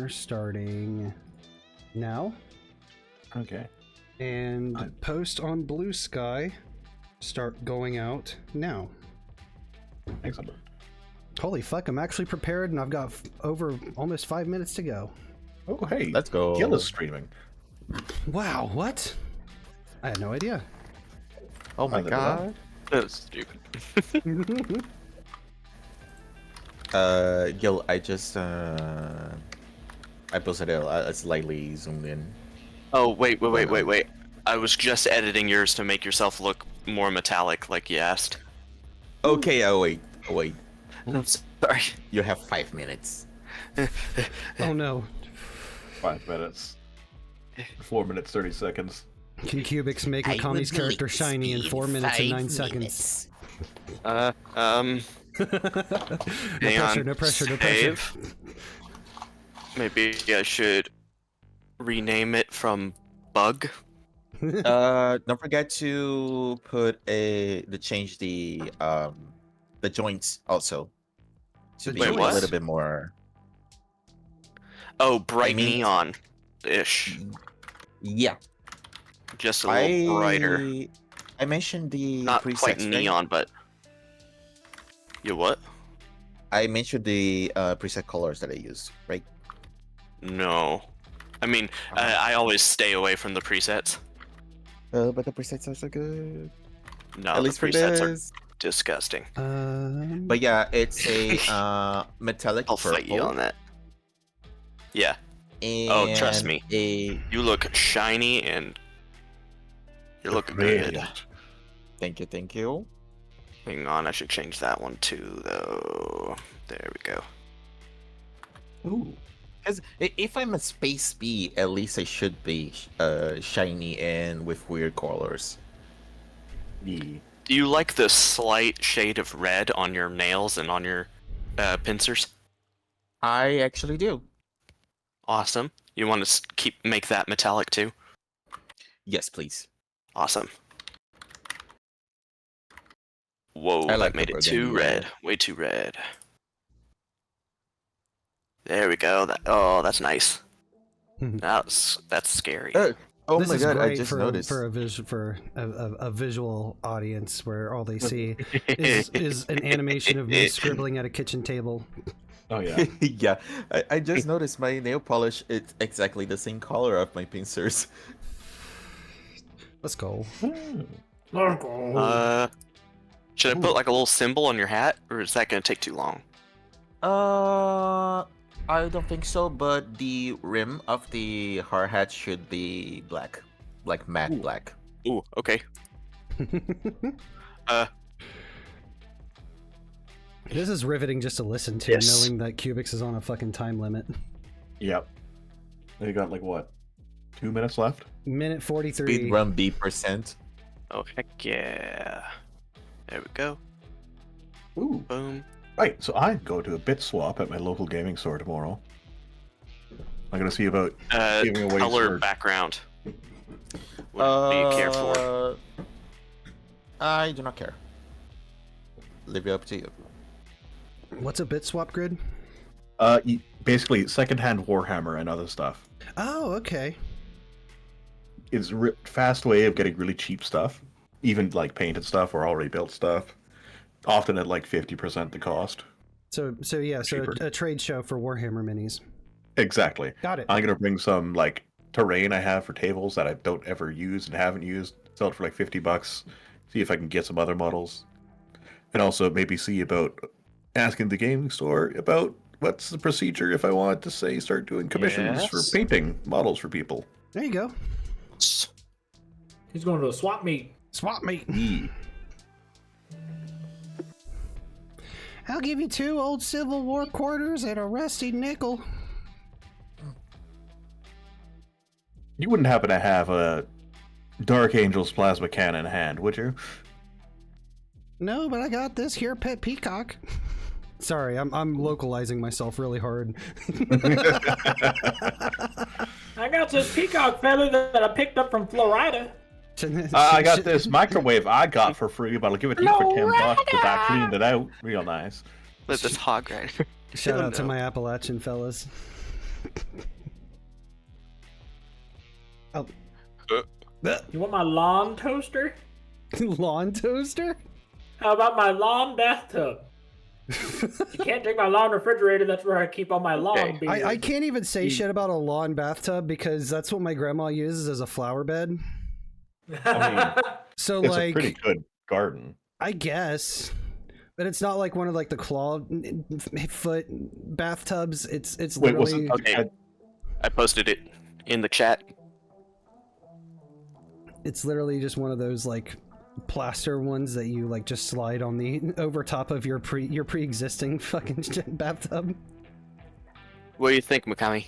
Warhammer starting now. Okay. And post on Blue Sky start going out now. Excellent. Holy fuck, I'm actually prepared and I've got over almost 5 minutes to go. Oh, hey. Let's go. Gil is streaming. Wow, what? I had no idea. Oh my god. That was stupid. Gil, I just I posted it slightly zoomed in. Oh, wait. I was just editing yours to make yourself look more metallic, like you asked. Okay, wait. I'm sorry. You have 5 minutes. Oh no. 5 minutes. 4 minutes, 30 seconds. Can Cubics make Mikami's character shiny in 4 minutes and 9 seconds? Hang on. No pressure. Maybe I should rename it from Bug. Don't forget to put change the joints also to be Wait, a what? little bit more. Oh, bright neon-ish. Yeah. Just a little brighter. I mentioned the Not presets, quite right? neon, but... You what? I mentioned the preset colors that I use, right? No. I mean, I always stay away from the presets. But the presets are so good. No, At least the for presets this. are disgusting. But yeah, it's a metallic I'll purple. fight you on that. Yeah. And Oh, trust me. You look shiny and you look good. Thank you. Hang on, I should change that one too, though. There we go. Ooh. Because if I'm a space bee, at least I should be shiny and with weird colors. Do you like the slight shade of red on your nails and on your pincers? I actually do. Awesome. You want to make that metallic too? Yes, please. Awesome. Whoa, I like that made the it too burgundy red. Way too red. There we go. That's nice. That's scary. Oh This my is god! I great just for noticed. a visual audience where all they see is an animation of me scribbling at a kitchen table. Oh, yeah. Yeah, I just noticed my nail polish. It's exactly the same color of my pincers. Let's go. Should I put like a little symbol on your hat, or is that gonna take too long? I don't think so, but the rim of the hard hat should be black, like matte black. Ooh, okay. This is riveting just to listen to, Yes. knowing that Cubics is on a fucking time limit. Yep. You got like what? 2 minutes left? Minute 43. Speed run B%. Oh heck yeah! There we go. Ooh. Boom. Right, so I go to a bit swap at my local gaming store tomorrow. I'm gonna see about giving away Color for... background. What do you care for? I do not care. Leave it up to you. What's a bit swap grid? Basically secondhand Warhammer and other stuff. Oh, okay. It's a fast way of getting really cheap stuff, even like painted stuff or already built stuff. Often at like 50% the cost. So Cheaper. a trade show for Warhammer minis. Exactly. Got it. I'm gonna bring some like terrain I have for tables that I don't ever use and haven't used. Sell it for like $50. See if I can get some other models, and also maybe see about asking the gaming store about what's the procedure if I want to say start doing commissions for painting models for people. There you go. He's going to a swap meet. Swap meet. Yeah. I'll give you 2 old Civil War quarters and a rusty nickel. You wouldn't happen to have a Dark Angel's plasma cannon in hand, would you? No, but I got this here pet peacock. Sorry, I'm localizing myself really hard. I got this peacock feather that I picked up from Florida. I got this microwave I got for free, but I'll give it to you for $10 because I cleaned it out real nice. Let this hog right. Shout out to my Appalachian fellas. Oh. You want my lawn toaster? Lawn toaster? How about my lawn bathtub? You can't take my lawn refrigerator. That's where I keep all my lawn beer. I can't even say shit about a lawn bathtub because that's what my grandma uses as a flower bed. I mean, So it's like, a pretty good garden. I guess, but it's not like one of like the claw foot bathtubs. It's Wait, literally. Okay. I posted it in the chat. It's literally just one of those like plaster ones that you like just slide on the over top of your pre-existing fucking bathtub. What do you think, Mikami?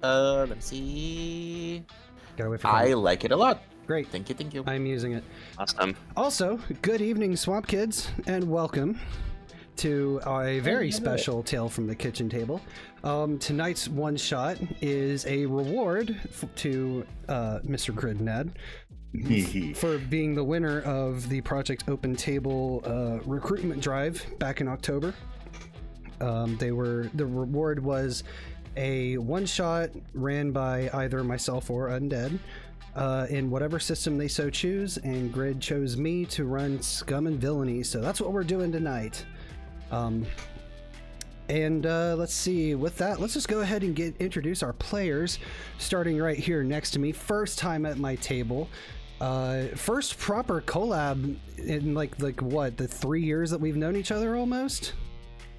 Let me see. Gotta wait for I like it a lot. Great. Thank you. I'm using it. Awesome. Also, good evening, Swamp Kids, and welcome to a very special Tale from the Kitchen Table. Tonight's one shot is a reward to Mr. Gridinad for being the winner of the Project Open Table recruitment drive back in October. The reward was a one shot ran by either myself or Undead. In whatever system they so choose, and Grid chose me to run Scum and Villainy, so that's what we're doing tonight. Let's see, with that, let's just go ahead and introduce our players, starting right here next to me. First time at my table. First proper collab in like what, the 3 years that we've known each other almost?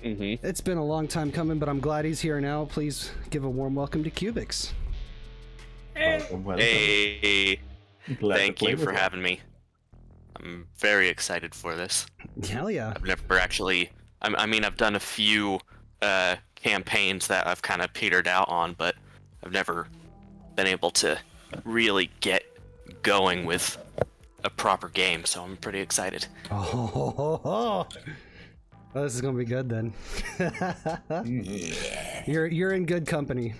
Mm-hmm. It's been a long time coming, but I'm glad he's here now. Please give a warm welcome to Cubix. Hey, Glad to thank play you with for having me. I'm very excited for this. Hell yeah. I've never actually, I mean, I've done a few campaigns that I've kind of petered out on, but I've never been able to really get going with a proper game, so I'm pretty excited. Oh, well, this is gonna be good then. You're in good company.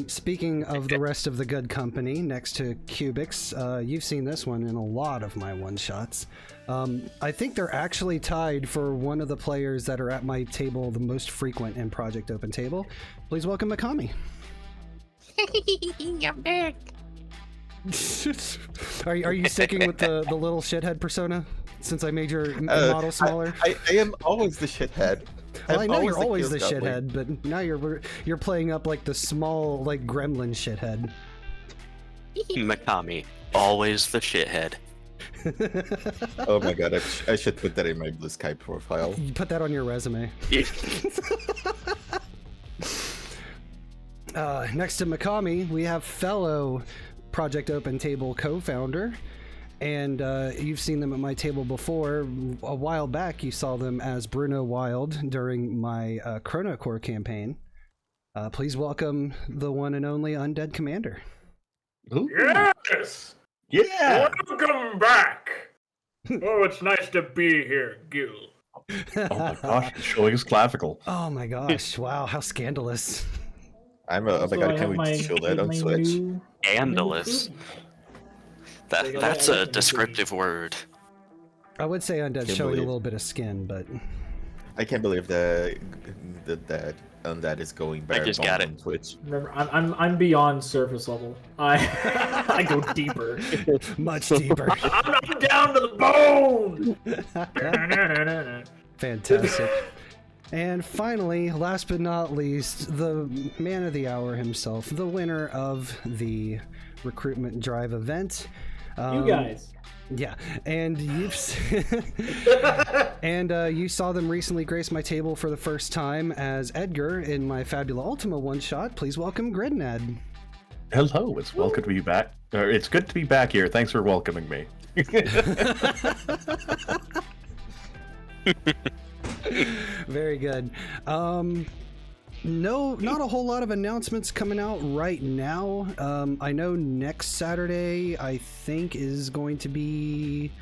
Speaking of the rest of the good company, next to Cubix, you've seen this one in a lot of my one-shots. I think they're actually tied for one of the players that are at my table the most frequent in Project Open Table. Please welcome Mikami. I'm back. Are you sticking with the little shithead persona since I made your model smaller? I am always the shithead. Well, I know you're the always the kid shithead, but now you're playing up like the small, like gremlin shithead. Mikami, always the shithead. Oh my god, I should put that in my Blue Sky profile. You put that on your resume. Next to Mikami, we have fellow Project Open Table co-founder, and you've seen them at my table before. A while back, you saw them as Bruno Wild during my Chrono Core campaign. Please welcome the one and only Undead Commander. Ooh. Yes! Yeah! Welcome back! Oh, it's nice to be here, Gil. Oh my gosh, he's showing his clavicle. Oh my gosh, wow, how scandalous. Oh my god, can we show that on Switch? Scandalous. That's a descriptive word. I would say Undead's Can't showing a believe- little bit of skin, but I can't believe that Undead is going back just got on it. Twitch. Remember, I'm beyond surface level. I go deeper. much deeper. I'm down to the bone. Fantastic. And finally, last but not least, the man of the hour himself, the winner of the Recruitment Drive event. You guys. Yeah, and you saw them recently grace my table for the first time as Edgar in my Fabula Ultima one-shot. Please welcome Gridinad. Hello, it's welcome to be back. It's good to be back here. Thanks for welcoming me. Very good. No, not a whole lot of announcements coming out right now. I know next Saturday, I think, is going to be...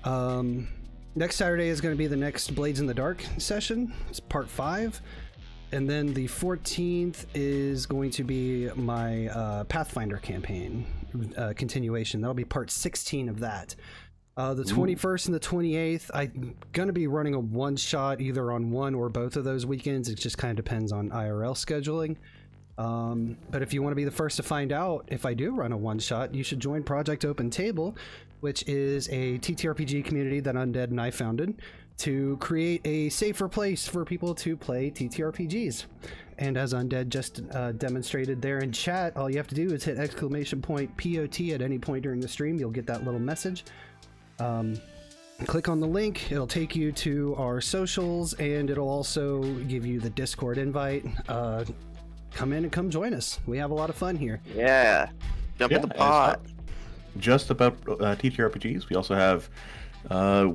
next Saturday is going to be the next Blades in the Dark session. It's part 5. And then the 14th is going to be my Pathfinder campaign continuation. That'll be part 16 of that. The 21st and the 28th, I'm going to be running a one-shot either on one or both of those weekends. It just kind of depends on IRL scheduling. But if you want to be the first to find out if I do run a one-shot, you should join Project Open Table, which is a TTRPG community that Undead and I founded to create a safer place for people to play TTRPGs. And as Undead just demonstrated there in chat, all you have to do is hit !P.O.T at any point during the stream. You'll get that little message. Click on the link, it'll take you to our socials, and it'll also give you the Discord invite. Come in and come join us. We have a lot of fun here. Yeah. Jump in the pot. Just about TTRPGs. We also have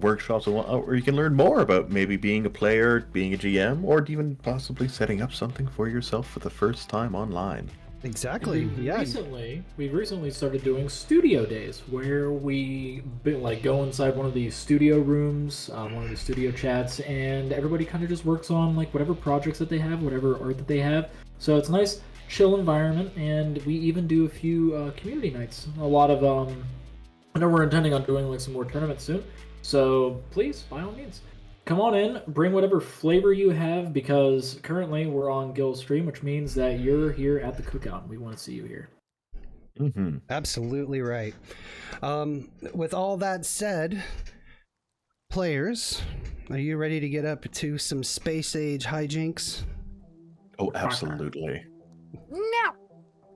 workshops where you can learn more about maybe being a player, being a GM, or even possibly setting up something for yourself for the first time online. Exactly. We recently started doing studio days where we go inside one of these studio rooms, one of the studio chats, and everybody kind of just works on whatever projects that they have, whatever art that they have. So it's a nice, chill environment, and we even do a few community nights. A lot of I know we're intending on doing some more tournaments soon, so please, by all means, come on in, bring whatever flavor you have, because currently we're on Guild Stream, which means that you're here at the cookout. We want to see you here. Mm-hmm. Absolutely right. With all that said, players, are you ready to get up to some space age hijinks? Oh, absolutely. No.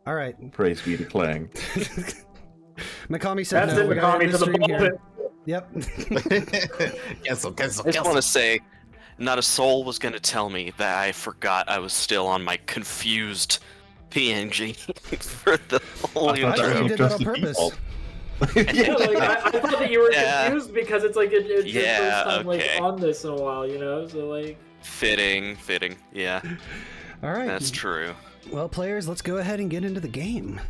All right. Praise be to Clang. Mikami said That's no. it, We gotta Mikami, end to the the stream here. pulpit. Yep. Cancel. I just want to say, not a soul was going to tell me that I forgot I was still on my confused PNG for the whole I thought you intro. did that on purpose. Yeah, I thought that you were confused because it's it's your Yeah, first time okay. on this in a while, so Fitting, yeah. All right. That's true. Well, players, let's go ahead and get into the game.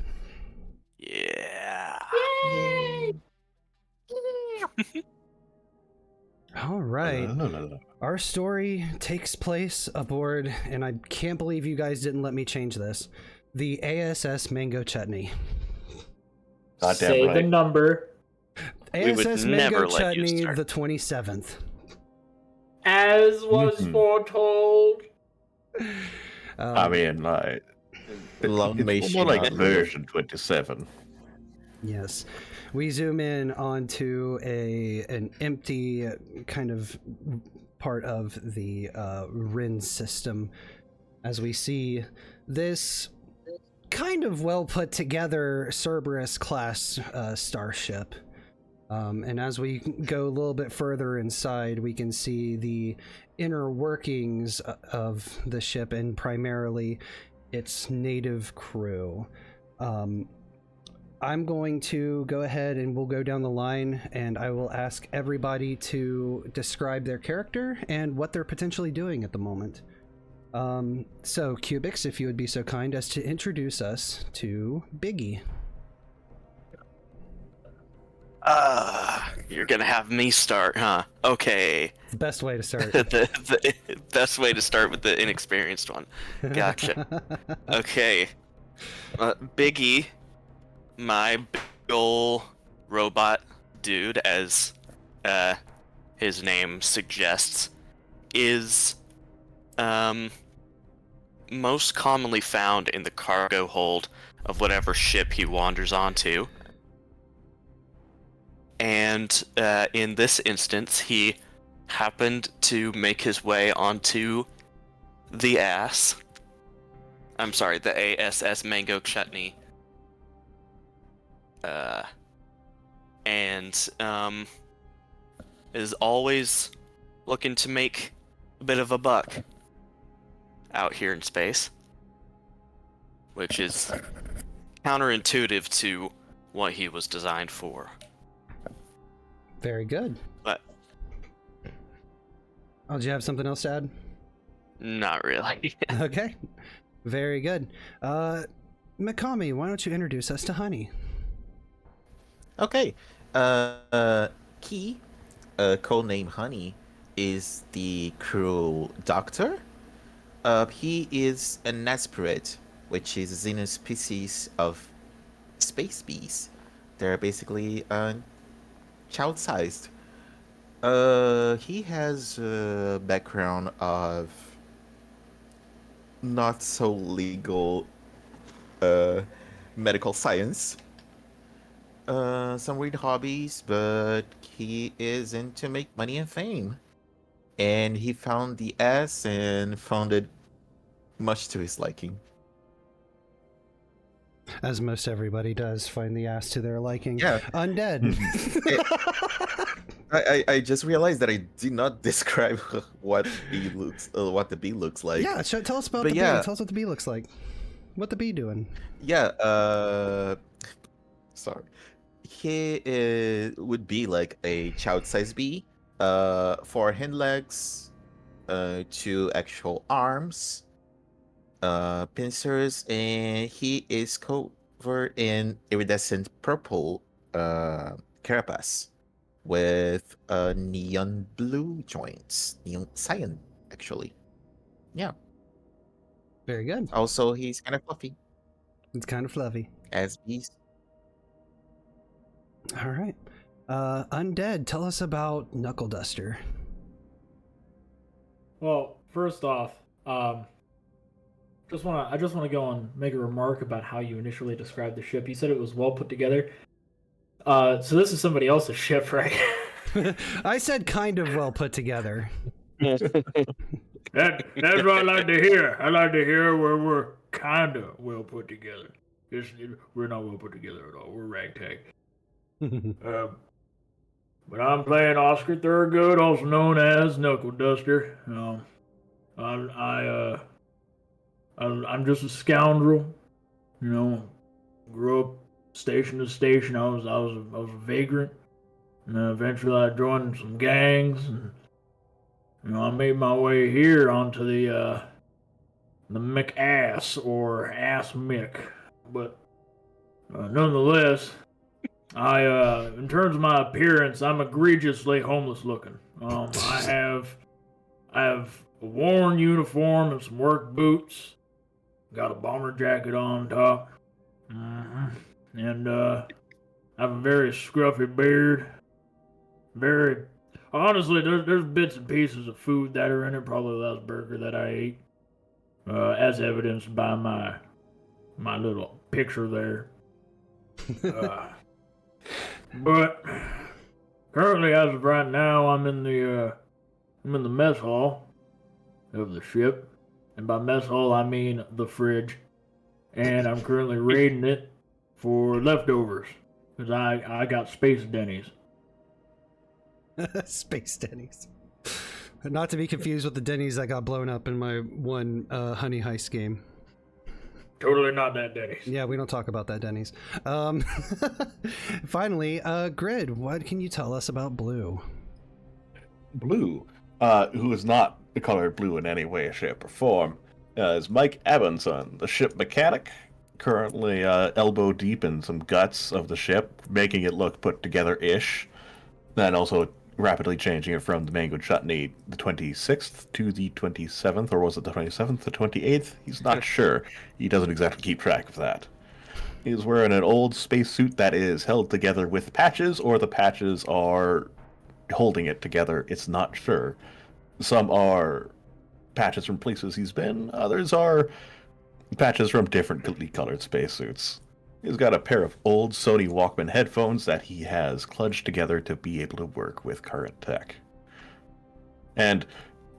Yeah. All right. Our story takes place aboard, and I can't believe you guys didn't let me change this, the ASS Mango Chutney. say right. the number. ASS would Mango never let you Chutney, start. the 27th. As was foretold. I mean, Long may it's she more like not version 27. Yes. We zoom in onto an empty kind of part of the Rin system as we see this kind of well put together Cerberus class starship. And as we go a little bit further inside, we can see the inner workings of the ship and primarily its native crew. I'm going to go ahead and we'll go down the line, and I will ask everybody to describe their character and what they're potentially doing at the moment. So, Cubix, if you would be so kind as to introduce us to Biggie. You're gonna have me start, huh? Okay. It's the best way to start. the best way to start with the inexperienced one. Gotcha. Okay. Biggie, my big ol' robot dude, as his name suggests, is most commonly found in the cargo hold of whatever ship he wanders onto. And in this instance, he happened to make his way onto the ASS Mango Chutney. And is always looking to make a bit of a buck out here in space, which is counterintuitive to what he was designed for. Very good. But Oh, do you have something else to add? not really. Okay. Very good. Mikami, why don't you introduce us to Honey? Okay. Key, codename Honey, is the crew doctor. He is an aspirate, which is a xenospecies of space bees. They're basically child-sized. He has a background of not so legal uh, medical science. Some weird hobbies, but he is into make money and fame. And he found the S and found it much to his liking. As most everybody does, find the ass to their liking. Yeah. Undead. I just realized that I did not describe what the bee looks like. Yeah, tell us about But the yeah. bee. Tell us what the bee looks like. What the bee doing? Yeah. Sorry. He would be like a child-sized bee. 4 hind legs, 2 actual arms, pincers, and he is covered in iridescent purple carapace with neon blue joints, neon cyan actually. Yeah. Very good. Also, he's kind of fluffy It's kind of fluffy. as bees. All right. Undead, tell us about Knuckle Duster. Well, first off, I just want to go and make a remark about how you initially described the ship. You said it was well put together. So this is somebody else's ship, right? I said kind of well put together. That's what I like to hear. I like to hear where we're kind of well put together. We're not well put together at all. We're ragtag. But I'm playing Oscar Thurgood, also known as Knuckle Duster. I'm just a scoundrel. You know, grew up station to station. I was a vagrant, and then eventually I joined some gangs, and I made my way here onto the McAss or Ass Mick. But nonetheless, in terms of my appearance, I'm egregiously homeless looking. I have a worn uniform and some work boots. Got a bomber jacket on top. And I have a very scruffy beard. Honestly, there's bits and pieces of food that are in it, probably the last burger that I ate. As evidenced by my little picture there. But currently, as of right now, I'm in the mess hall of the ship, and by mess hall I mean the fridge. And I'm currently raiding it for leftovers because I got space Denny's. Space Denny's. Not to be confused with the Denny's that got blown up in my one Honey Heist game. Totally not that Denny's. Yeah, we don't talk about that Denny's. Finally, Grid, what can you tell us about Blue? Blue, who is not the color blue in any way, shape, or form, is Mike Evanson, the ship mechanic, currently elbow deep in some guts of the ship, making it look put together-ish, and also rapidly changing it from the mango chutney the 26th to the 27th, or was it the 27th, the 28th? He's not sure. He doesn't exactly keep track of that. He's wearing an old spacesuit that is held together with patches, or the patches are holding it together. It's not sure. Some are patches from places he's been, others are patches from differently colored spacesuits. He's got a pair of old Sony Walkman headphones that he has kludged together to be able to work with current tech. And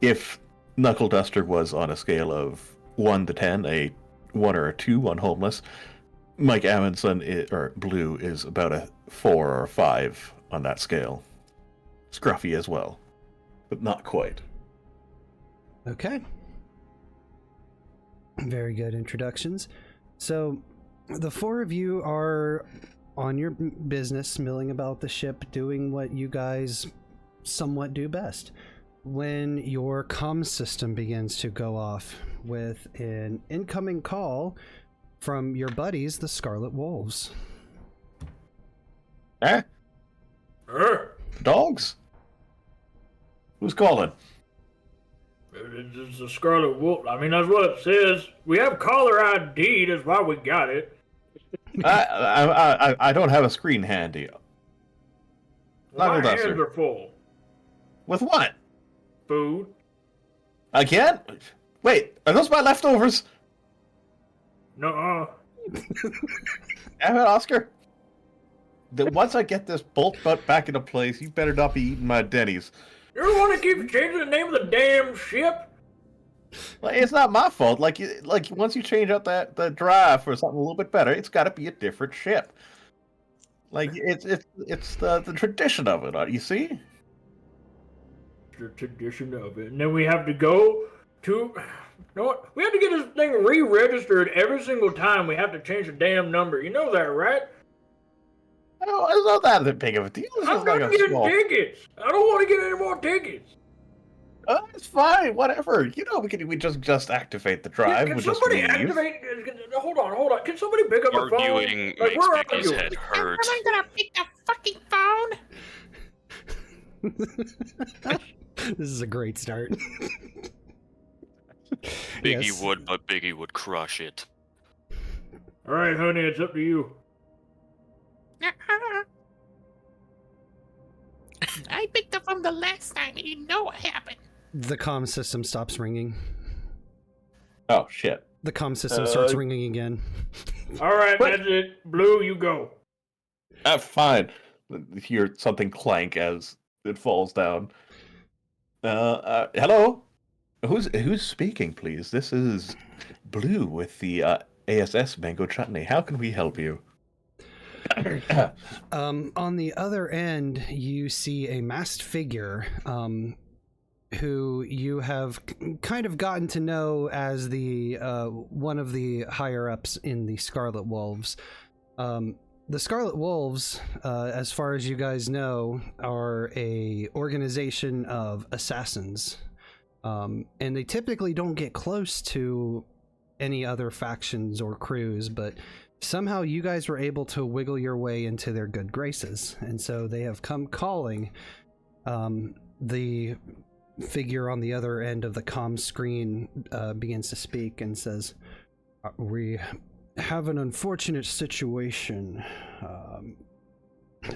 if Knuckle Duster was on a scale of 1 to 10, a 1 or a 2 on homeless, Mike Amundsen, or Blue, is about a 4 or a 5 on that scale. Scruffy as well, but not quite. Okay. Very good introductions. So, the 4 of you are on your business, milling about the ship, doing what you guys somewhat do best. When your comm system begins to go off with an incoming call from your buddies, the Scarlet Wolves. Eh? Dogs? Who's calling? It's the Scarlet Wolf. I mean, that's what it says. We have caller ID. That's why we got it. I don't have a screen handy. Knuckle My hands duster. are full. With what? Food. Again? Wait, are those my leftovers? Nuh-uh. Damn it, Oscar. Once I get this bolt butt back into place, you better not be eating my Denny's. You're the one that keeps changing the name of the damn ship? Like, it's not my fault. Like once you change out the drive for something a little bit better, it's got to be a different ship. Like it's the tradition of it. You see? The tradition of it. And then we have to go to... You know what? We have to get this thing re-registered every single time we have to change the damn number. You know that, right? No, it's not that big of a deal. It's I'm just like gonna a get small... tickets. I don't want to get any more tickets. It's fine, whatever. You know, we just activate the drive. Can We just somebody leave. activate... Hold on. Can somebody pick up the phone? Arguing Like, makes where are Becky's you? head hurt. I'm gonna pick the fucking phone. This is a great start. Biggie Yes. would, but Biggie would crush it. All right, honey, it's up to you. I picked up from the last time, and you know what happened. The comm system stops ringing. Oh shit. The comm system starts ringing again. All right, What? that's it. Blue, you go. Fine. You hear something clank as it falls down. Hello? Who's speaking, please? This is Blue with the ASS Mango Chutney. How can we help you? On the other end, you see a masked figure who you have kind of gotten to know as the one of the higher ups in the Scarlet Wolves. The Scarlet Wolves, as far as you guys know, are a organization of assassins, and they typically don't get close to any other factions or crews, but somehow you guys were able to wiggle your way into their good graces, and so they have come calling. The figure on the other end of the comm screen begins to speak and says, "We have an unfortunate situation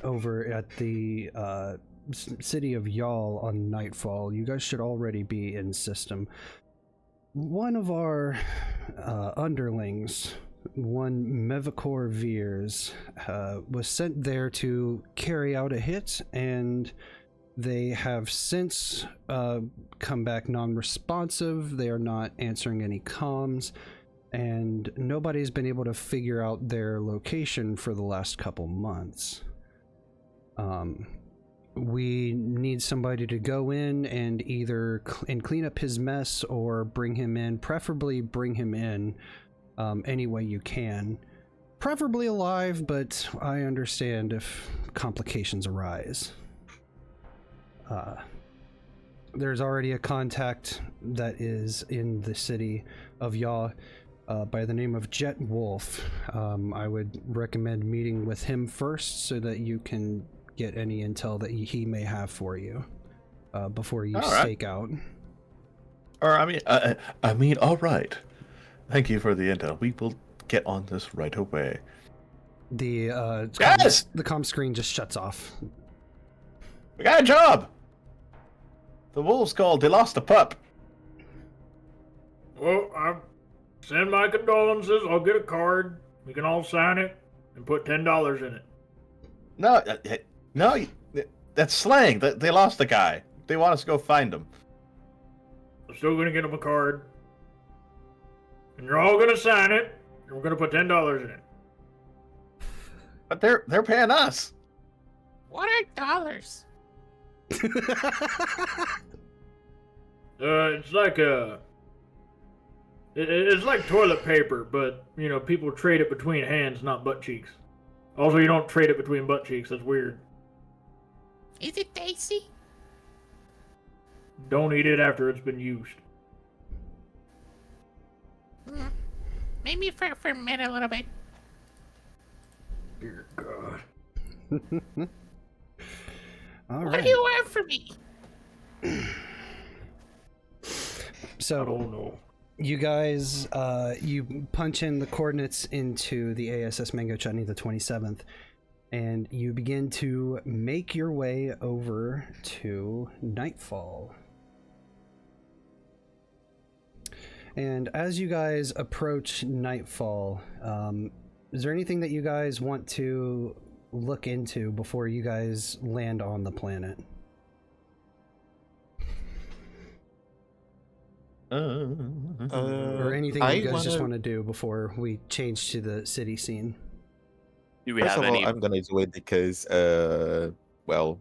over at the city of Y'all on Nightfall. You guys should already be in system. One of our underlings, one Mevacor Veers, was sent there to carry out a hit, and they have since come back non-responsive. They are not answering any comms, and nobody's been able to figure out their location for the last couple months. We need somebody to go in and either clean up his mess or bring him in, preferably bring him in any way you can. Preferably alive, but I understand if complications arise. There's already a contact that is in the city of Yaw by the name of Jet Wolf. I would recommend meeting with him first so that you can get any intel that he may have for you before you stake out. Or all right. Thank you for the intel. We will get on this right away. The Yes! the comm screen just shuts off. We got a job. The wolves called. They lost a pup. Well, I send my condolences. I'll get a card. We can all sign it and put $10 in it. No, that's slang. They lost the guy. They want us to go find him. I'm still gonna get them a card. And you're all gonna sign it, and we're gonna put $10 in it. But they're paying us. What are dollars? It's like it's like toilet paper, but you know, people trade it between hands, not butt cheeks. Also, you don't trade it between butt cheeks. That's weird. Is it tasty? Don't eat it after it's been used. Maybe ferment a little bit. Dear God. All What right. do you want from me? So I don't know. you guys, you punch in the coordinates into the ASS Mango Chutney, the 27th, and you begin to make your way over to Nightfall. And as you guys approach Nightfall, is there anything that you guys want to look into before you guys land on the planet? Or anything that you guys just want to do before we change to the city scene? Do we First have of all, any? I'm gonna do it because, well,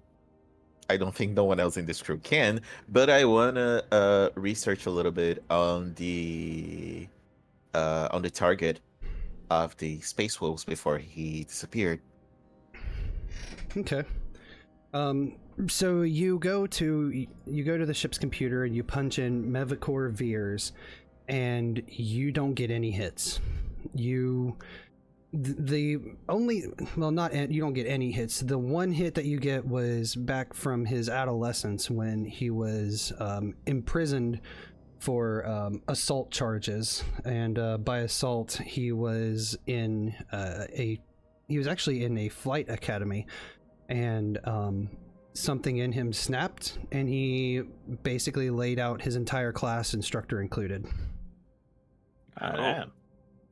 I don't think no one else in this crew can, but I wanna research a little bit on the target of the space wolves before he disappeared. Okay. So you go to the ship's computer and you punch in Mevicor Veers, and you don't get any hits. You don't get any hits. The one hit that you get was back from his adolescence when he was imprisoned for assault charges, and by assault he was actually in a flight academy, and something in him snapped, and he basically laid out his entire class, instructor included. Man.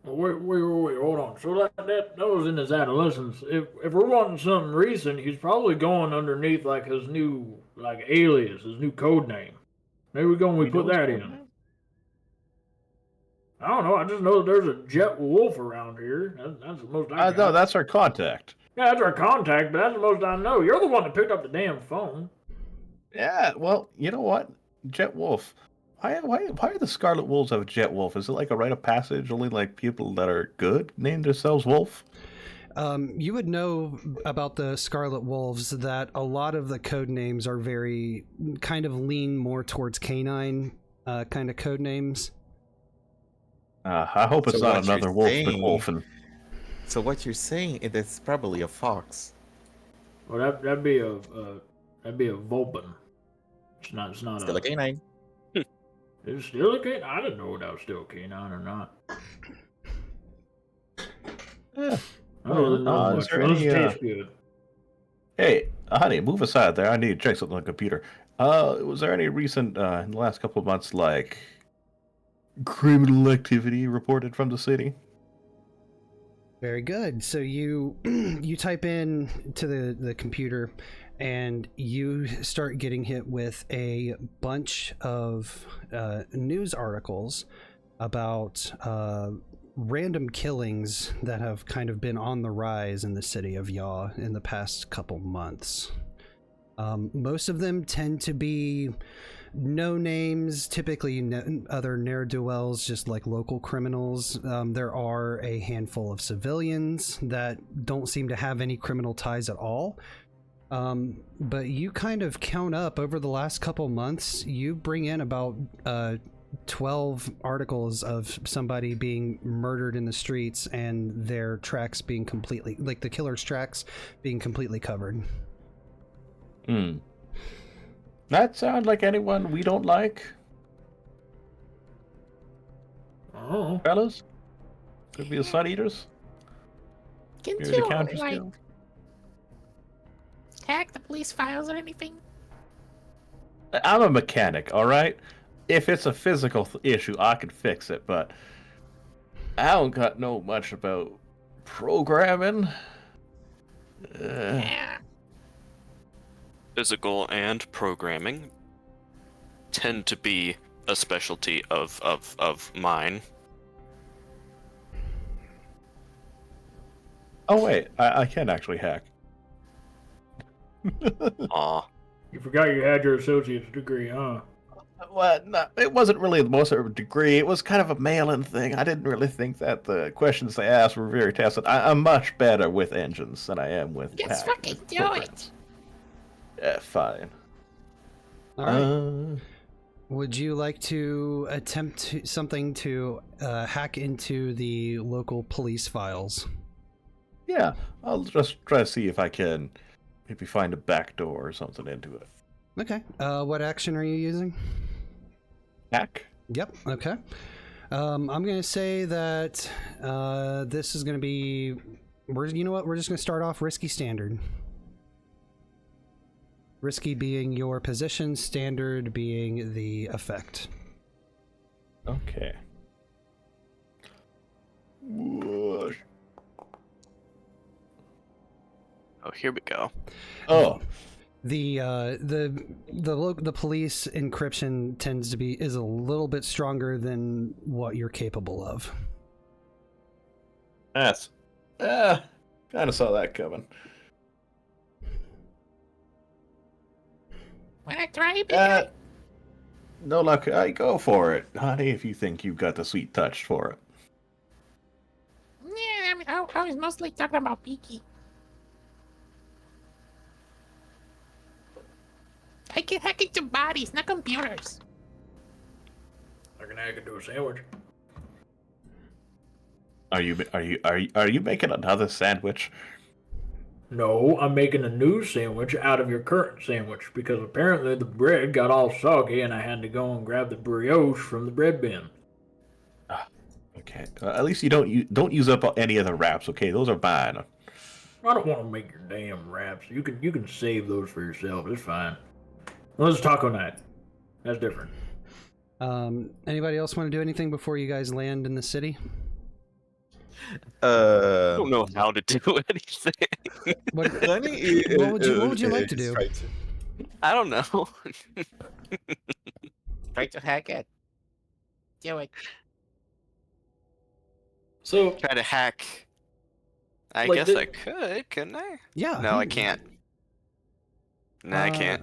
Wait, hold on. So that was in his adolescence. If we're wanting something recent, he's probably going underneath like his new alias, his new code name. Maybe we put that in. I don't know. I just know that there's a Jet Wolf around here. That's the most I got. No, that's our contact. Yeah, that's our contact, but that's the most I know. You're the one that picked up the damn phone. Yeah, well, you know what? Jet Wolf. Why are the Scarlet Wolves have Jet Wolf? Is it like a rite of passage? Only like people that are good name themselves Wolf? You would know about the Scarlet Wolves that a lot of the code names are very kind of lean more towards canine kind of code names. I hope it's not another wolf been wolfing. So what you're saying is it's probably a fox. Well, that'd be a Vulpin. It's not Still a canine. It's still a canine. I didn't know that was still a canine or not. Yeah. I don't really know much. Those taste good. Hey, honey, move aside there. I need to check something on the computer. Was there any recent in the last couple of months like criminal activity reported from the city? Very good. So you type in to the computer, and you start getting hit with a bunch of news articles about random killings that have kind of been on the rise in the city of Yaw in the past couple months. Most of them tend to be no names, typically other ne'er-do-wells, just like local criminals. There are a handful of civilians that don't seem to have any criminal ties at all. But you kind of count up over the last couple months, you bring in about 12 articles of somebody being murdered in the streets and their tracks being completely, like the killer's tracks being completely covered. That sounds like anyone we don't like. Oh. Fellas? Could be the Sun Eaters. Can Maybe the you, Counters like, Guild. hack the police files or anything? I'm a mechanic, alright? If it's a physical issue, I can fix it, but I don't know much about programming. Yeah. Physical and programming tend to be a specialty of mine. Oh wait, I can actually hack. Aw. You forgot you had your associate's degree, huh? Well, no, it wasn't really the most of a degree. It was kind of a mail-in thing. I didn't really think that the questions they asked were very tested. I'm much better with engines than I am with Just hacking fucking do programs. it. Yeah, fine. All right. Would you like to attempt something to hack into the local police files? Yeah, I'll just try to see if I can maybe find a back door or something into it. Okay. What action are you using? Hack? Yep. Okay. I'm going to say that this is going to be You know what? We're just gonna start off risky standard. Risky being your position, standard being the effect. Okay. Whoosh. Oh, here we go. Oh, The police encryption is a little bit stronger than what you're capable of. that's kind of saw that coming. Wanna try, big guy? No luck. I go for it, honey. If you think you've got the sweet touch for it. Yeah, I mean, I was mostly talking about Peaky. I can hack into bodies, not computers. I can hack into a sandwich. Are you making another sandwich? No, I'm making a new sandwich out of your current sandwich because apparently the bread got all soggy and I had to go and grab the brioche from the bread bin. Okay. At least you don't use up any of the wraps. Okay, those are mine. I don't want to make your damn wraps. You can save those for yourself. It's fine. Well, it's taco night. That's different. Anybody else want to do anything before you guys land in the city? I don't know how to do anything. What would you like to do? I don't know. Try to hack it. Do it. So, Try to hack. I Like guess I could, couldn't I? Yeah. No, I can't. No, I can't.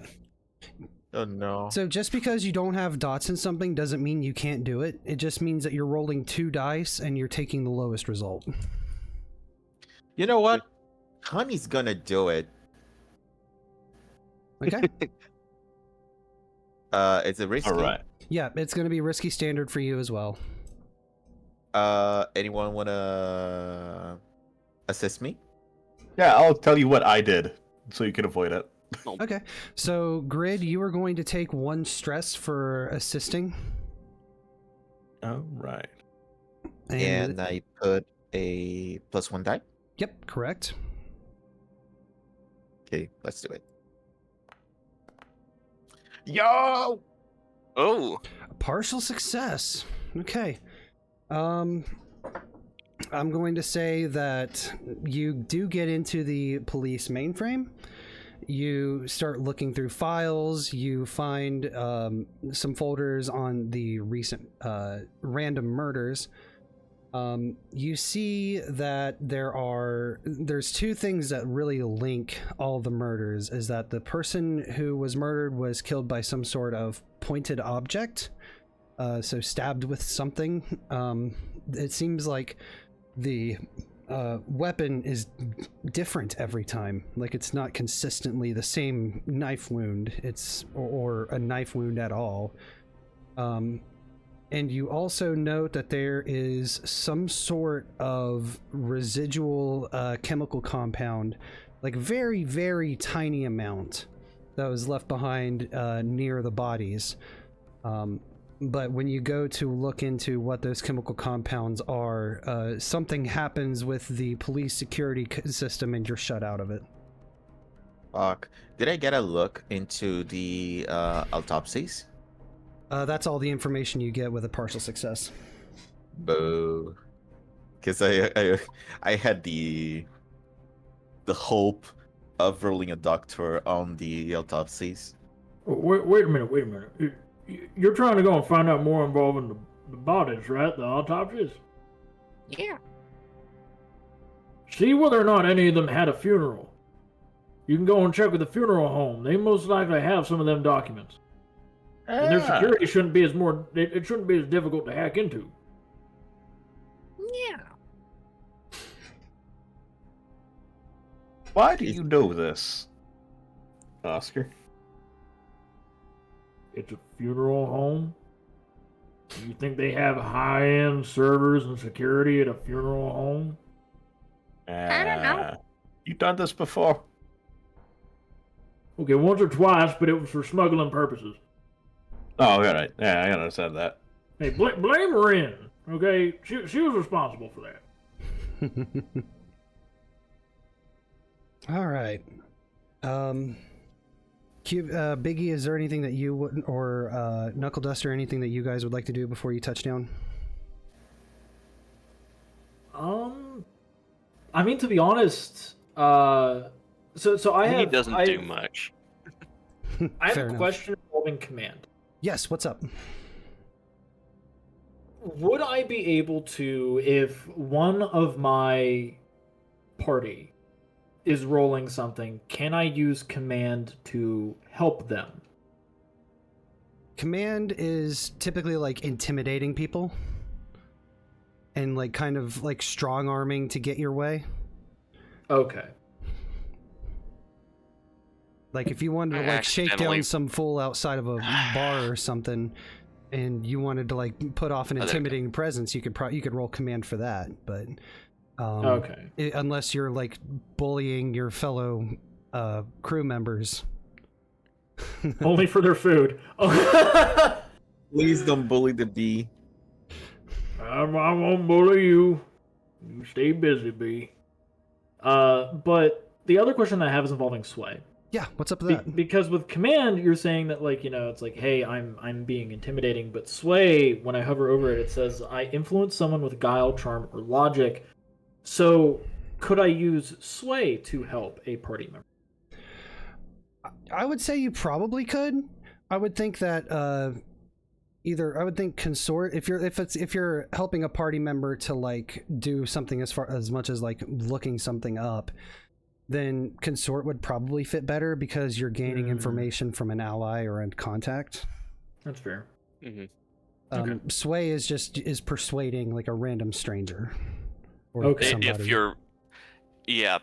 Oh no. So just because you don't have dots in something doesn't mean you can't do it. It just means that you're rolling 2 dice and you're taking the lowest result. You know what? Honey's gonna do it. Okay? It's a risky. All right. Yeah, it's going to be risky standard for you as well. Anyone wanna assist me? Yeah, I'll tell you what I did so you can avoid it. Okay. So, Grid, you are going to take 1 stress for assisting. All right. And I put a +1 die. Yep, correct. Okay, let's do it. Yo! Oh, Partial success. Okay. I'm going to say that you do get into the police mainframe. You start looking through files. You find some folders on the recent random murders. You see that there's 2 things that really link all the murders. Is that the person who was murdered was killed by some sort of pointed object, so stabbed with something. It seems like the weapon is different every time. Like, it's not consistently the same knife wound. Or a knife wound at all. And you also note that there is some sort of residual chemical compound, like very, very tiny amount, that was left behind near the bodies. But when you go to look into what those chemical compounds are, something happens with the police security system and you're shut out of it. Fuck. Did I get a look into the autopsies? That's all the information you get with a partial success. Boo. Because I had the hope of rolling a doctor on the autopsies. Wait a minute. You're trying to go and find out more involving the bodies, right? The autopsies? Yeah. See whether or not any of them had a funeral. You can go and check with the funeral home. They most likely have some of them documents. And their security shouldn't be it shouldn't be as difficult to hack into. Yeah. Why do you know this, Oscar? It's a funeral home. You think they have high-end servers and security at a funeral home? I don't know. You've done this before? Okay, once or twice, but it was for smuggling purposes. Oh, all right. Yeah, I understand that. Hey, blame Rin. Okay, she was responsible for that. All right. Biggie, is there anything that you would, or Knuckle Duster, anything that you guys would like to do before you touch down? I mean, to be honest, so He doesn't do much. I have Fair a enough. question involving command. Yes, what's up? Would I be able to, if one of my party is rolling something, can I use command to help them? Command is typically like intimidating people and like kind of like strong arming to get your way. Okay. Like if you wanted to I like shake accidentally- down some fool outside of a bar or something, and you wanted to like put off an intimidating presence, you could roll command for that. But Okay. unless you're like bullying your fellow crew members. Only for their food. Please don't bully the bee. I won't bully you. You stay busy, B. But the other question that I have is involving sway. Yeah, what's up with that? Because with command, you're saying that, like, you know, it's like, hey, I'm being intimidating, but sway, when I hover over it, it says I influence someone with guile, charm, or logic. So could I use sway to help a party member? I would say you probably could. I would think that I would think consort, if you're helping a party member to like do something as much as like looking something up, then consort would probably fit better because you're gaining information from an ally or a contact. That's fair. Mm-hmm. Sway is persuading like a random stranger or Okay. somebody. If you're, yeah,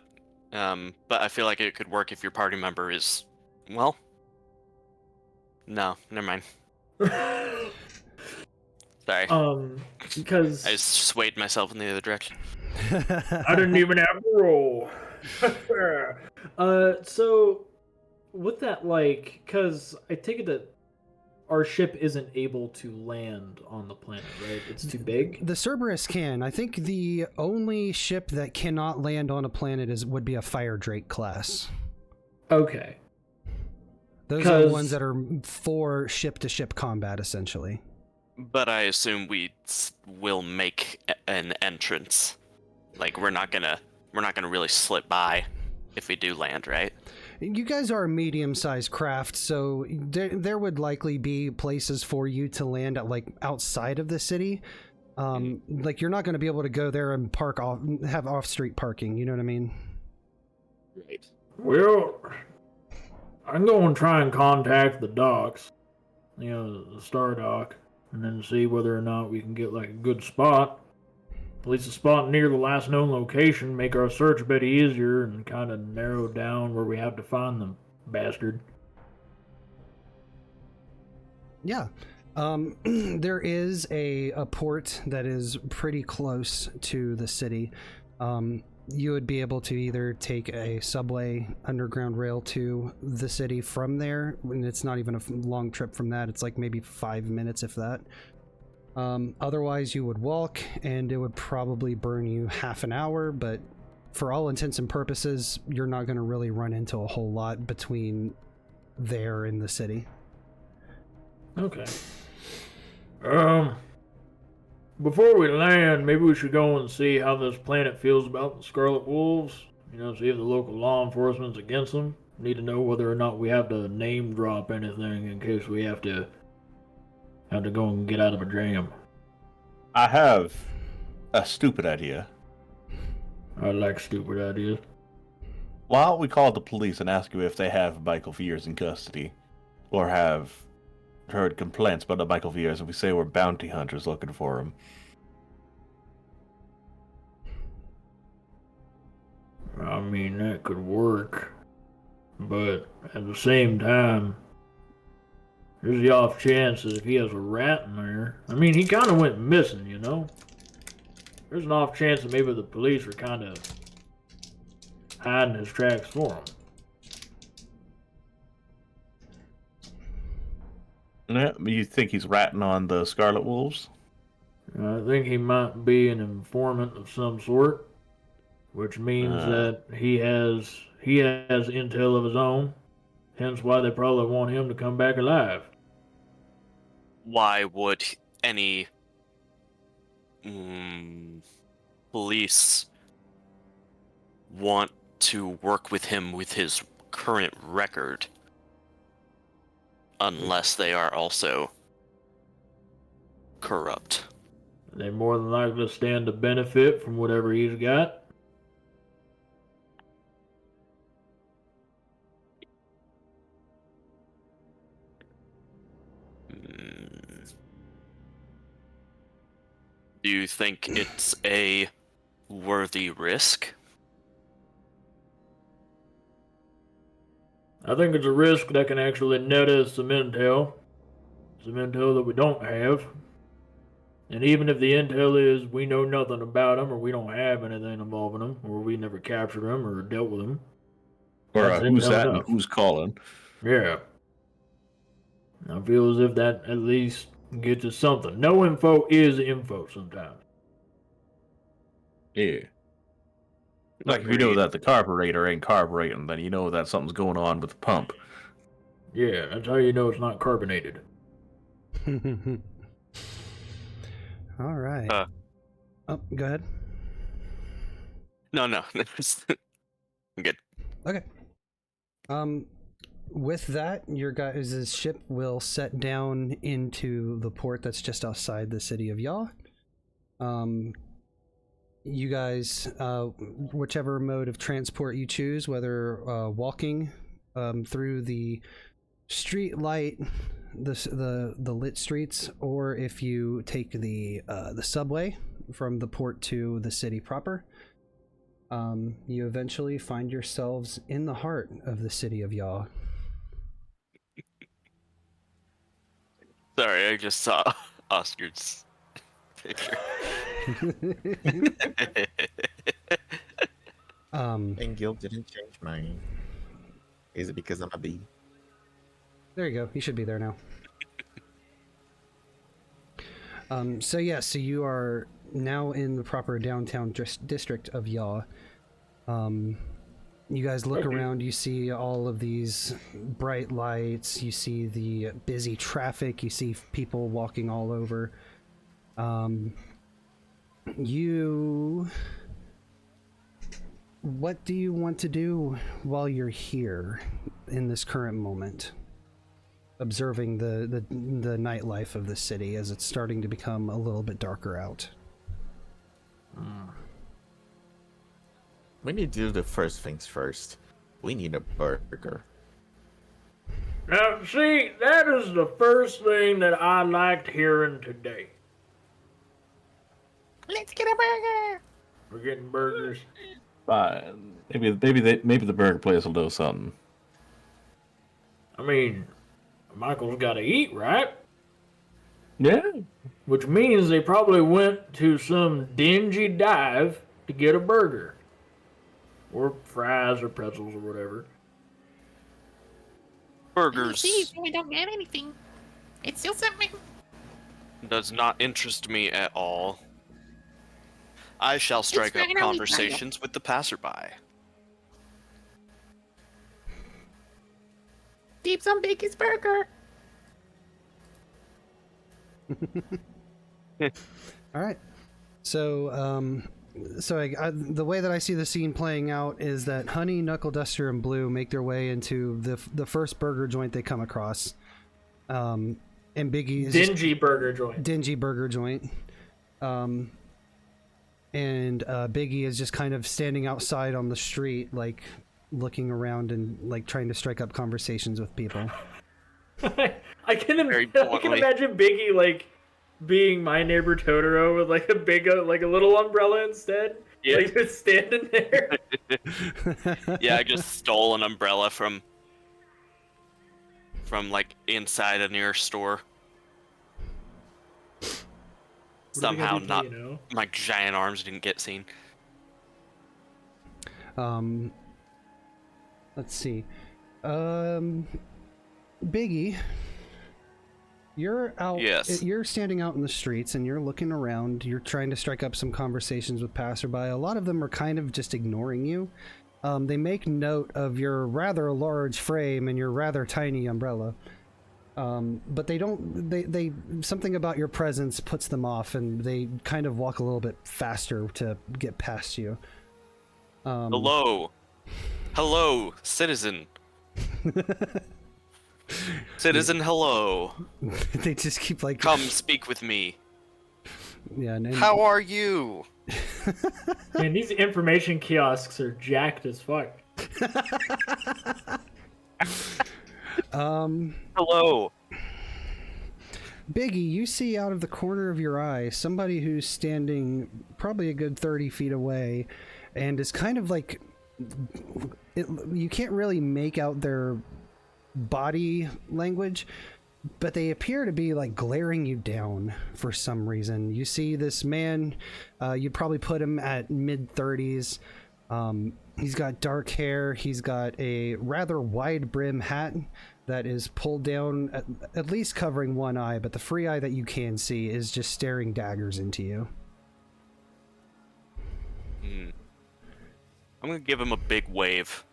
but I feel like it could work if your party member is, well, no, never mind. Sorry, Because I just swayed myself in the other direction. I didn't even have to roll. so with that, like, because I take it that our ship isn't able to land on the planet, right? It's too big. The Cerberus can. I think the only ship that cannot land on a planet would be a Fire Drake class. Okay. Those are the ones that are for ship-to-ship combat, essentially. But I assume we will make an entrance. Like we're not gonna really slip by if we do land, right? You guys are a medium-sized craft, so there would likely be places for you to land at, like, outside of the city. Like, you're not going to be able to go there and have off-street parking, you know what I mean? Right. Well, I'm going to try and contact the docks, you know, the Star Dock, and then see whether or not we can get like a good spot. At least a spot near the last known location, make our search a bit easier and kind of narrow down where we have to find them, bastard. Yeah. There is a port that is pretty close to the city. You would be able to either take a subway underground rail to the city from there, and it's not even a long trip from that. It's like maybe 5 minutes, if that. Otherwise, you would walk, and it would probably burn you half an hour, but for all intents and purposes, you're not going to really run into a whole lot between there and the city. Okay. Before we land, maybe we should go and see how this planet feels about the Scarlet Wolves. You know, see if the local law enforcement's against them. Need to know whether or not we have to name drop anything in case we have to go and get out of a jam. I have a stupid idea. I like stupid ideas. Why don't we call the police and ask you if they have Michael Veers in custody? Or have heard complaints about the Michael Veers, and we say we're bounty hunters looking for him. I mean, that could work. But at the same time, there's the off chance that if he has a rat in there... I mean, he kind of went missing, you know? There's an off chance that maybe the police are kind of hiding his tracks for him. Yeah, you think he's ratting on the Scarlet Wolves? I think he might be an informant of some sort. which means that he has intel of his own. Hence why they probably want him to come back alive. Why would any police want to work with him with his current record unless they are also corrupt? They more than likely stand to benefit from whatever he's got. Do you think it's a worthy risk? I think it's a risk that can actually net us some intel that we don't have. And even if the intel is we know nothing about him, or we don't have anything involving him, or we never captured him or dealt with him. Or that's who's intel that and enough. who's calling? Yeah. I feel as if that at least gets us something. No info is info sometimes. Yeah. Like if you know that the carburetor ain't carbureting, then you know that something's going on with the pump. Yeah, that's how you know it's not carbonated. All right. Oh, go ahead. No. I'm good. Okay. With that, your guys' ship will set down into the port that's just outside the city of Yaw. You guys, whichever mode of transport you choose, whether walking through the street light, the lit streets, or if you take the subway from the port to the city proper, you eventually find yourselves in the heart of the city of Yaw. Sorry, I just saw Oscar's picture. And Gil didn't change mine. Is it because I'm a bee? There you go. You should be there now. So you are now in the proper downtown district of Yaw. You guys look around, you see all of these bright lights, you see the busy traffic, you see people walking all over. What do you want to do while you're here in this current moment? Observing the nightlife of the city as it's starting to become a little bit darker out. We need to do the first things first. We need a burger. Now, see, that is the first thing that I liked hearing today. Let's get a burger. We're getting burgers. Fine. Maybe the burger place will do something. I mean, Michael's got to eat, right? Yeah. Which means they probably went to some dingy dive to get a burger. Or fries or pretzels or whatever. Burgers See, we don't get anything. It's still something. does not interest me at all. I shall strike up fine, I'll eat conversations with the passerby. Deep's on Bacon's burger. All right. So, the way that I see the scene playing out is that Honey, Knuckle Duster, and Blue make their way into the first burger joint they come across. And Biggie is Dingy burger joint. dingy burger joint. And Biggie is just kind of standing outside on the street, like looking around and like trying to strike up conversations with people. I can Very imagine Biggie like being My Neighbor Totoro with like a big like a little umbrella instead. Yeah. Like just standing there. Yeah, I just stole an umbrella from like inside a near store. Somehow not, my giant arms didn't get seen. Let's see. Biggie, You're out. Yes. You're standing out in the streets and you're looking around. You're trying to strike up some conversations with passerby. A lot of them are kind of just ignoring you. They make note of your rather large frame and your rather tiny umbrella. But they don't. They something about your presence puts them off, and they kind of walk a little bit faster to get past you. Hello, citizen. Citizen, hello. They just keep like, Come speak with me. yeah. And How are you? Man, these information kiosks are jacked as fuck. Hello. Biggie, you see out of the corner of your eye somebody who's standing probably a good 30 feet away and is kind of like, you can't really make out their body language, but they appear to be like glaring you down for some reason. You see this man, you'd probably put him at mid-30s. He's got dark hair. He's got a rather wide brim hat that is pulled down, at least covering one eye, but the free eye that you can see is just staring daggers into you. I'm gonna give him a big wave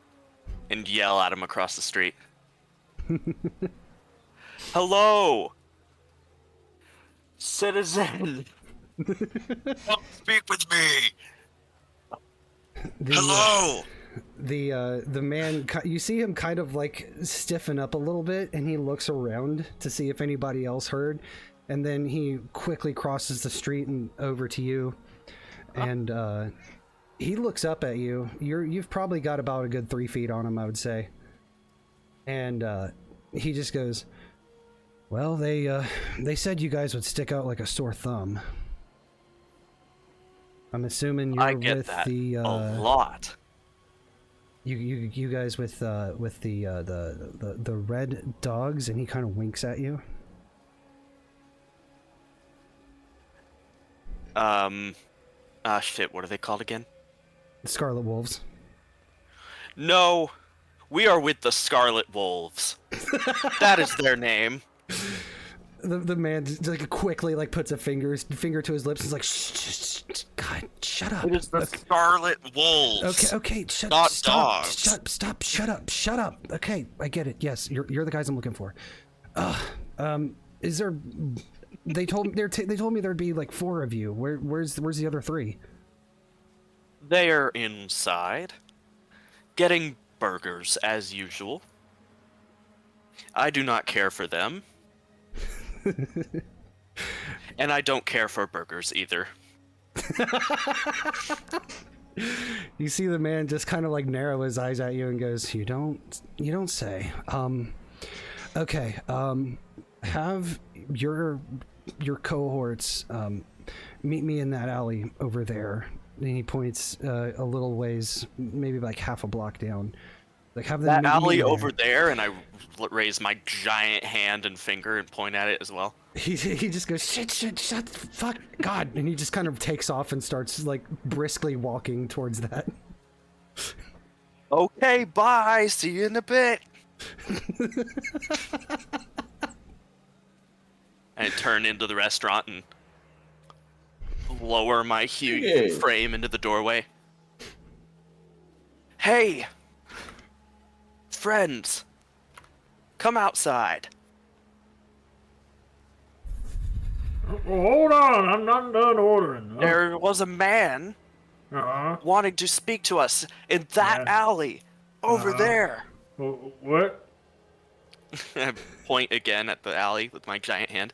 and yell at him across the street. Hello, citizen. Come speak with me. Hello. The man, you see him kind of like stiffen up a little bit, and he looks around to see if anybody else heard, and then he quickly crosses the street and over to you, and he looks up at you. You've probably got about a good 3 feet on him, I would say, and he just goes, "Well, they said you guys would stick out like a sore thumb. I'm assuming you're I get with that the a lot. You guys with the red dogs," and he kind of winks at you. Shit, what are they called again? Scarlet Wolves. No, we are with the Scarlet Wolves. That is their name. The man just, like, quickly like puts a finger to his lips and is like, shh, God, shut up. It is the Scarlet Wolves. Okay, Not stop, dogs. shut up. Okay, I get it. Yes, you're the guys I'm looking for. Is there? They told me there'd be like 4 of you. Where's the other 3? They are inside, getting burgers as usual. I do not care for them. And I don't care for burgers either. You see the man just kind of like narrow his eyes at you and goes, You don't say. Okay, have your cohorts meet me in that alley over there. And he points a little ways, maybe like half a block down. Like, have them That meet me alley there. over there, and I raise my giant hand and finger and point at it as well. He just goes, shut the fuck, God, and he just kind of takes off and starts like briskly walking towards that. Okay, bye. See you in a bit. And I turn into the restaurant and lower my huge frame into the doorway. Hey, friends, come outside. Well, hold on, I'm not done ordering. There was a man wanting to speak to us in that alley over there. What? I point again at the alley with my giant hand.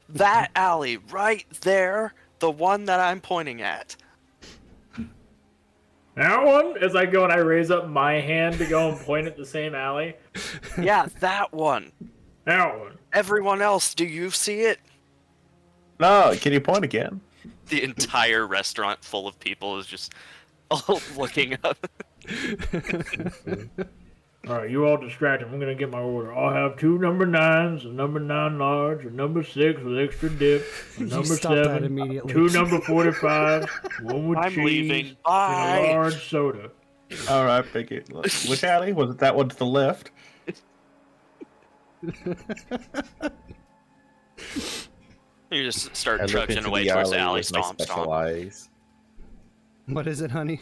That alley right there, the one that I'm pointing at. That one? As I go and I raise up my hand to go and point at the same alley. Yeah, that one. That one. Everyone else, do you see it? No, can you point again? The entire restaurant full of people is just all looking up. Alright, you all distracted. I'm gonna get my order. I'll have 2 number 9s, a number 9 large, a number 6 with extra dip, a You number stop that 7, immediately. 2 number 45s, 1 with I'm cheese, leaving. and Bye. a large soda. All right, pick it. Which alley? Was it that one to the left? You just start I look trudging into away the towards the alley, with my stomp, special stomp. eyes. What is it, honey?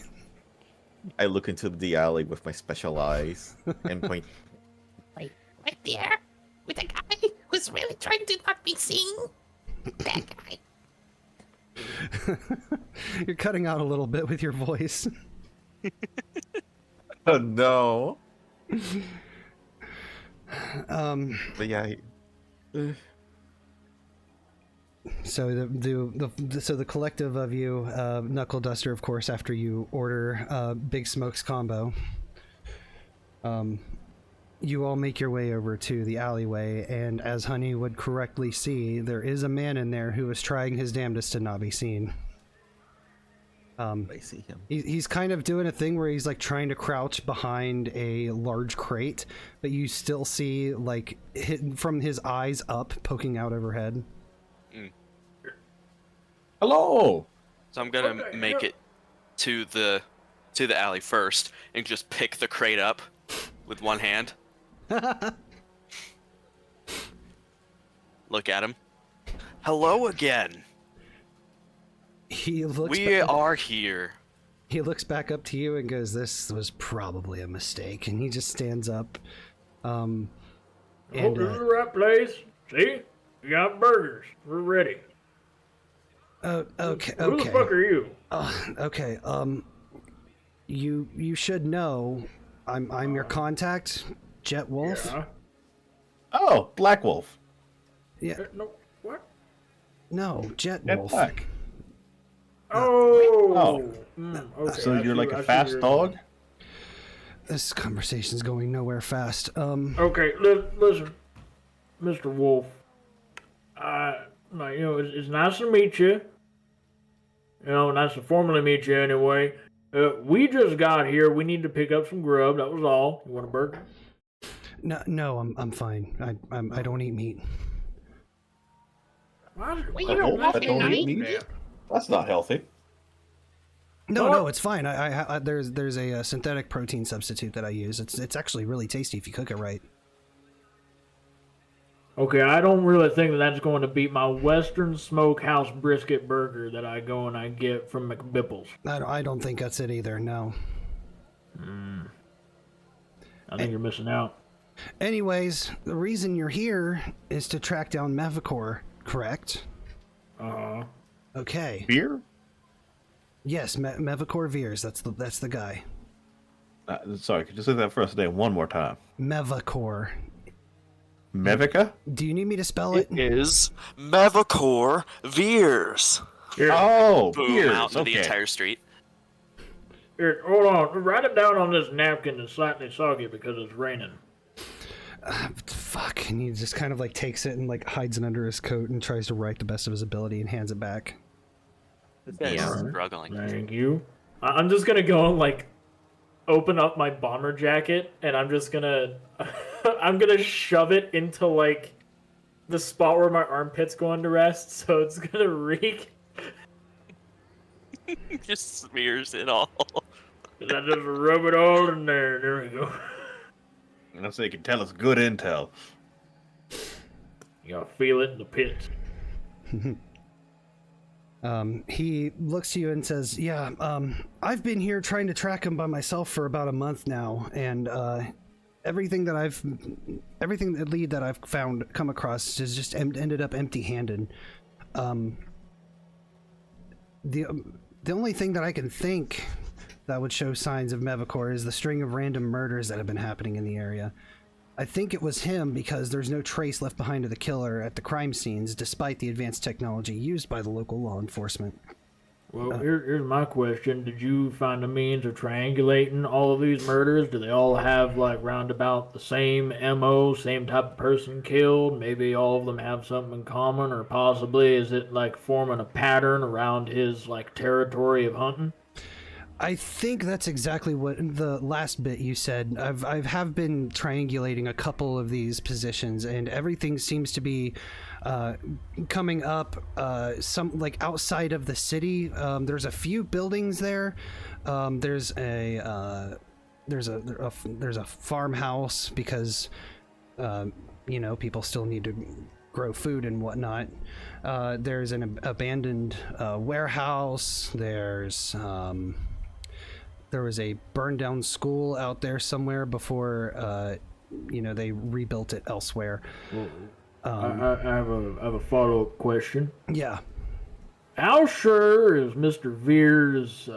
I look into the alley with my special eyes and point. Right there, with a guy who's really trying to not be seen. That guy. You're cutting out a little bit with your voice. Oh no! But yeah. So the collective of you, Knuckle Duster, of course, after you order Big Smokes combo, you all make your way over to the alleyway, and as Honey would correctly see, there is a man in there who is trying his damnedest to not be seen. I see him. He's kind of doing a thing where he's like trying to crouch behind a large crate, but you still see like from his eyes up poking out overhead. Hello. So I'm gonna make it to the alley first and just pick the crate up with one hand. Look at him. Hello again. He looks. We are here. He looks back up to you and goes, "This was probably a mistake." And he just stands up. And This is the right place. See? We got burgers. We're ready. okay. Who the fuck are you? Okay. You should know. I'm your contact, Jet Wolf. Yeah. Oh, Black Wolf. Yeah. No, what? No, Jet Jet Wolf. Black. Oh. Okay, So I you're see- like I a see fast your- dog? This conversation's going nowhere fast. Okay, listen, Mr. Wolf. It's nice to meet you. Nice to formally meet you anyway. We just got here. We need to pick up some grub. That was all. You want a burger? No, I'm fine. I don't eat meat. Well, A you don't wolf want that to don't eat eat. meat? That's not healthy. No, it's fine. There's a synthetic protein substitute that I use. It's actually really tasty if you cook it right. Okay, I don't really think that's going to beat my Western Smokehouse brisket burger that I go and I get from McBipples. I don't think that's it either. No. I think you're missing out. Anyways, the reason you're here is to track down Mevicor, correct? Okay. Beer? Yes, Mevicor Veers. That's the guy. Sorry, could you say that for us today one more time? Mevicor. Mevica? Do you need me to spell it? It is Mevicor Veers. Oh, Boom, beers. out into the Okay. entire street. Here, hold on. Write it down on this napkin that's slightly soggy because it's raining. Fuck. And he just kind of like takes it and like hides it under his coat and tries to write the best of his ability and hands it back. This guy's Yeah. struggling. Thank you. I'm just gonna go and like open up my bomber jacket and I'm just gonna I'm gonna shove it into like the spot where my armpit's going to rest, so it's gonna reek. Just smears it all. And I just rub it all in there. There we go. And so you can tell us good intel. You gotta feel it in the pit. He looks to you and says, "Yeah, I've been here trying to track him by myself for about a month now, and everything that lead that I've come across has just ended up empty-handed. The only thing that I can think that would show signs of Mevicor is the string of random murders that have been happening in the area. I think it was him because there's no trace left behind of the killer at the crime scenes, despite the advanced technology used by the local law enforcement." Well, here's my question. Did you find a means of triangulating all of these murders? Do they all have, like, roundabout the same MO, same type of person killed? Maybe all of them have something in common, or possibly is it, like, forming a pattern around his, like, territory of hunting? I think that's exactly what the last bit you said. I have been triangulating a couple of these positions, and everything seems to be coming up some like outside of the city. There's a few buildings there. There's a farmhouse because people still need to grow food and whatnot. There's an abandoned warehouse. There was a burned down school out there somewhere before they rebuilt it elsewhere. I have a follow-up question. Yeah. How sure is Mr. Veers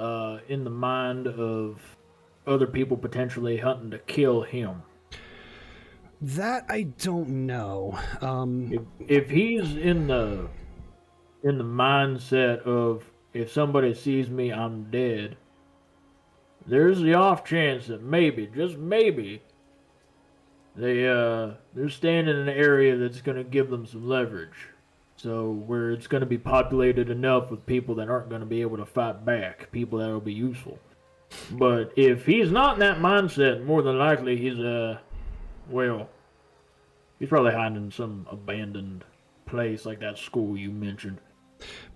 in the mind of other people potentially hunting to kill him? That I don't know. If he's in the mindset of, if somebody sees me, I'm dead, there's the off chance that maybe, just maybe, they're staying in an area that's going to give them some leverage. So where it's going to be populated enough with people that aren't going to be able to fight back, people that will be useful. But if he's not in that mindset, more than likely he's he's probably hiding in some abandoned place like that school you mentioned.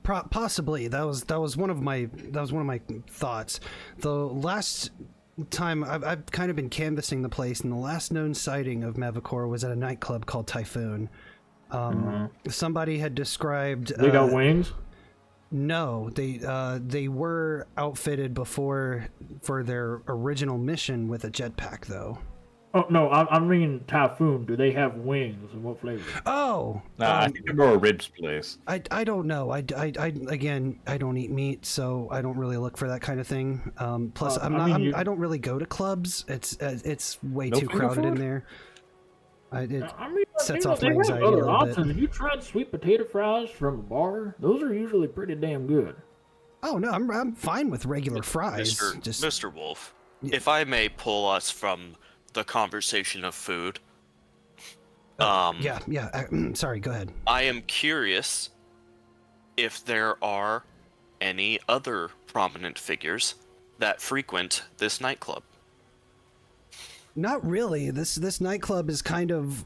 Possibly. That was one of my thoughts. The last time I've kind of been canvassing the place, and the last known sighting of Mevacor was at a nightclub called Typhoon. Somebody had described. They got wings? No, they were outfitted before for their original mission with a jetpack, though. Oh no, I mean Typhoon. Do they have wings, and what flavor? Oh, I think they're more a ribs place. I don't know. I don't eat meat, so I don't really look for that kind of thing. Plus, I don't really go to clubs. It's way too crowded in there. It sets off my anxiety a little bit. Have you tried sweet potato fries from a bar? Those are usually pretty damn good. Oh no, I'm fine with regular fries. Mr. Wolf, if I may pull us from the conversation of food. Sorry, go ahead. I am curious if there are any other prominent figures that frequent this nightclub. Not really. This nightclub is kind of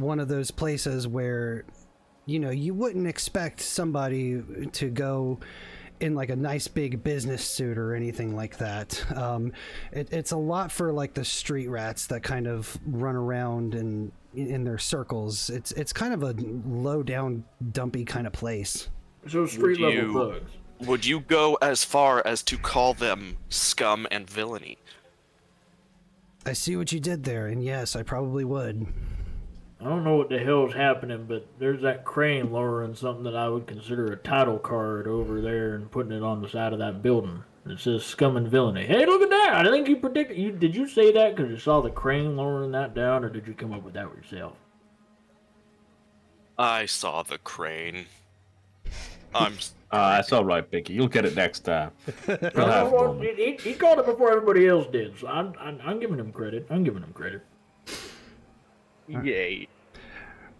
one of those places where, you wouldn't expect somebody to go in like a nice big business suit or anything like that. It's a lot for like the street rats that kind of run around and in their circles. It's kind of a low down, dumpy kind of place. So street level thugs. Would you go as far as to call them scum and villainy? I see what you did there, and yes, I probably would. I don't know what the hell's happening, but there's that crane lowering something that I would consider a title card over there and putting it on the side of that building. It says Scum and Villainy. Hey, look at that! I think you predicted. Did you say that because you saw the crane lowering that down, or did you come up with that yourself? I saw the crane. That's all right, Pinky. You'll get it next time. He called it before everybody else did, so I'm giving him credit. Yay.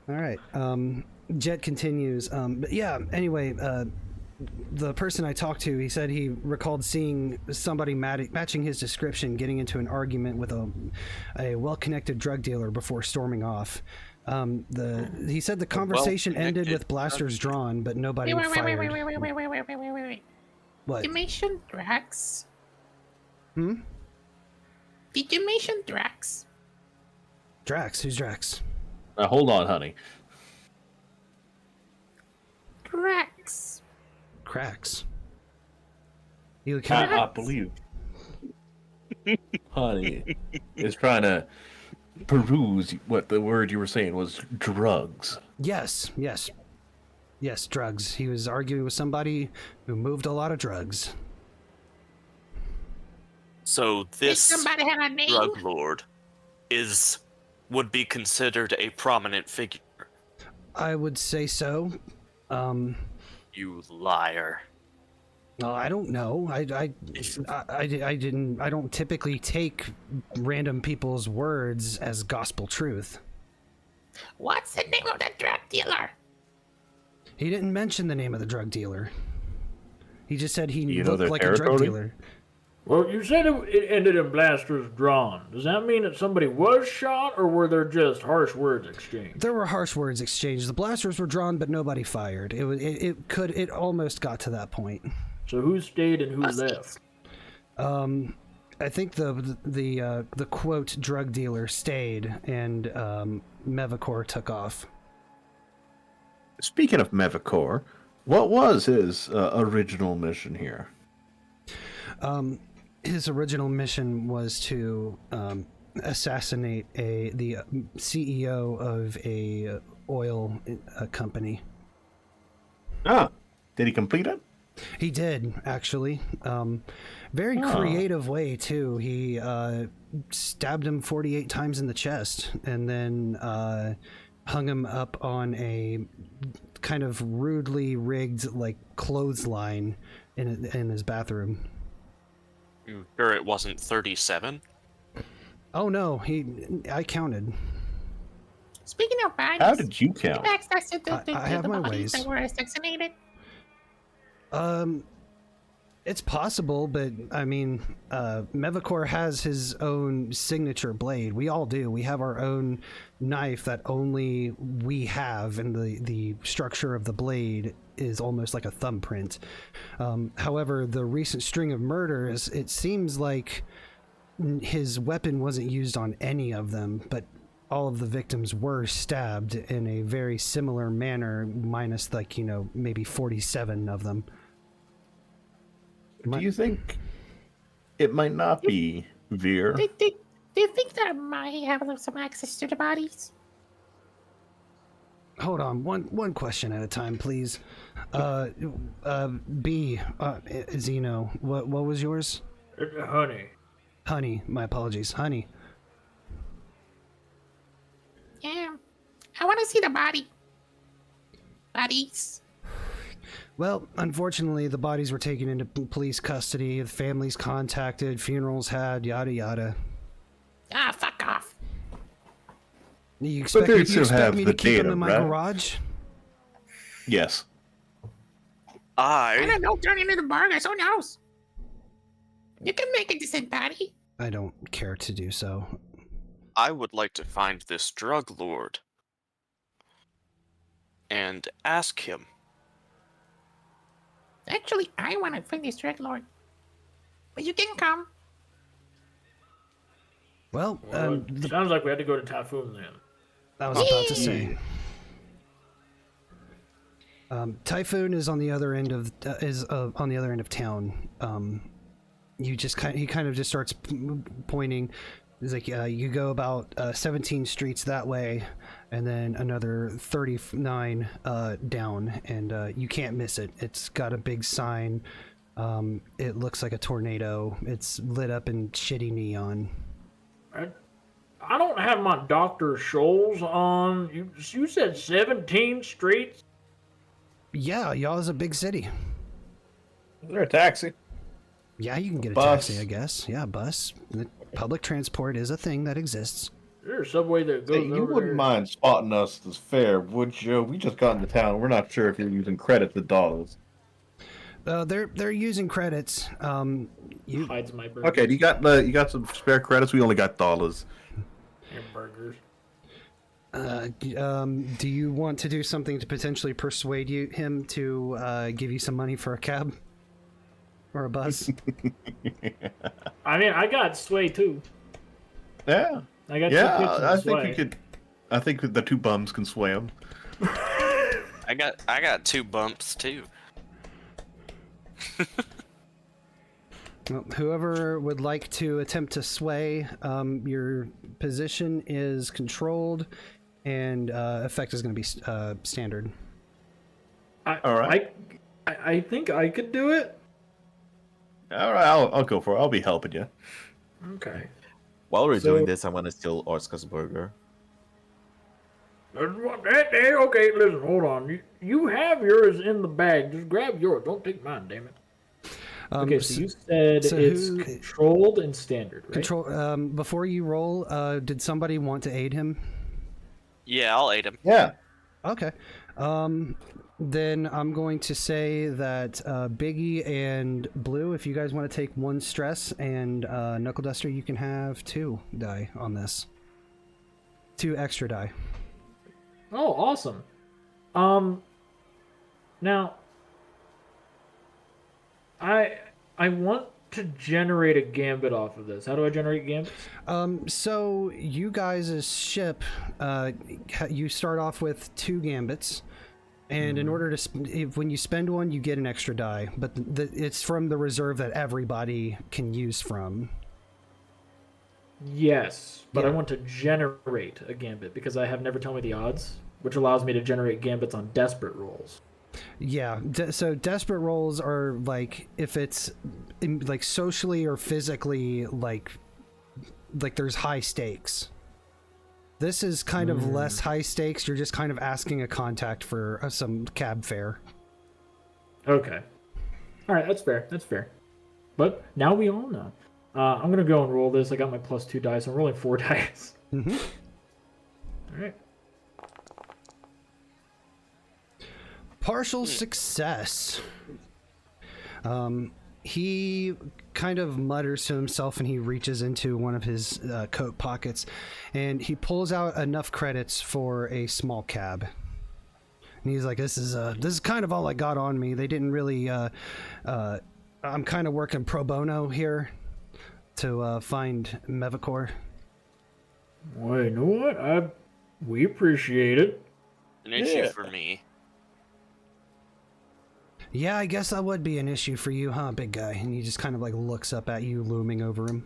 All right. Jet continues. But yeah, anyway, the person I talked to, he said he recalled seeing somebody matching his description getting into an argument with a well-connected drug dealer before storming off. He said the conversation ended with blasters drawn, but nobody fired. Wait. What? Did you mention Drax? Hmm? Did you mention Drax? Drax? Who's Drax? Hold on, honey. Drax. Cracks. I believe. Honey is trying to peruse what the word you were saying was drugs. Yes, drugs. He was arguing with somebody who moved a lot of drugs. So this somebody have a name? drug lord would be considered a prominent figure. I would say so. You liar. I don't know. I don't typically take random people's words as gospel truth. What's the name of the drug dealer? He didn't mention the name of the drug dealer. He just said he know looked their like a drug territory? dealer. Well, you said it ended in blasters drawn. Does that mean that somebody was shot, or were there just harsh words exchanged? There were harsh words exchanged. The blasters were drawn, but nobody fired. It almost got to that point. So who stayed and who left? I think the quote drug dealer stayed, and Mevacor took off. speaking of Mevacor, what was his original mission here? His original mission was to assassinate the CEO of a oil company. Ah, did he complete it? He did, actually. Very creative way, too. He stabbed him 48 times in the chest and then hung him up on a kind of rudely rigged, like, clothesline in his bathroom. You sure it wasn't 37? Oh, no. I counted. Speaking of bodies, How did you count? access to I have the my bodies ways. that were assassinated? It's possible, but I mean, Mevacor has his own signature blade. We all do. We have our own knife that only we have, and the structure of the blade is almost like a thumbprint. However, the recent string of murders, it seems like his weapon wasn't used on any of them, but all of the victims were stabbed in a very similar manner, minus, like, maybe 47 of them. Do you think it might not be Veer? Do you think that I might have some access to the bodies? Hold on, one question at a time, please. B, Zeno, what was yours? Honey. Honey, my apologies, Honey. Yeah, I want to see the bodies. Well, unfortunately, the bodies were taken into police custody, the families contacted, funerals had, yada yada. Ah, fuck off. You expect, they you still expect have me the to keep them data, in my right? garage? Yes. I I don't know, turn into the burgers, who knows? You can make a decent patty. I don't care to do so. would like to find this drug lord and ask him. Actually, I want to find this drug lord. But you can come. Well, Well, sounds like we had to go to Typhoon then. I was about to say. Typhoon is on the other end of town. He kind of just starts pointing. He's like, you go about 17 streets that way, and then another 39 down, and you can't miss it. It's got a big sign. It looks like a tornado. It's lit up in shitty neon. I don't have my Dr. Scholl's on. You said 17 streets? Yeah, y'all is a big city. Is there a taxi? Yeah, you can get a Bus. taxi, I guess. Yeah, bus. Public transport is a thing that exists. Is there a subway that goes Hey, you over wouldn't there? mind spotting us as fare, would you? We just got into town. We're not sure if you're using credits or dollars. They're using credits. You Hides my burgers. Okay, you got some spare credits? We only got dollars. Hamburgers. do you want to do something to potentially persuade him to give you some money for a cab or a bus? I mean, I got sway too. Yeah. I got two Yeah, pitches I of think sway. you could. I think the two bums can swim. I got 2 bumps too. Well, whoever would like to attempt to sway, your position is controlled, and effect is going to be standard. All right. I think I could do it. All right, I'll go for it. I'll be helping you. Okay. While we're So- doing this, I want to steal Orska's burger. Okay, listen, hold on. You have yours in the bag. Just grab yours. Don't take mine, damn it. Okay, so you said so it's who- controlled and standard, right? Control. Before you roll, did somebody want to aid him? Yeah, I'll aid him. Yeah. Okay. Then I'm going to say that Biggie and Blue, if you guys want to take 1 stress, and Knuckle Duster, you can have 2 die on this. 2 extra die. Oh, awesome. Now, I want to generate a gambit off of this. How do I generate gambits? So you guys' ship, you start off with 2 gambits, And in order to, when you spend one, you get an extra die, but it's from the reserve that everybody can use from. Yes, but I Yeah. want to generate a gambit because I have never tell me the odds, which allows me to generate gambits on desperate rolls. Yeah, so desperate rolls are like if it's like socially or physically like there's high stakes. This is kind of less high stakes. You're just kind of asking a contact for some cab fare. Okay. All right, that's fair. That's fair. But now we all know. I'm gonna go and roll this. I got my +2 dice. I'm rolling 4 dice. Mm-hmm. All right. Partial success. He kind of mutters to himself and he reaches into one of his coat pockets and he pulls out enough credits for a small cab. And he's like, this is kind of all I got on me. They didn't really I'm kind of working pro bono here to find Mevacor. Well, you know what? We appreciate it. An issue for me. Yeah, I guess that would be an issue for you, huh, big guy? And he just kind of like looks up at you, looming over him.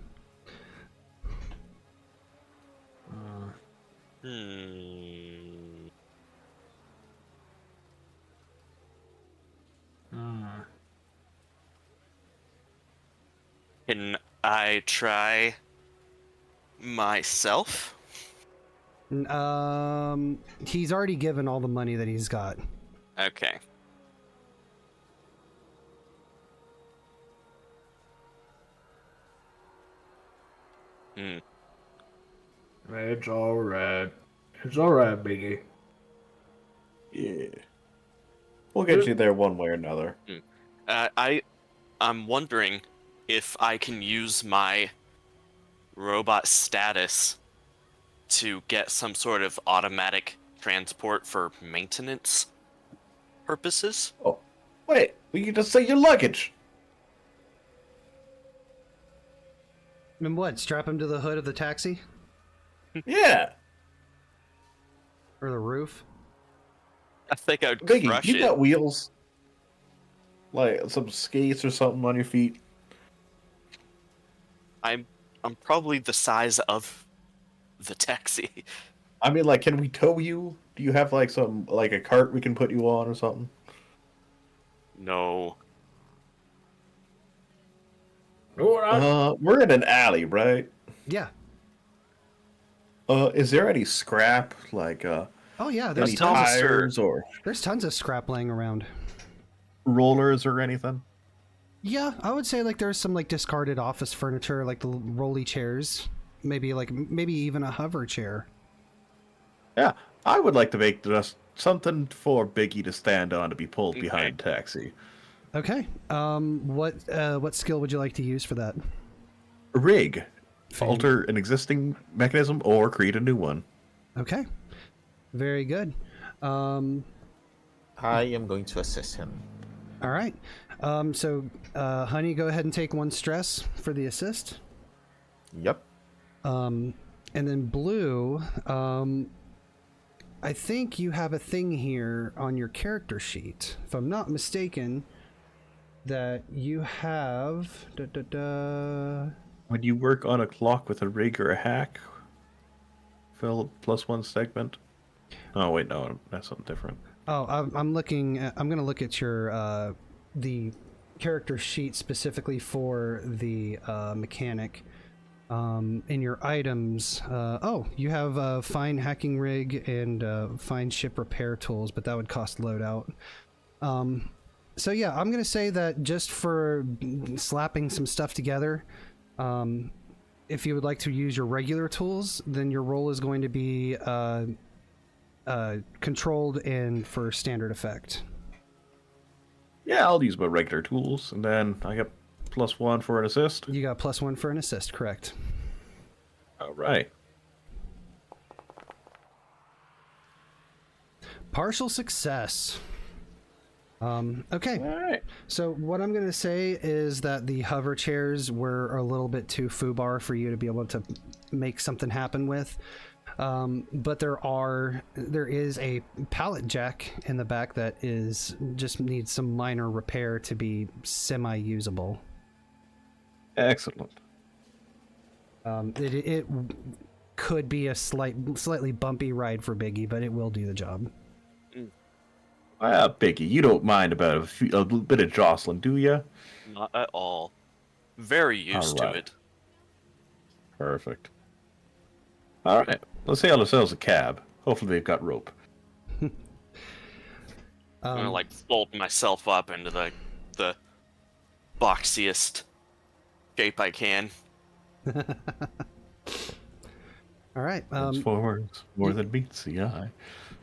Can I try myself? He's already given all the money that he's got. Okay. It's all right. It's all right, Biggie. Yeah. We'll get you there one way or another. I'm wondering if I can use my robot status to get some sort of automatic transport for maintenance purposes. Oh, wait. We can just say your luggage. And what? Strap him to the hood of the taxi? Yeah. Or the roof? I think I'd Biggie, crush you it. got wheels? Like some skates or something on your feet? I'm probably the size of the taxi. I mean, like, can we tow you? Do you have like a cart we can put you on or something? No. We're in an alley, right? Yeah. Is there any scrap, like Oh yeah, any there's tons tires or there's tons of scrap laying around. rollers or anything? Yeah, I would say like there's some like discarded office furniture, like the rolly chairs, maybe even a hover chair. Yeah, I would like to make just something for Biggie to stand on to be pulled behind taxi. Okay. What skill would you like to use for that? Rig. Alter an existing mechanism or create a new one. Okay. Very good. I am going to assist him. All right. So, Honey, go ahead and take 1 stress for the assist. Yep. And then Blue, I think you have a thing here on your character sheet, if I'm not mistaken, that you have... When you work on a clock with a rig or a hack, fill +1 segment. Oh wait, no, that's something different. Oh, I'm looking. I'm gonna look at your the character sheet specifically for the mechanic. In your items, oh, you have a fine hacking rig and fine ship repair tools, but that would cost loadout. So yeah, I'm gonna say that just for slapping some stuff together, if you would like to use your regular tools, then your roll is going to be controlled and for standard effect. Yeah, I'll use my regular tools, and then I get +1 for an assist. You got +1 for an assist, correct? All right. Partial success. Okay. All right. So what I'm going to say is that the hover chairs were a little bit too foobar for you to be able to make something happen with. But there is a pallet jack in the back that just needs some minor repair to be semi-usable. Excellent. It could be a slightly bumpy ride for Biggie, but it will do the job. Biggie, you don't mind about a bit of jostling, do you? Not at all. Very used to Alright. it. Perfect. All right, let's hail ourselves a cab. Hopefully they've got rope. I'm gonna like fold myself up into the boxiest shape I can. All right. Forwards more than meets the eye.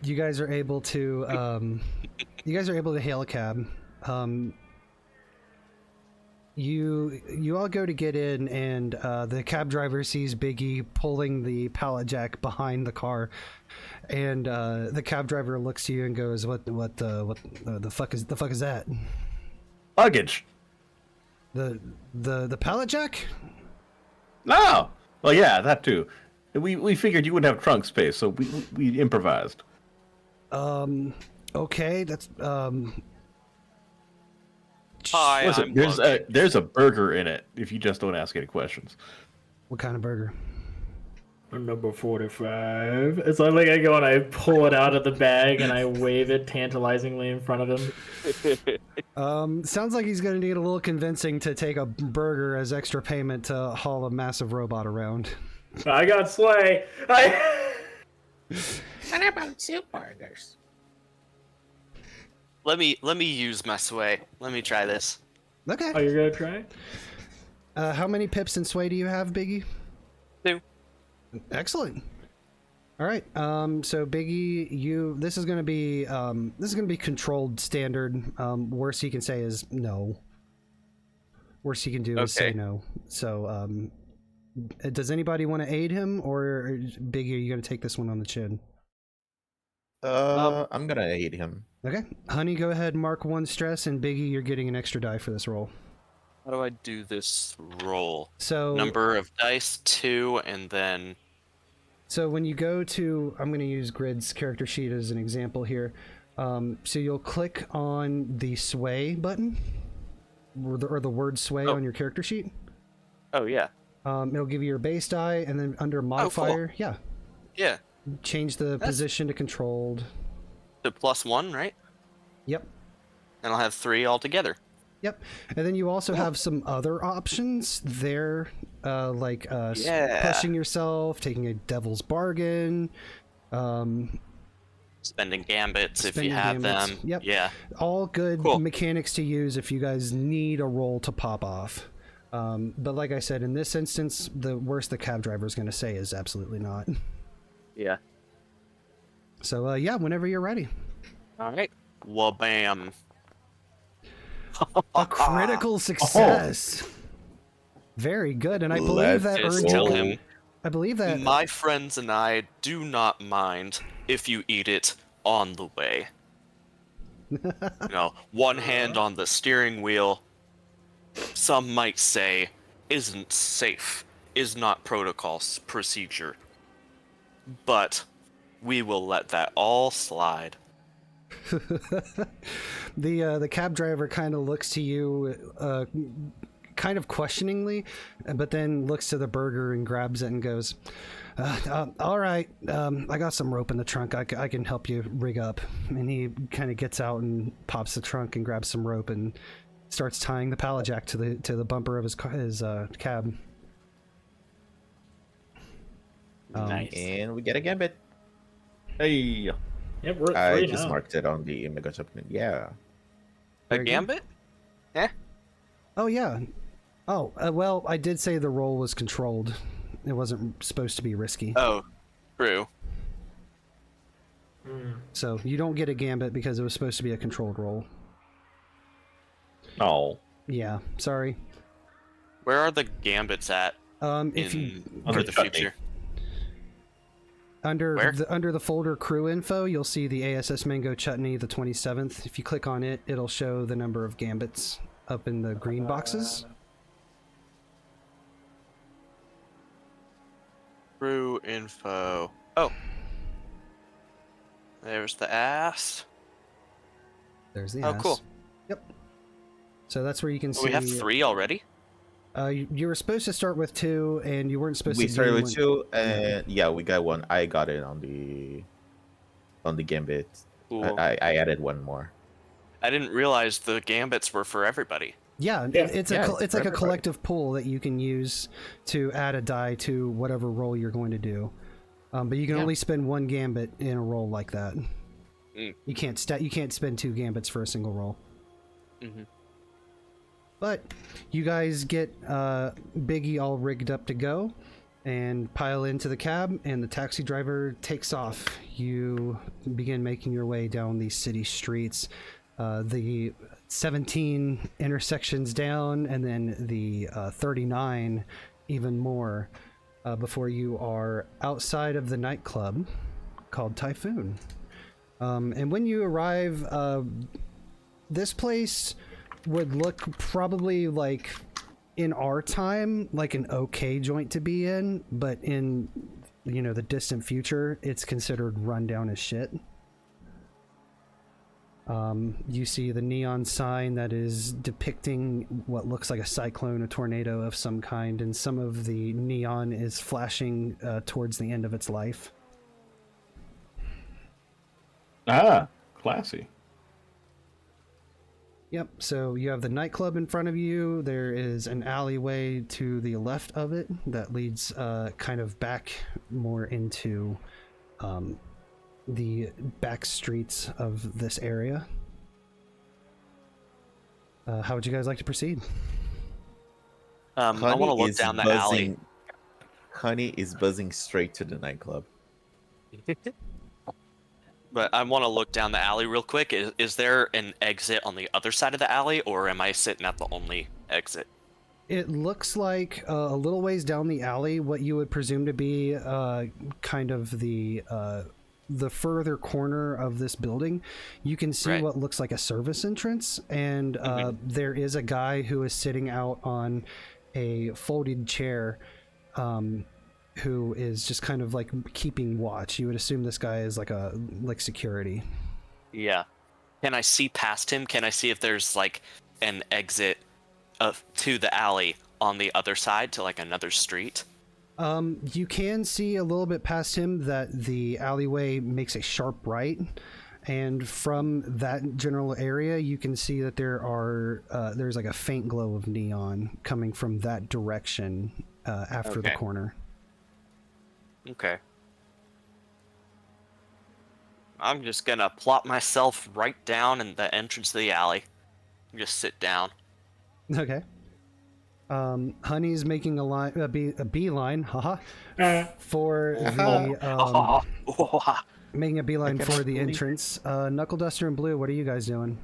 You guys are able to hail a cab. You all go to get in, and the cab driver sees Biggie pulling the pallet jack behind the car, and the cab driver looks to you and goes, "What the fuck is that? Luggage. The pallet jack?" No. Well, yeah, that too. We figured you wouldn't have trunk space, so we improvised. Okay, that's Hi, Listen, there's a burger in it. If you just don't ask any questions. What kind of burger? Number 45. It's like I go and I pull it out of the bag and I wave it tantalizingly in front of him. Sounds like he's gonna need a little convincing to take a burger as extra payment to haul a massive robot around. I got Slay. What about two burgers? Let me use my sway. Let me try this. Okay. Oh, you're gonna try? How many pips and sway do you have, Biggie? 2. Excellent. All right. So Biggie, this is gonna be controlled standard. Worst he can say is no. Worst he can do is say Okay. no. So, does anybody want to aid him, or Biggie, are you gonna take this one on the chin? I'm gonna aid him. Okay. Honey, go ahead, mark 1 stress, and Biggie, you're getting an extra die for this roll. How do I do this roll? So Number of dice 2, and then So when you go to, I'm going to use Grid's character sheet as an example here. So you'll click on the sway button, or the word sway on your character sheet. oh yeah, It'll give you your base die, and then under modifier, yeah, change the position to controlled. the +1, right? Yep. And I'll have 3 altogether. Yep. And then you also have some other options there, like pushing yourself, taking a devil's bargain, Spending gambits if you spending have gambits. them. Yep. Yeah. All good Cool. mechanics to use if you guys need a roll to pop off. But like I said, in this instance, the worst the cab driver is going to say is absolutely not. Yeah. So yeah, whenever you're ready. All right. Wabam. A critical success. Very good, and I believe that Just earned tell you. him. I believe that. My friends and I do not mind if you eat it on the way. One hand on the steering wheel. Some might say, isn't safe, is not protocol procedure. But we will let that all slide. The cab driver kind of looks to you, kind of questioningly, but then looks to the burger and grabs it and goes, "All right, I got some rope in the trunk. I can help you rig up." And he kind of gets out and pops the trunk and grabs some rope and starts tying the pallet jack to the bumper of his cab. Nice. And we get a gambit. Hey. Yep, we're at I 3 just now. marked it on the Mega Supplement. Yeah. A Very good. gambit? Oh yeah. Oh well, I did say the roll was controlled. It wasn't supposed to be risky. Oh, true. So you don't get a gambit because it was supposed to be a controlled roll. Oh. Yeah, sorry. Where are the gambits at If you for the chutney. future? under Where? under the folder crew info, you'll see the ASS Mango Chutney, the 27th. If you click on it, it'll show the number of gambits up in the green boxes. Crew info. Oh. There's the ass. There's the Oh, ass. cool. Yep. So that's where you can see. We have 3 already? You were supposed to start with 2, and you weren't supposed We to. started gain with one- 2, and yeah, we got 1. I got it on the gambit. Cool. I added 1 more. I didn't realize the gambits were for everybody. Yeah, Yeah. it's Yeah, a it's it's for like a everybody. collective pool that you can use to add a die to whatever roll you're going to do. But you can Yeah. only spend 1 gambit in a roll like that. Mm. You can't spend 2 gambits for a single roll. Mm-hmm. But you guys get Biggie all rigged up to go and pile into the cab, and the taxi driver takes off. You begin making your way down these city streets, the 17 intersections down, and then the 39 even more, before you are outside of the nightclub called Typhoon. And when you arrive, this place would look probably like, in our time, like an okay joint to be in, but in, the distant future, it's considered run down as shit. You see the neon sign that is depicting what looks like a cyclone, a tornado of some kind, and some of the neon is flashing towards the end of its life. Ah, classy. Yep, so you have the nightclub in front of you. There is an alleyway to the left of it that leads kind of back more into the back streets of this area. How would you guys like to proceed? I want to look is down the buzzing, alley. Honey is buzzing straight to the nightclub. But I want to look down the alley real quick. Is there an exit on the other side of the alley, or am I sitting at the only exit? It looks like a little ways down the alley, what you would presume to be kind of the further corner of this building. You can see Right. what looks like a service entrance, and there is a guy who is sitting out on a folded chair, who is just kind of like keeping watch. You would assume this guy is like security. Yeah. Can I see past him? Can I see if there's like an exit to the alley on the other side to like another street? You can see a little bit past him that the alleyway makes a sharp right, and from that general area you can see that there's like a faint glow of neon coming from that direction after the Okay. corner. Okay. I'm just gonna plop myself right down in the entrance of the alley. Just sit down. Okay. Honey's making a beeline, haha, for the making a beeline for the entrance. Knuckle Duster and Blue, what are you guys doing?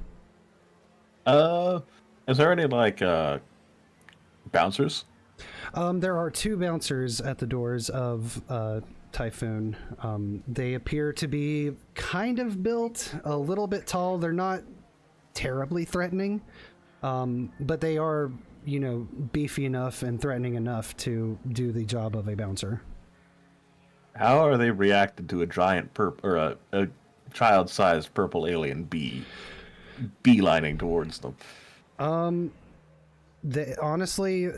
Is there any like bouncers? There are 2 bouncers at the doors of Typhoon. They appear to be kind of built, a little bit tall. They're not terribly threatening, but they are, beefy enough and threatening enough to do the job of a bouncer. How are they reacted to a giant or a child-sized purple alien bee beelining towards them? They honestly,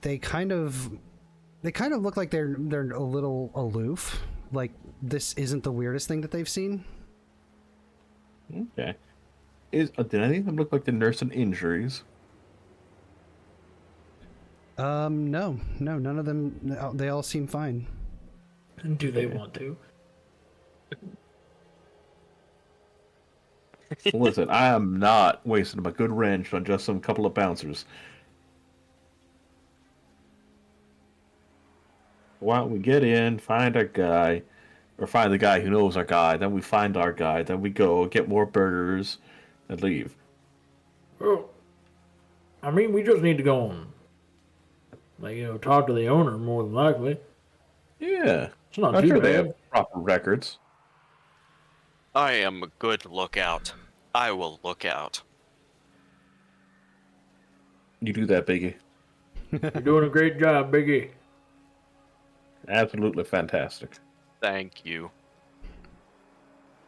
they kind of look like they're a little aloof. Like, this isn't the weirdest thing that they've seen. Okay. Did any of them look like they're nursing injuries? No, none of them. They all seem fine. Do they want to? Listen, I am not wasting my good wrench on just some couple of bouncers. Why don't we get in, find our guy, or find the guy who knows our guy, then we find our guy, then we go get more burgers, and leave. Well, I mean, we just need to go and, talk to the owner more than likely. Yeah. It's not I'm too sure bad. they have proper records. I am a good lookout. I will look out. You do that, Biggie. You're doing a great job, Biggie. Absolutely fantastic. Thank you.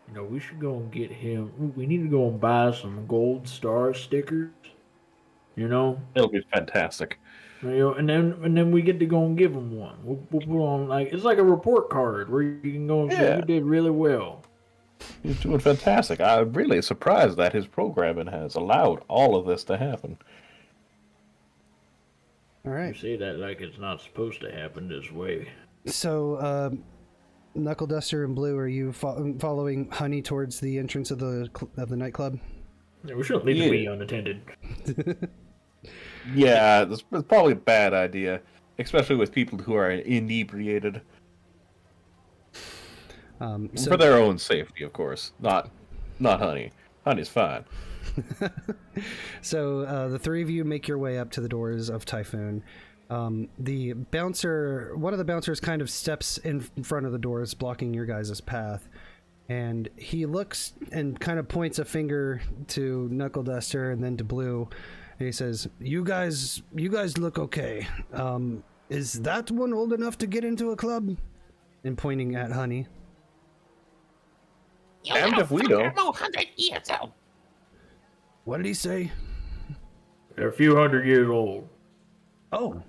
You know, we should go and get him. We need to go and buy some gold star stickers. You know, It'll be fantastic. you know, and then we get to go and give him one. We'll put on like it's like a report card where you can go and say Yeah. you did really well. He's doing fantastic. I'm really surprised that his programming has allowed all of this to happen. All You right. say that like it's not supposed to happen this way. So, Knuckle Duster and Blue, are you following Honey towards the entrance of the nightclub? Yeah, we shouldn't leave the bee unattended. Yeah, it's probably a bad idea, especially with people who are inebriated. For their own safety, of course. Not Honey. Honey's fine. So the three of you make your way up to the doors of Typhoon. The bouncer, one of the bouncers, kind of steps in front of the doors, blocking your guys' path, and he looks and kind of points a finger to Knuckle Duster and then to Blue, and he says, "You guys look okay. Is that one old enough to get into a club?" And pointing at Honey. You And if we fucker, don't. I'm 100 years old. What did he say? They're a few hundred years old. Oh,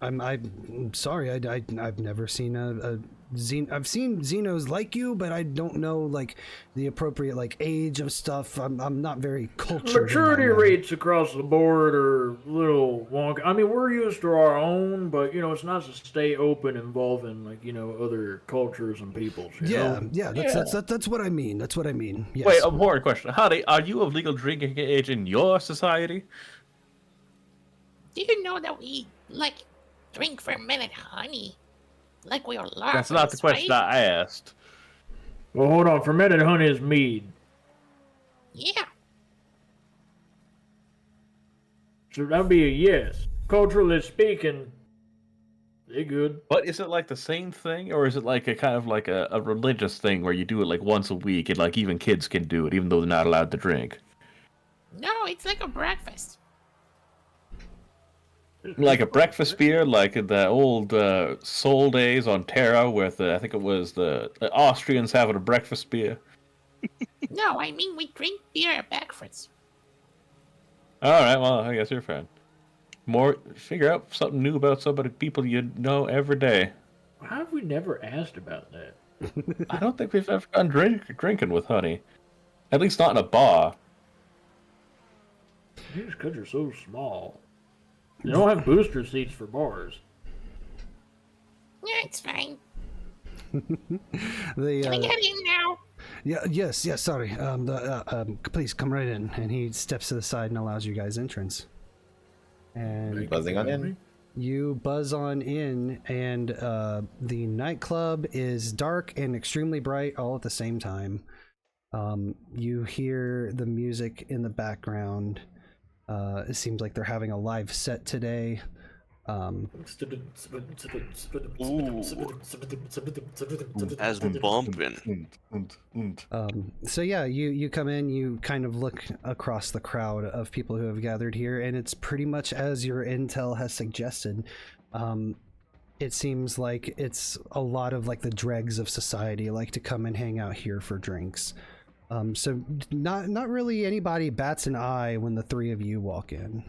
I'm sorry. I've never seen a Xen. I've seen Xenos like you, but I don't know like the appropriate like age of stuff. I'm not very cultured. Maturity in that. rates across the board are a little wonky. I mean, we're used to our own, but you know, it's nice to stay open, involving like you know other cultures and peoples. You know? Yeah. That's what I mean. That's what I mean. Yes. Wait, a important question. Honey, are you of legal drinking age in your society? Do you know that we like drink fermented honey? Like we are larvae, That's not the question right? I asked. Well, hold on. Fermented honey is mead, Yeah. so that'd be a yes. Culturally speaking, they good. But is it like the same thing, or is it like a kind of like a religious thing where you do it like once a week and like even kids can do it, even though they're not allowed to drink? No, it's like a breakfast. Like a breakfast beer, like in the old Soul days on Terra, where I think it was the Austrians having a breakfast beer. No, I mean we drink beer at breakfast. All right, well, I guess you're fine. Figure out something new about people you know every day. How have we never asked about that? I don't think we've ever gone drinking with Honey. At least not in a bar. These because you're so small. They don't have booster seats for bars. Yeah, it's fine. Can The I get in now? yes. Sorry. Please come right in. And he steps to the side and allows you guys entrance. And Buzzing on in. you buzz on in, and the nightclub is dark and extremely bright all at the same time. You hear the music in the background. It seems like they're having a live set today. As bumping. So yeah, you come in, you kind of look across the crowd of people who have gathered here, and it's pretty much as your intel has suggested. It seems like it's a lot of like the dregs of society like to come and hang out here for drinks. So not really anybody bats an eye when the three of you walk in.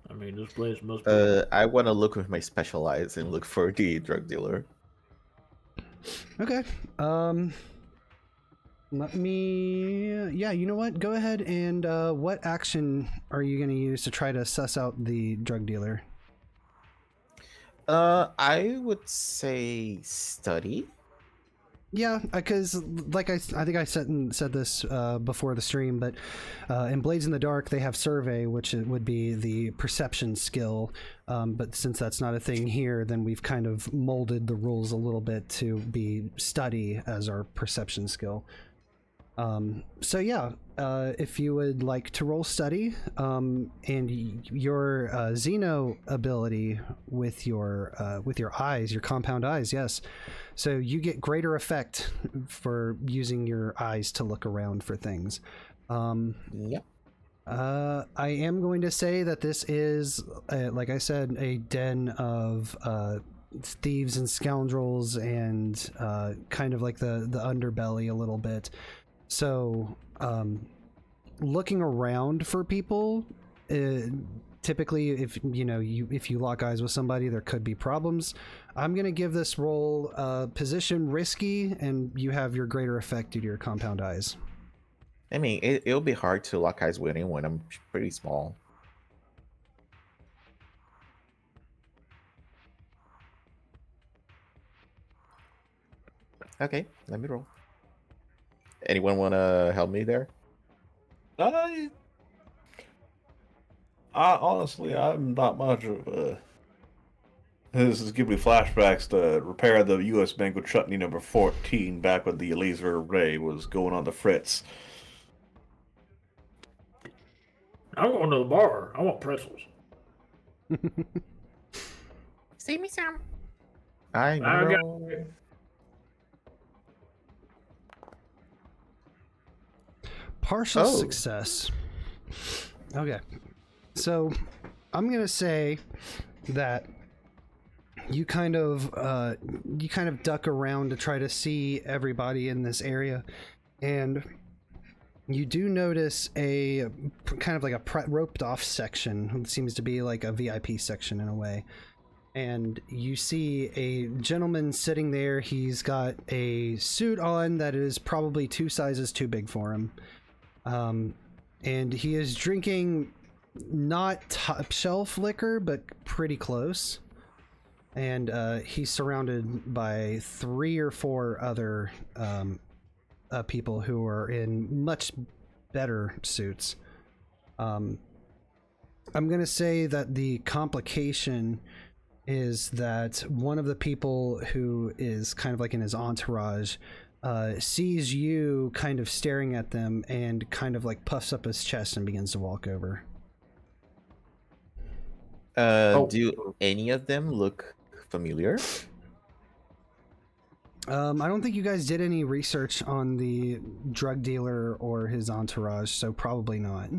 I mean, this place must be. I want to look with my special eyes and look for the drug dealer. Okay. Let me. Yeah, you know what? Go ahead and what action are you going to use to try to suss out the drug dealer? I would say study. Yeah, because like I think I said this before the stream, but in Blades in the Dark they have survey, which would be the perception skill. But since that's not a thing here, then we've kind of molded the rules a little bit to be study as our perception skill. So yeah, if you would like to roll study, and your Xeno ability with your eyes, your compound eyes, yes. So you get greater effect for using your eyes to look around for things. Yep. I am going to say that this is, like I said, a den of thieves and scoundrels and kind of like the underbelly a little bit. So, looking around for people, typically, if you lock eyes with somebody, there could be problems. I'm gonna give this roll position risky, and you have your greater effect due to your compound eyes. I mean, it'll be hard to lock eyes with anyone. I'm pretty small. Okay, let me roll. Anyone want to help me there? Honestly, I'm not much of a. This is giving me flashbacks to repair the U.S. Banquet Chutney number 14 back when the laser array was going on the fritz. I'm going to the bar. I want pretzels. Save me some. I I know. got it. Partial Oh. success. Okay. So I'm gonna say that you kind of duck around to try to see everybody in this area, and you do notice a kind of like a roped off section. It seems to be like a VIP section in a way. And you see a gentleman sitting there. He's got a suit on that is probably 2 sizes too big for him. And he is drinking not top shelf liquor, but pretty close. And he's surrounded by 3 or 4 other people who are in much better suits. I'm gonna say that the complication is that one of the people who is kind of like in his entourage sees you kind of staring at them and kind of like puffs up his chest and begins to walk over. Do any of them look familiar? I don't think you guys did any research on the drug dealer or his entourage, so probably not.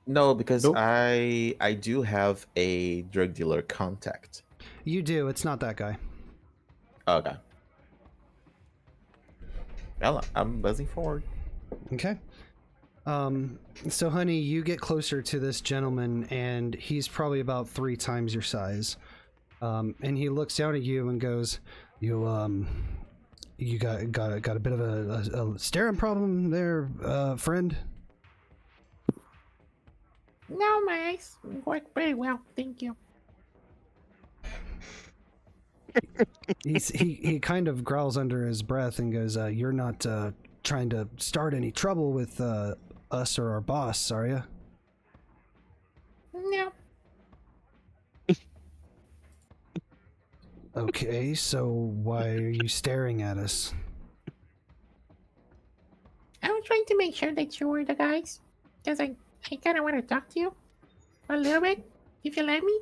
No, because Nope. I do have a drug dealer contact. You do. It's not that guy. Okay. Well, I'm buzzing forward. Okay. So honey, you get closer to this gentleman and he's probably about 3 times your size. And he looks down at you and goes, you got a bit of a staring problem there, friend? No, my eyes work very well, thank you. He kind of growls under his breath and goes, you're not trying to start any trouble with us or our boss, are you? No, Okay, so why are you staring at us? I was trying to make sure that you were the guys, because I kind of want to talk to you a little bit, if you let me.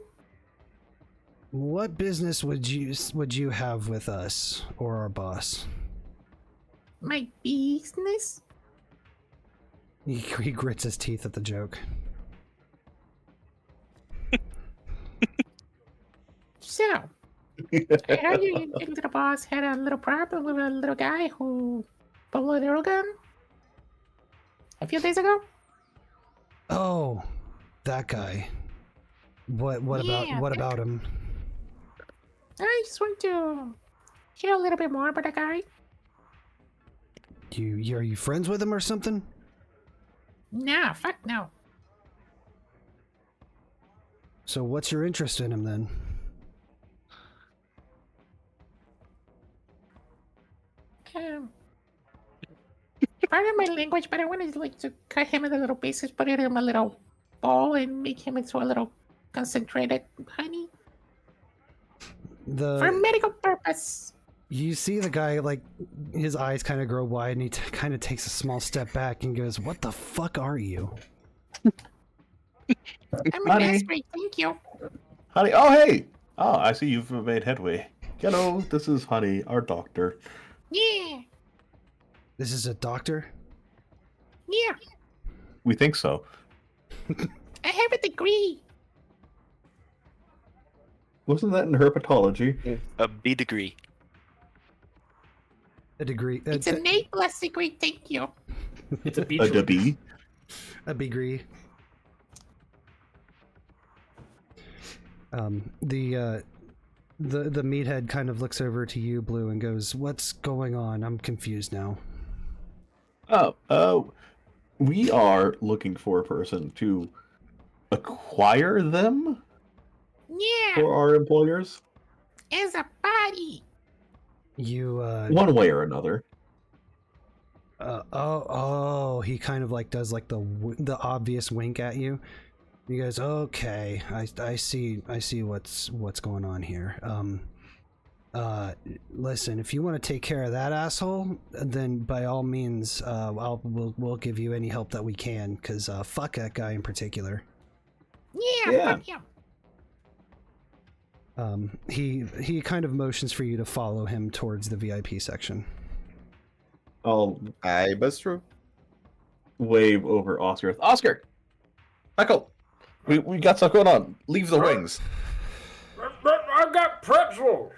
What business would you have with us or our boss? My business? He grits his teeth at the joke. So, I heard you and the boss had a little problem with a little guy who pulled a little gun a few days ago. Oh, that guy. What Yeah, what that about him? I just want to hear a little bit more about the guy. Are you friends with him or something? No, fuck no. So what's your interest in him then? Pardon my language, but I wanted like to cut him into little pieces, put it in a little bowl, and make him into a little concentrated honey for medical purpose. You see the guy, like, his eyes kind of grow wide, and he kind of takes a small step back and goes, "What the fuck are you?" I'm Honey. an aspirate, thank you. Honey, oh hey! Oh, I see you've made headway. Hello, this is Honey, our doctor. Yeah, This is a doctor? yeah. We think so. I have a degree. Wasn't that in herpetology? A B degree. A degree. It's an A+ degree, thank you. It's a beach. A degree? A degree. The meathead kind of looks over to you, Blue, and goes, "What's going on? I'm confused now." We are looking for a person to acquire them Yeah, for our employers, as a body. You one way or another. he kind of like does like the obvious wink at you. You guys, okay, I see what's going on here. Listen, if you want to take care of that asshole, then by all means, we'll give you any help that we can, because fuck that guy in particular. Yeah, fuck him. He kind of motions for you to follow him towards the VIP section. I'll I bust through. wave over Oscar. Oscar! Michael! We got stuff going on. Leave the wings. I got pretzels.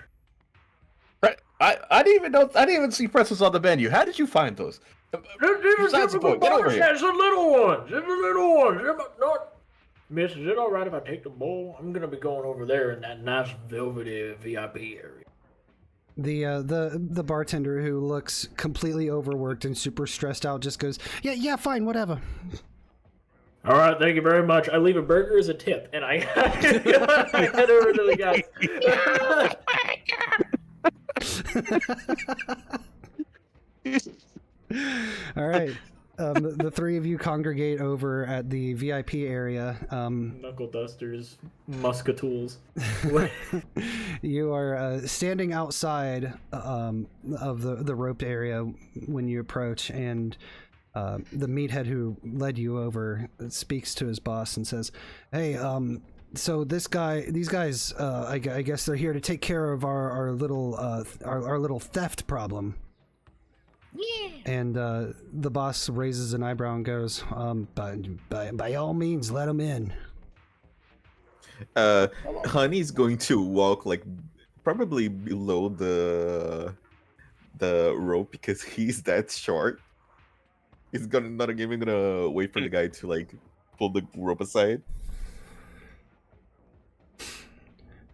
Right. I didn't even see pretzels on the menu. How did you find those? Besides the point, get over here. It's the little ones. It's the little ones. Miss, is it all right if I take the bowl? I'm gonna be going over there in that nice velvety VIP area. The bartender, who looks completely overworked and super stressed out, just goes, yeah, fine, whatever. All right, thank you very much. I leave a burger as a tip, and I head over to the guys. All right. The three of you congregate over at the VIP area. Knuckle dusters, musketools. You are standing outside of the roped area when you approach, and the meathead who led you over speaks to his boss and says, "Hey, so these guys, I guess they're here to take care of our little theft problem." Yeah. And the boss raises an eyebrow and goes, by all means, let him in. Honey's going to walk like probably below the rope because he's that short. He's not even gonna wait for the guy to like pull the rope aside.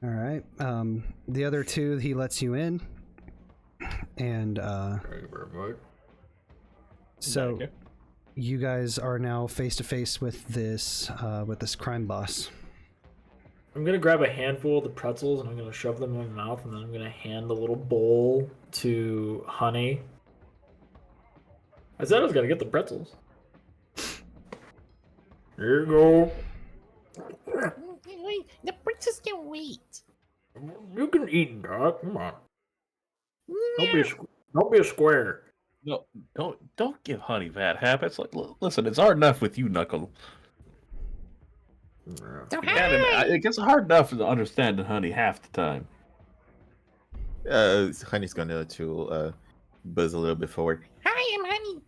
All right. The other two, he lets you in. And Thank you very much. so you guys are now face to face with this crime boss. I'm gonna grab a handful of the pretzels and I'm gonna shove them in my mouth, and then I'm gonna hand the little bowl to Honey. I said I was gonna get the pretzels. Here you go. Wait, the princess can wait. You can eat, Doc. Come on. Yeah. Don't be a square. No, don't give Honey bad habits. Like, listen, it's hard enough with you, Knuckle. So And hi. it gets hard enough to understand Honey half the time. Honey's gonna buzz a little bit forward. Hi, I'm Honey.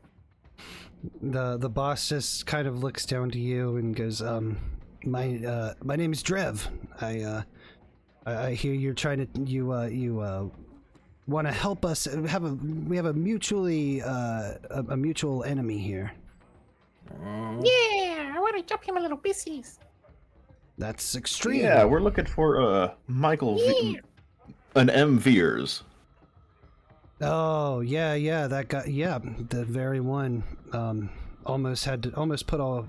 The boss just kind of looks down to you and goes, my name is Drev. I hear you're trying to you want to help us. We have a mutual enemy here. Yeah, I want to drop him a little pieces. That's extreme. Yeah, we're looking for Michael an M. Veers. Oh yeah, that guy. Yeah, the very one. Almost put a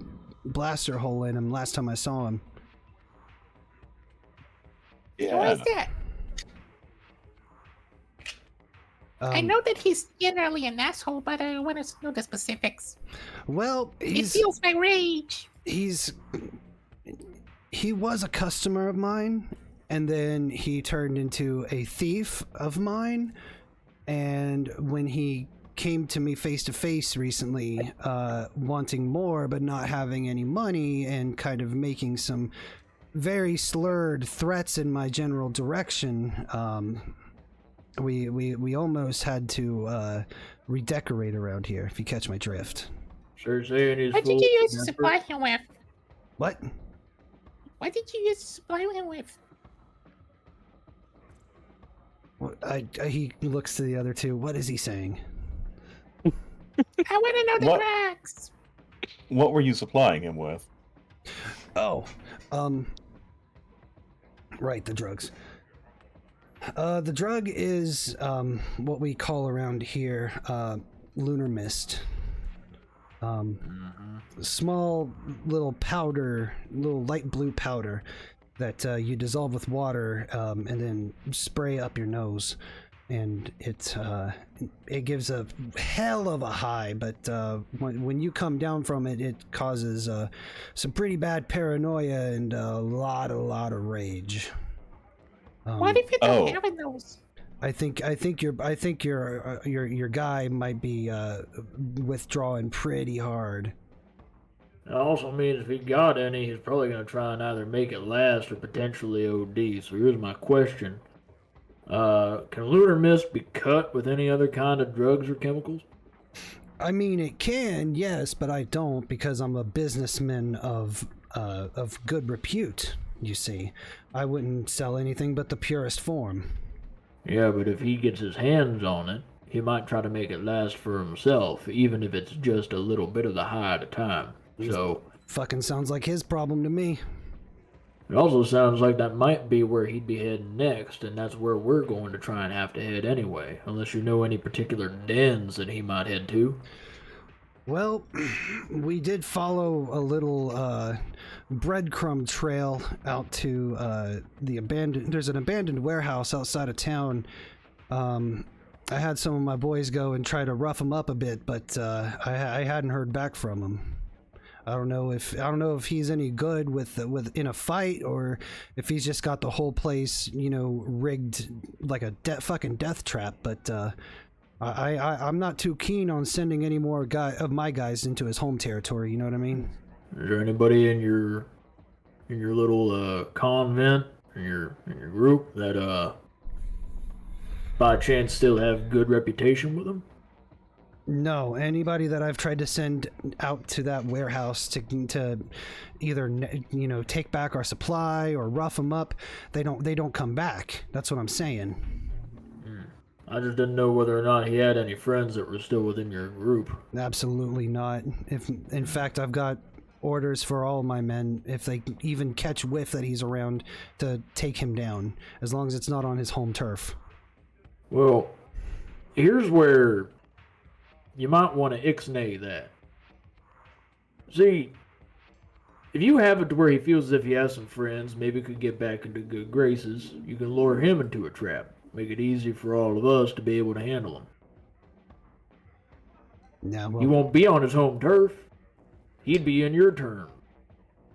blaster hole in him last time I saw him. Yeah. Why is that? I know that he's generally an asshole, but I want to know the specifics. Well, It feels my rage. he was a customer of mine, and then he turned into a thief of mine. And when he came to me face to face recently, wanting more but not having any money, and kind of making some very slurred threats in my general direction, we almost had to redecorate around here, if you catch my drift. Sure saying he's What did full you of use to temper. supply him with? What? What did you use to supply him with? He looks to the other two. What is he saying? I want to know the What? drugs. What were you supplying him with? Oh, right, the drugs. The drug is what we call around here lunar mist. Small little powder, little light blue powder that you dissolve with water and then spray up your nose, and it gives a hell of a high. But when you come down from it, it causes some pretty bad paranoia and a lot of rage. What if you don't have those? I think your guy might be withdrawing pretty hard. It also means if he got any, he's probably going to try and either make it last or potentially OD. So here's my question. Can lunar mist be cut with any other kind of drugs or chemicals? I mean, it can, yes, but I don't, because I'm a businessman of good repute, you see. I wouldn't sell anything but the purest form. Yeah, but if he gets his hands on it, he might try to make it last for himself, even if it's just a little bit of the high at a time. So, Fucking sounds like his problem to me. it also sounds like that might be where he'd be heading next, and that's where we're going to try and have to head anyway, unless you know any particular dens that he might head to. Well, we did follow a little breadcrumb trail out to there's an abandoned warehouse outside of town. I had some of my boys go and try to rough him up a bit, but I hadn't heard back from him. I don't know if he's any good with in a fight, or if he's just got the whole place, rigged like a fucking death trap. But I'm not too keen on sending any more of my guys into his home territory. You know what I mean? Is there anybody in your little convent, in your group that by chance still have good reputation with them? No, anybody that I've tried to send out to that warehouse to either take back our supply or rough them up, they don't come back. That's what I'm saying. I just didn't know whether or not he had any friends that were still within your group. Absolutely not. In fact, I've got orders for all my men, if they even catch whiff that he's around, to take him down, as long as it's not on his home turf. Well, here's where you might want to ixnay that. See, if you have it to where he feels as if he has some friends, maybe could get back into good graces, you can lure him into a trap. Make it easy for all of us to be able to handle him. Yeah, well, He won't be on his home turf. He'd be in your turn.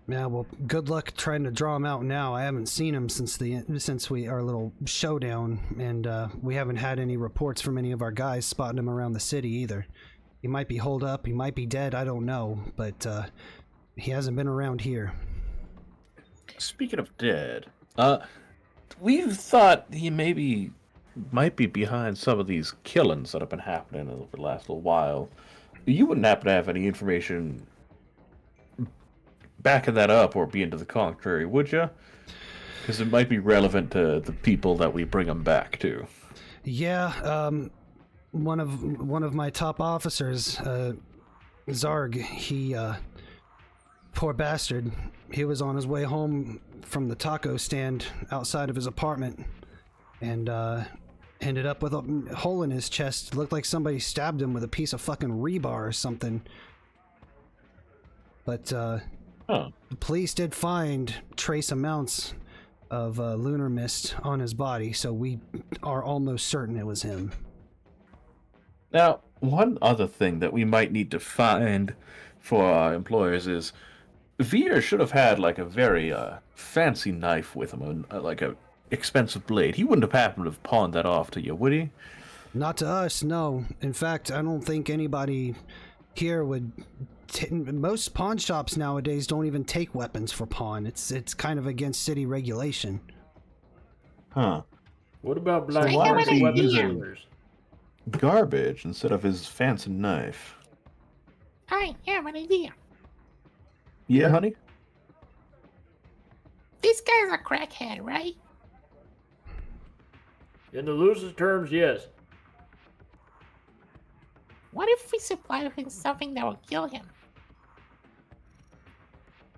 yeah, well, good luck trying to draw him out now. I haven't seen him since our little showdown, and we haven't had any reports from any of our guys spotting him around the city either. He might be holed up, he might be dead, I don't know, but he hasn't been around here. Speaking of dead, we've thought he might be behind some of these killings that have been happening over the last little while. You wouldn't happen to have any information backing that up or being to the contrary, would you? Because it might be relevant to the people that we bring him back to. Yeah, one of my top officers, Zarg, he poor bastard, he was on his way home from the taco stand outside of his apartment, and ended up with a hole in his chest. Looked like somebody stabbed him with a piece of fucking rebar or something. But the police did find trace amounts of lunar mist on his body, so we are almost certain it was him. Now, one other thing that we might need to find for our employers is Veer should have had like a very fancy knife with him, like a expensive blade. He wouldn't have happened to have pawned that off to you, would he? Not to us, no. In fact, I don't think anybody here would. Most pawn shops nowadays don't even take weapons for pawn. It's kind of against city regulation. Huh. What about black why market is he weapons using- dealers? Garbage instead of his fancy knife. I have an idea. Yeah, honey? This guy's a crackhead, right? In the loosest terms, yes. What if we supply him something that will kill him?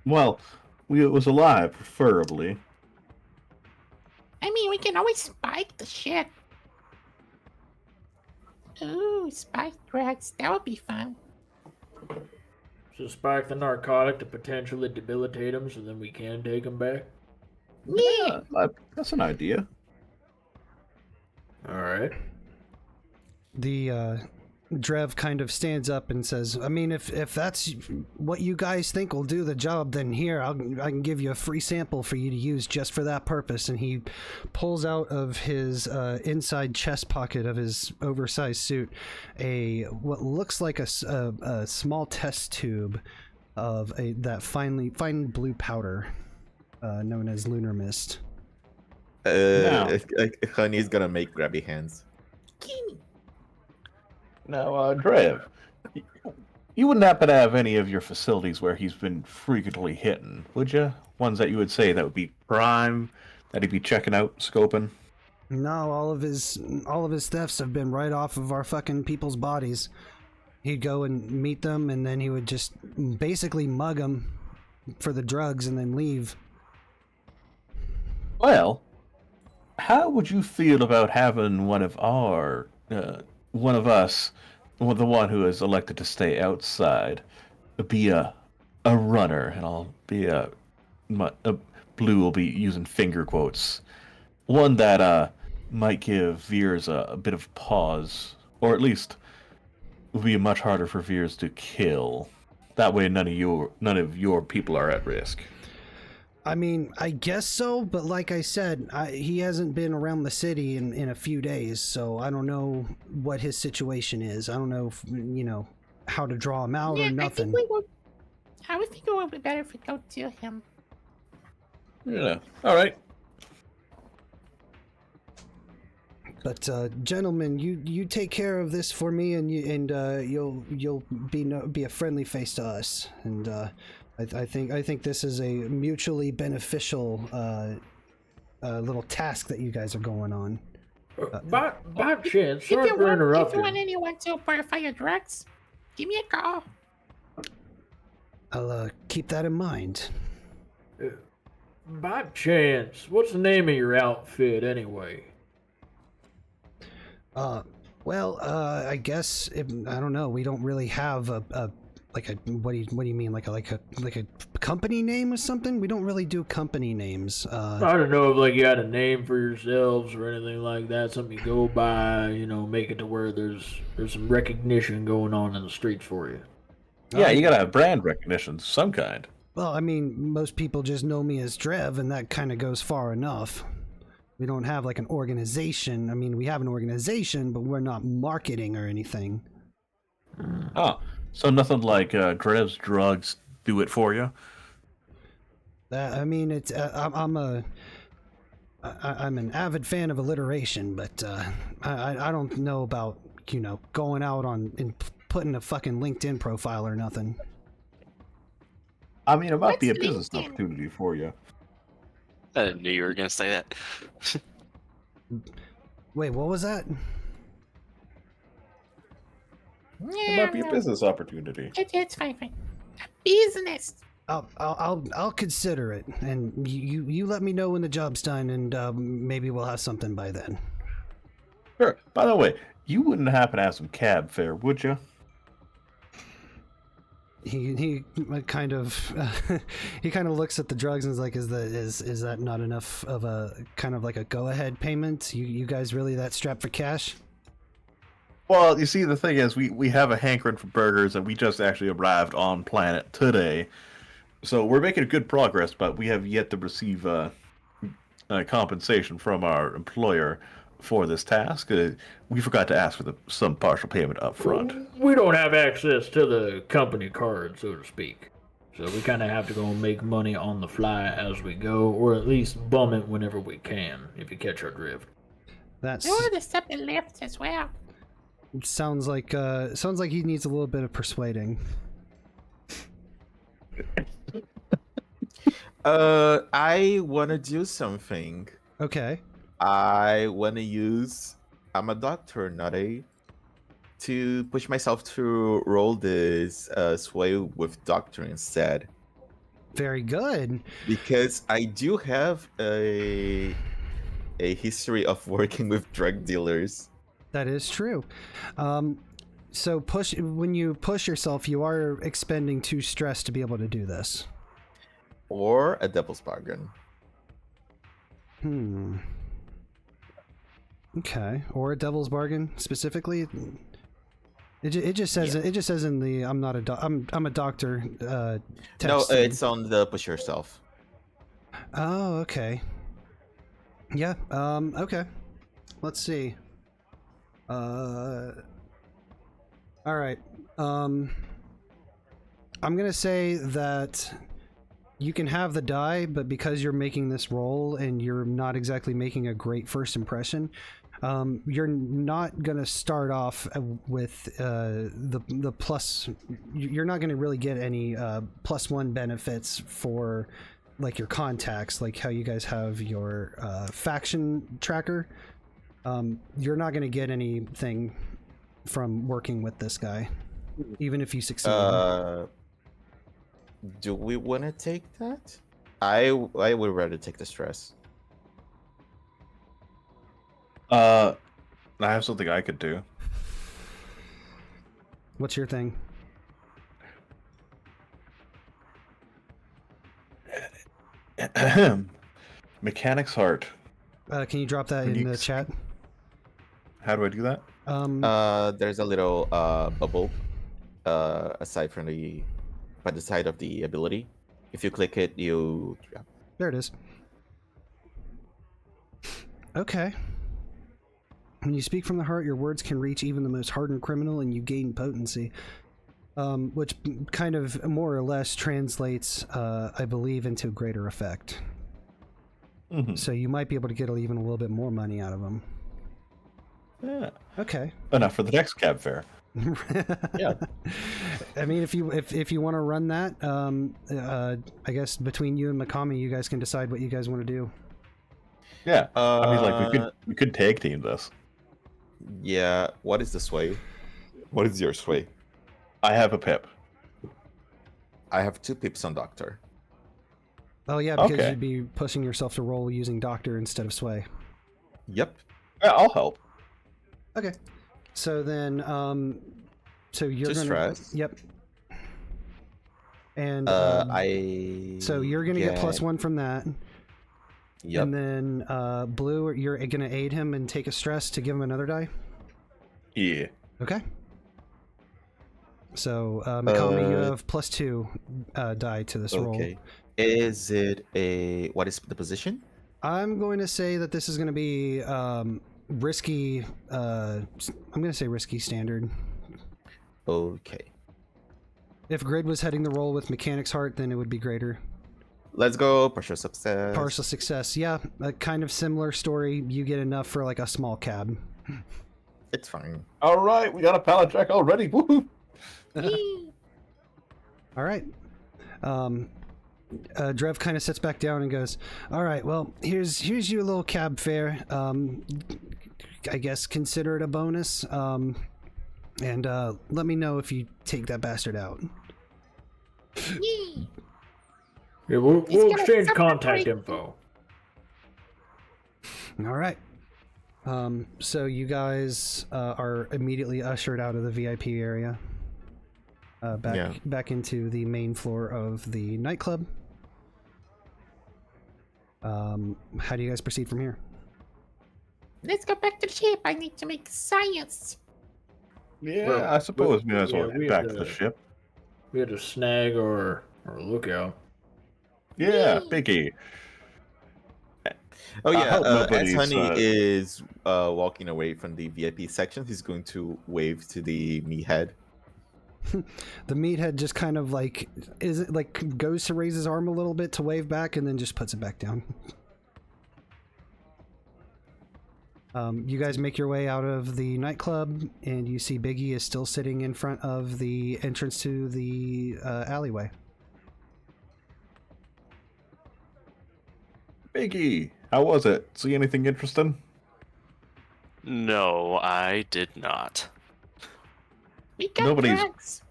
Well, it was alive, preferably. I mean, we can always spike the shit. Ooh, spike drugs. That would be fun. So spike the narcotic to potentially debilitate him so then we can take him back? Yeah. That's an idea. Alright. The Drev kind of stands up and says, I mean, if that's what you guys think will do the job, then here, I can give you a free sample for you to use just for that purpose. And he pulls out of his inside chest pocket of his oversized suit what looks like a small test tube of that fine blue powder known as lunar mist. Honey's gonna make grabby hands. Gimme. Now, Drev, you wouldn't happen to have any of your facilities where he's been frequently hitting, would you? Ones that you would say that would be prime, that he'd be checking out, scoping? No, all of his thefts have been right off of our fucking people's bodies. He'd go and meet them, and then he would just basically mug them for the drugs and then leave. Well, how would you feel about having one of us, the one who is elected to stay outside, be a runner, and I'll be Blue will be using finger quotes, one that might give Veers a bit of pause, or at least would be much harder for Veers to kill. That way, none of your people are at risk. I mean, I guess so, but like I said, he hasn't been around the city in a few days, so I don't know what his situation is. I don't know if, how to draw him out or nothing. I would think it would be better if we go to him. Yeah. All right. But gentlemen, you take care of this for me, and you'll be a friendly face to us, and I think this is a mutually beneficial little task that you guys are going on. By chance, If sorry you for interrupting. want anyone to purify your drugs, give me a call. I'll keep that in mind. By chance, what's the name of your outfit anyway? I guess I don't know. We don't really have a what do you mean, like a company name or something? We don't really do company names. I don't know if you had a name for yourselves or anything like that, something you go by, make it to where there's some recognition going on in the streets for you. Yeah, you gotta have brand recognition of some kind. Well, I mean, most people just know me as Drev, and that kind of goes far enough. We don't have an organization. I mean, we have an organization, but we're not marketing or anything. Oh, so nothing like Drev's drugs do it for you? I mean, it's I'm an avid fan of alliteration, but I don't know about going out and putting a fucking LinkedIn profile or nothing. I mean, it might be a What's business LinkedIn? opportunity for you. I knew you were gonna say that. Wait, what was that? It might be a business opportunity. It's fine. A business. I'll consider it, and you let me know when the job's done, and maybe we'll have something by then. Sure. By the way, you wouldn't happen to have some cab fare, would you? He kind of he kind of looks at the drugs and is like, is that not enough of a kind of like a go ahead payment? You guys really that strapped for cash? Well, you see, the thing is, we have a hankering for burgers, and we just actually arrived on planet today. So we're making good progress, but we have yet to receive compensation from our employer for this task. We forgot to ask for some partial payment up front. We don't have access to the company card, so to speak. So we kind of have to go and make money on the fly as we go, or at least bum it whenever we can, if you catch our drift. That's Or the separate lifts as well. sounds like he needs a little bit of persuading. I want to do something. Okay. I want to use. I'm a doctor, not a. To push myself to roll this sway with doctor instead, Very good. because I do have a history of working with drug dealers. That is true. So when you push yourself, you are expending 2 stress to be able to do this. Or a devil's bargain. Okay. Or a devil's bargain specifically. It just says it just says in the I'm a doctor text. No, it's on the push yourself. Oh, okay. Yeah. Okay. Let's see. All right. I'm gonna say that you can have the die, but because you're making this roll and you're not exactly making a great first impression, you're not gonna start off with the plus. You're not gonna really get any +1 benefits for like your contacts, like how you guys have your faction tracker. You're not gonna get anything from working with this guy, even if you succeed. Do we want to take that? I would rather take the stress. I have something I could do. What's your thing? Mechanic's heart. Can you drop that in the chat? How do I do that? There's a little bubble aside from by the side of the ability. If you click it, you. Yeah. There it is. Okay. When you speak from the heart, your words can reach even the most hardened criminal, and you gain potency. Which kind of more or less translates, I believe, into greater effect. Mm-hmm. So you might be able to get even a little bit more money out of them. Yeah. Okay. Enough for the next cab fare. Yeah. I mean, if you want to run that, I guess between you and Mikami, you guys can decide what you guys want to do. Yeah. I mean, like we could tag team this. Yeah. What is the sway? What is your sway? I have a pip. I have 2 pips on doctor. Oh yeah, because Okay. you'd be pushing yourself to roll using doctor instead of sway. Yep. Yeah, I'll help. Okay. So then, so you're To gonna. stress. Yep. And so you're gonna get +1 from that. Yep. And then Blue, you're gonna aid him and take a stress to give him another die. Yeah. Okay. So Mikami, you have +2 die to this roll. Okay. Is it what is the position? I'm going to say that this is going to be risky. I'm going to say risky standard. Okay. If Grid was heading the roll with Mechanic's Heart, then it would be greater. Let's go. Partial success. Partial success. Yeah, a kind of similar story. You get enough for like a small cab. It's fine. All right, we got a pallet jack already. Woohoo! All right. Drev kind of sits back down and goes, "All right, well, here's your little cab fare. I guess consider it a bonus. And let me know if you take that bastard out." Yeah, we'll gonna exchange separate. contact info. All right. So you guys are immediately ushered out of the VIP area, back into the main floor of the nightclub. How do you guys proceed from here? Let's go back to the ship. I need to make science. Yeah, Well, I suppose we might as well yeah, we head back had to the to- ship. We had to snag our lookout. Yeah, Biggie. Oh I yeah, hope as nobody's, Honey is walking away from the VIP section, he's going to wave to the meathead. The meathead just kind of like goes to raise his arm a little bit to wave back, and then just puts it back down. You guys make your way out of the nightclub, and you see Biggie is still sitting in front of the entrance to the alleyway. Biggie, how was it? See anything interesting? No, I did not. We got Nobody's drugs.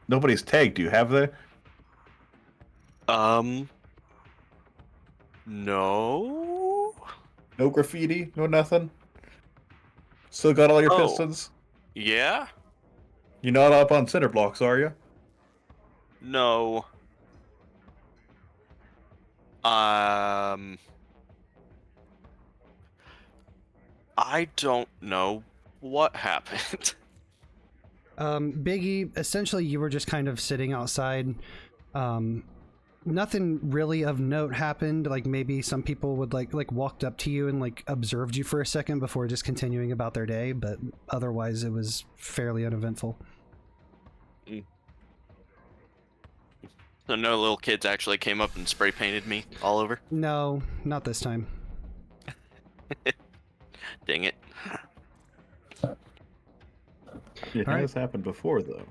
nobody's tagged you, have they? No. No graffiti, no nothing. Still got all your Oh. pistons. Yeah? You're not up on cinder blocks, are you? No. I don't know what happened. Biggie, essentially, you were just kind of sitting outside. Nothing really of note happened. Like maybe some people would like walked up to you and like observed you for a second before just continuing about their day, but otherwise it was fairly uneventful. So no little kids actually came up and spray painted me all over? No, not this time. Dang it. It All has happened before, though.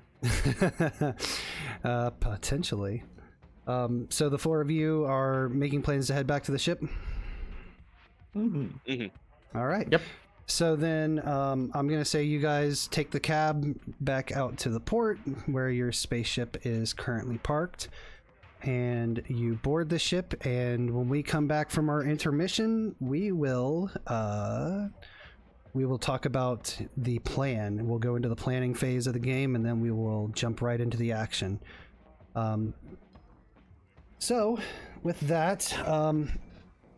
Potentially. So the four of you are making plans to head back to the ship? Mm-hmm. All right. Yep. So then I'm going to say you guys take the cab back out to the port where your spaceship is currently parked, and you board the ship, and when we come back from our intermission, we will talk about the plan. We'll go into the planning phase of the game, and then we will jump right into the action. So with that,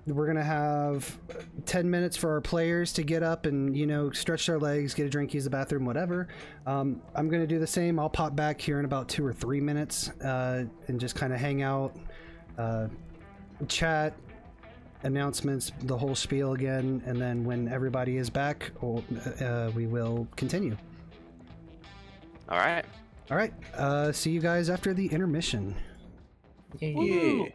we're going to have 10 minutes for our players to get up and, stretch their legs, get a drink, use the bathroom, whatever. I'm going to do the same. I'll pop back here in about 2 or 3 minutes and just kind of hang out, chat, announcements, the whole spiel again. And then when everybody is back, we will continue. All right. All right. See you guys after the intermission. Yeah.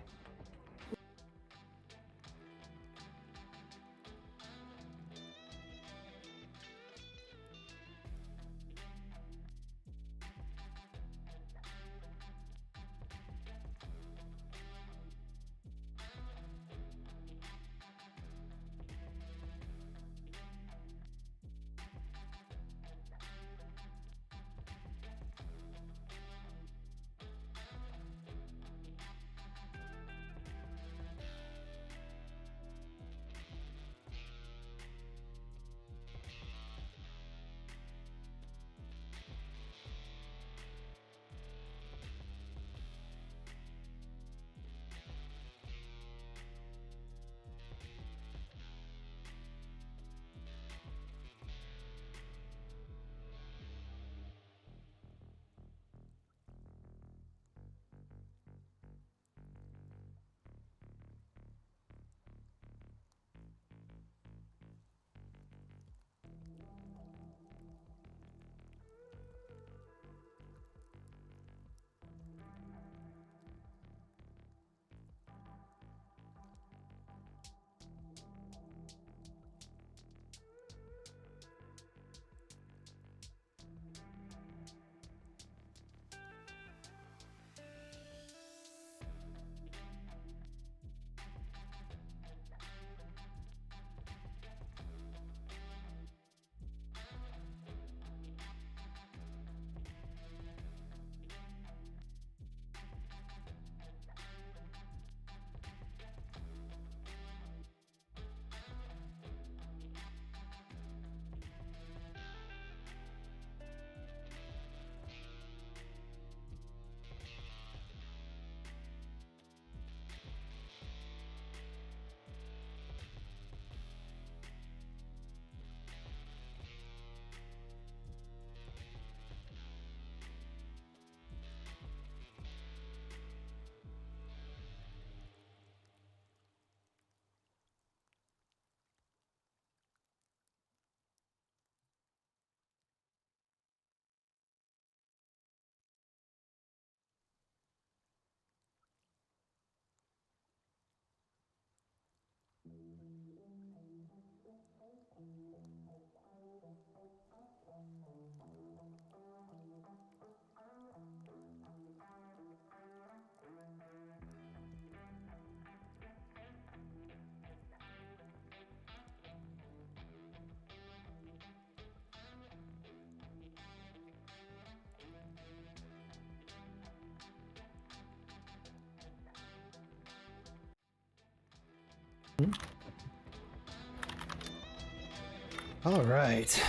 All right,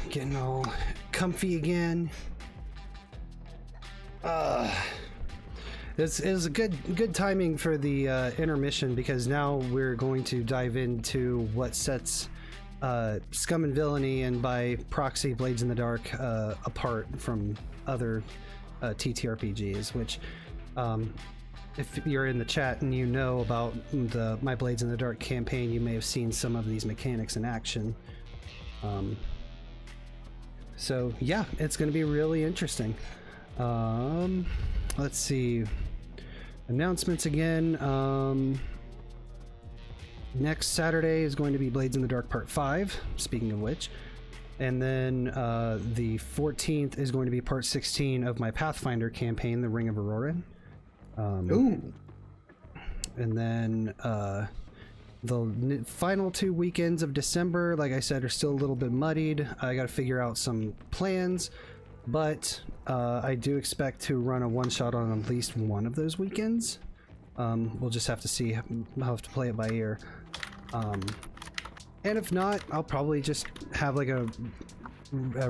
getting all comfy again. This is a good timing for the intermission, because now we're going to dive into what sets Scum and Villainy, and by proxy Blades in the Dark, apart from other TTRPGs, which if you're in the chat and you know about my Blades in the Dark campaign, you may have seen some of these mechanics in action. So yeah, it's going to be really interesting. Let's see. Announcements again. Next Saturday is going to be Blades in the Dark Part 5, speaking of which. And then the 14th is going to be Part 16 of my Pathfinder campaign, The Ring of Aurora. Ooh. And then the final 2 weekends of December, like I said, are still a little bit muddied. I got to figure out some plans, but I do expect to run a one-shot on at least one of those weekends. We'll just have to see. I'll have to play it by ear. And if not, I'll probably just have like a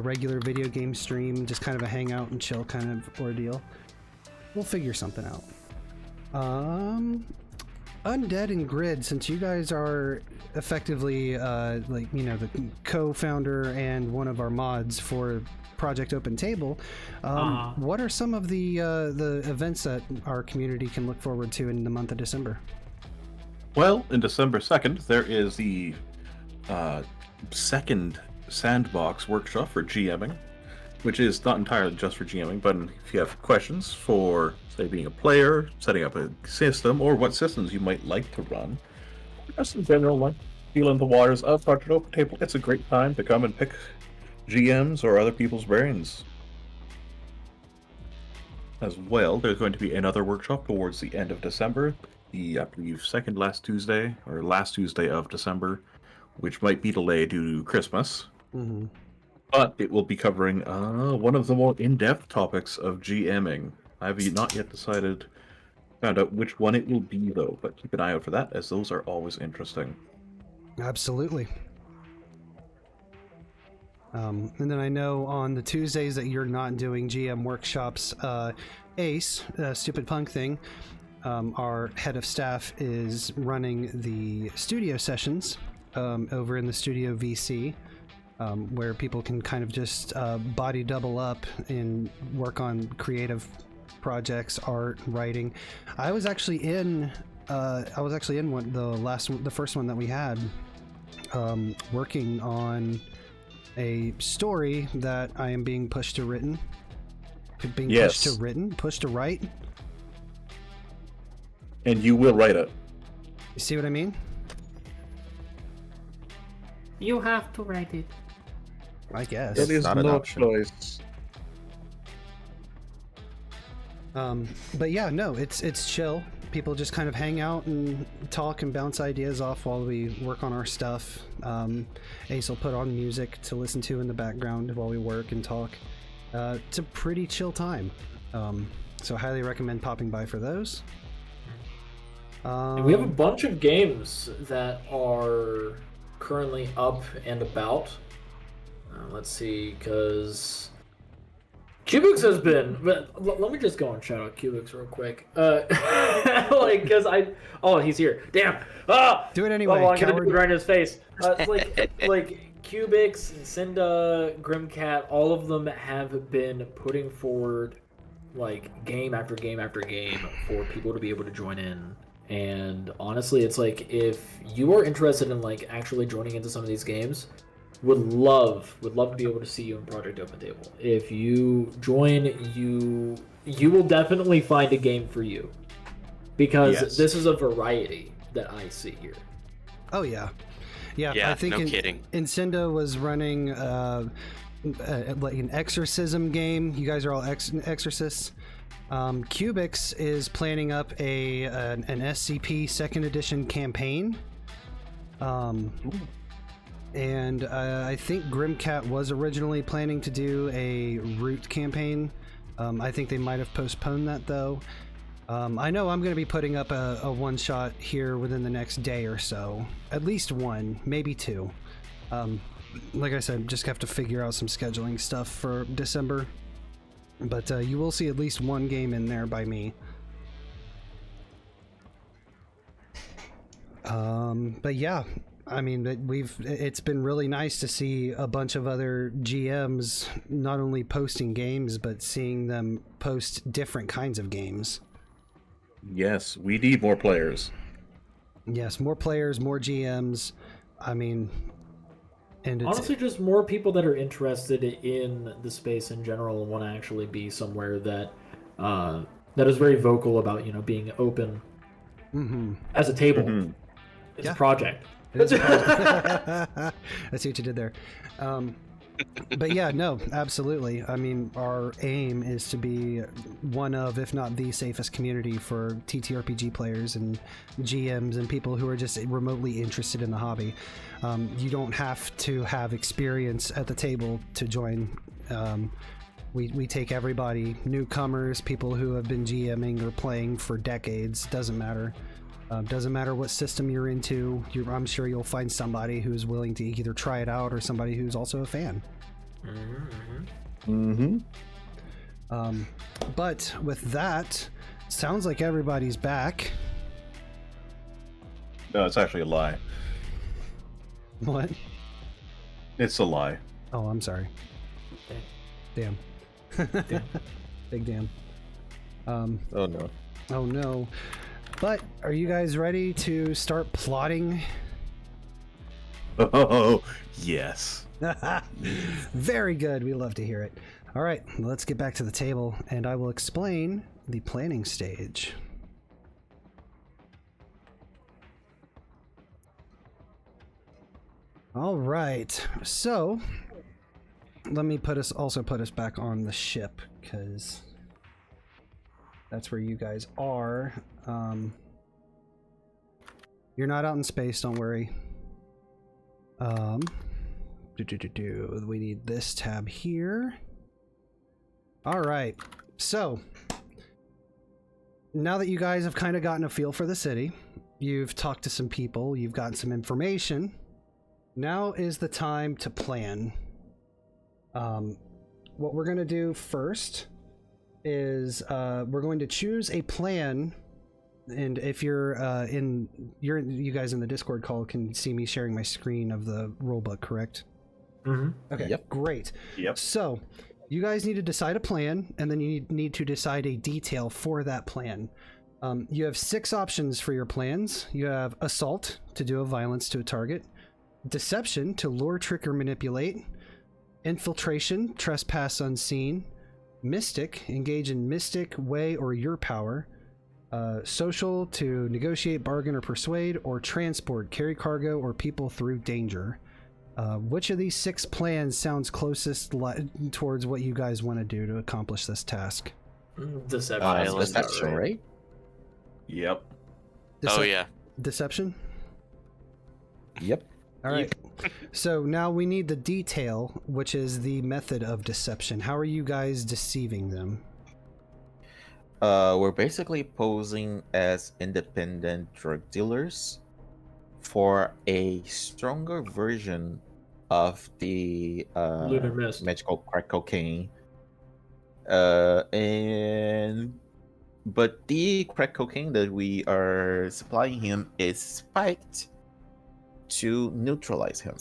regular video game stream, just kind of a hangout and chill kind of ordeal. We'll figure something out. Undead and Grid, since you guys are effectively like, you know, the co-founder and one of our mods for Project Open Table, what are some of the events that our community can look forward to in the month of December? Well, in December 2nd, there is the second sandbox workshop for GMing, which is not entirely just for GMing, but if you have questions for, say, being a player, setting up a system, or what systems you might like to run, or just in general, like feeling the waters of Project Open Table, it's a great time to come and pick GMs or other people's brains. As well, there's going to be another workshop towards the end of December, I believe last Tuesday of December, which might be delayed due to Christmas. Mm-hmm. But it will be covering one of the more in-depth topics of GMing. I have not yet found out which one it will be, though, but keep an eye out for that, as those are always interesting. Absolutely. And then I know on the Tuesdays that you're not doing GM workshops, Ace, Stupid Punk Thing, our head of staff, is running the studio sessions over in the Studio VC, where people can kind of just body double up and work on creative projects, art, writing. I was actually in the first one that we had, working on a story that I am being pushed to write. And you will write it. You see what I mean? You have to write it. I guess. It is not an no option. choice. But yeah, no, it's chill. People just kind of hang out and talk and bounce ideas off while we work on our stuff. Ace will put on music to listen to in the background while we work and talk. It's a pretty chill time. So I highly recommend popping by for those. And we have a bunch of games that are currently up and about. Let's see, because Cubix has been. Let me just go and shout out Cubix real quick. Because he's here. Damn. Do it anyway. I'm gonna do it right in his face. Like Cubix, Cinda, Grimcat, all of them have been putting forward like game after game after game for people to be able to join in. And honestly, it's like, if you are interested in like actually joining into some of these games, would love to be able to see you in Project Open Table. If you join, you will definitely find a game for you, because this is a variety that I see here. Oh yeah. Yeah, I think no kidding. Incinda was running like an exorcism game. You guys are all exorcists. Cubix is planning up an SCP 2nd edition campaign. And I think Grimcat was originally planning to do a Root campaign. I think they might have postponed that, though. I know I'm going to be putting up a one-shot here within the next day or so. At least one, maybe two. Like I said, just have to figure out some scheduling stuff for December. But you will see at least one game in there by me. But yeah, I mean, it's been really nice to see a bunch of other GMs not only posting games, but seeing them post different kinds of games. Yes, we need more players. Yes, more players, more GMs. I mean, and it's, Honestly, just more people that are interested in the space in general and want to actually be somewhere that that is very vocal about, being open as a table. It's a project. it is a project. I see what you did there. But yeah, no, absolutely. I mean, our aim is to be one of, if not the safest community for TTRPG players and GMs and people who are just remotely interested in the hobby. You don't have to have experience at the table to join. We take everybody, newcomers, people who have been GMing or playing for decades, doesn't matter. Doesn't matter what system you're into, I'm sure you'll find somebody who's willing to either try it out or somebody who's also a fan. But with that, sounds like everybody's back. No, it's actually a lie. What? It's a lie. Oh, I'm sorry. Damn. Big damn. Oh no. Oh no. But are you guys ready to start plotting? Oh, yes. Very good. We love to hear it. All right, let's get back to the table and I will explain the planning stage. All right, so let me put us back on the ship because that's where you guys are. You're not out in space, don't worry. We need this tab here. All right, so now that you guys have kind of gotten a feel for the city, you've talked to some people, you've gotten some information, now is the time to plan. What we're going to do first is we're going to choose a plan. And if you're you guys in the Discord call can see me sharing my screen of the rulebook, correct? Okay, Yep. Great. Yep. So you guys need to decide a plan, and then you need to decide a detail for that plan. You have 6 options for your plans. You have assault, to do a violence to a target, deception, to lure, trick, or manipulate, infiltration, trespass unseen, mystic, engage in mystic, way, or your power, social, to negotiate, bargain, or persuade, or transport, carry cargo or people through danger. Which of these 6 plans sounds closest towards what you guys want to do to accomplish this task? Deception. Deception, right? Yep. Oh yeah. Deception? Yep. All right. So now we need the detail, which is the method of deception. How are you guys deceiving them? We're basically posing as independent drug dealers for a stronger version of the Lunar Mist. magical crack cocaine. But the crack cocaine that we are supplying him is spiked to neutralize him.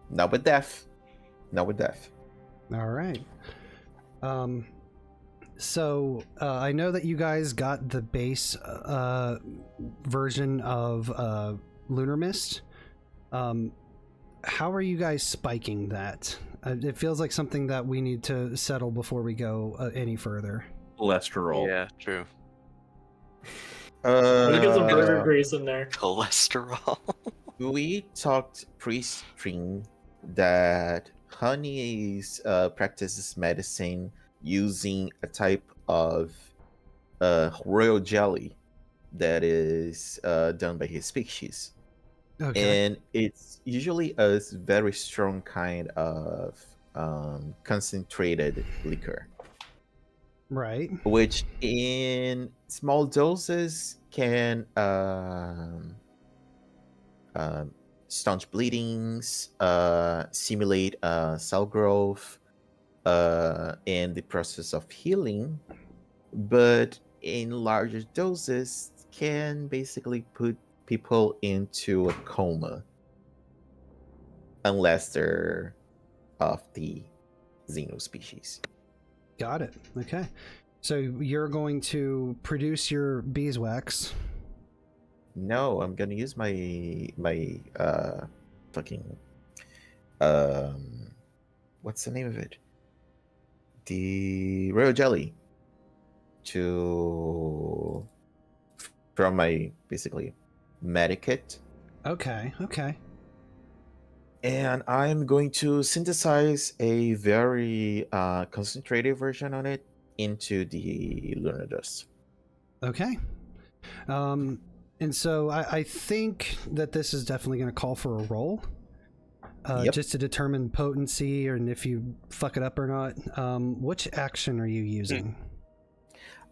Not with death. Not with death. All right. So I know that you guys got the base version of Lunar Mist. How are you guys spiking that? It feels like something that we need to settle before we go any further. Cholesterol. Yeah, true. Look at some burger grease in there. Cholesterol. We talked pre-stream that Honey's practices medicine using a type of royal jelly that is done by his species. Okay. And it's usually a very strong kind of concentrated liquor. Right. which in small doses can staunch bleedings, simulate cell growth, and the process of healing, but in larger doses can basically put people into a coma unless they're of the xenospecies. Got it. Okay. So you're going to produce your beeswax. No, I'm gonna use my fucking what's the name of it? The royal jelly to from my basically medikit, Okay. Okay. and I'm going to synthesize a very concentrated version on it into the lunar dust. Okay. And so I think that this is definitely going to call for a roll. Yep. Just to determine potency and if you fuck it up or not. Which action are you using?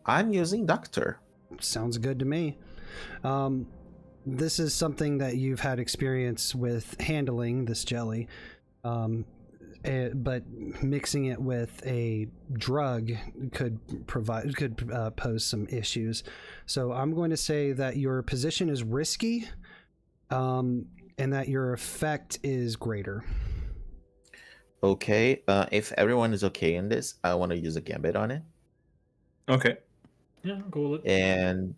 I'm using Doctor. Sounds good to me. This is something that you've had experience with handling, this jelly, but mixing it with a drug could pose some issues. So I'm going to say that your position is risky, and that your effect is greater. Okay, if everyone is okay in this, I want to use a gambit on it. Okay. Yeah, I'm cool with it. And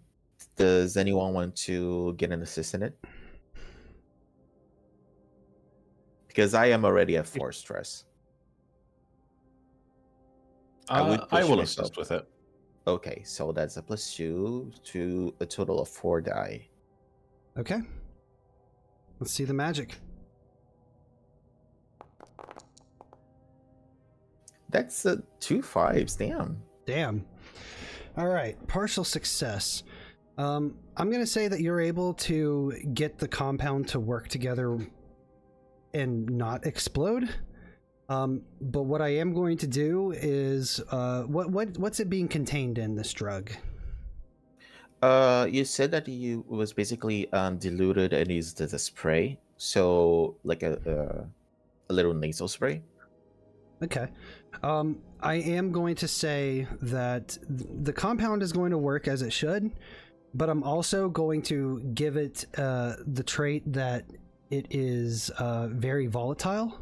does anyone want to get an assist in it? Because I am already at 4 stress. I would push will myself. assist with it. Okay, so that's a +2 to a total of 4 die. Okay. Let's see the magic. That's 2 5s, damn. Damn. All right, partial success. I'm going to say that you're able to get the compound to work together and not explode. But what I am going to do is, what's it being contained in, this drug? You said that you was basically diluted and used as a spray, so like a little nasal spray. Okay. I am going to say that the compound is going to work as it should, but I'm also going to give it the trait that it is very volatile.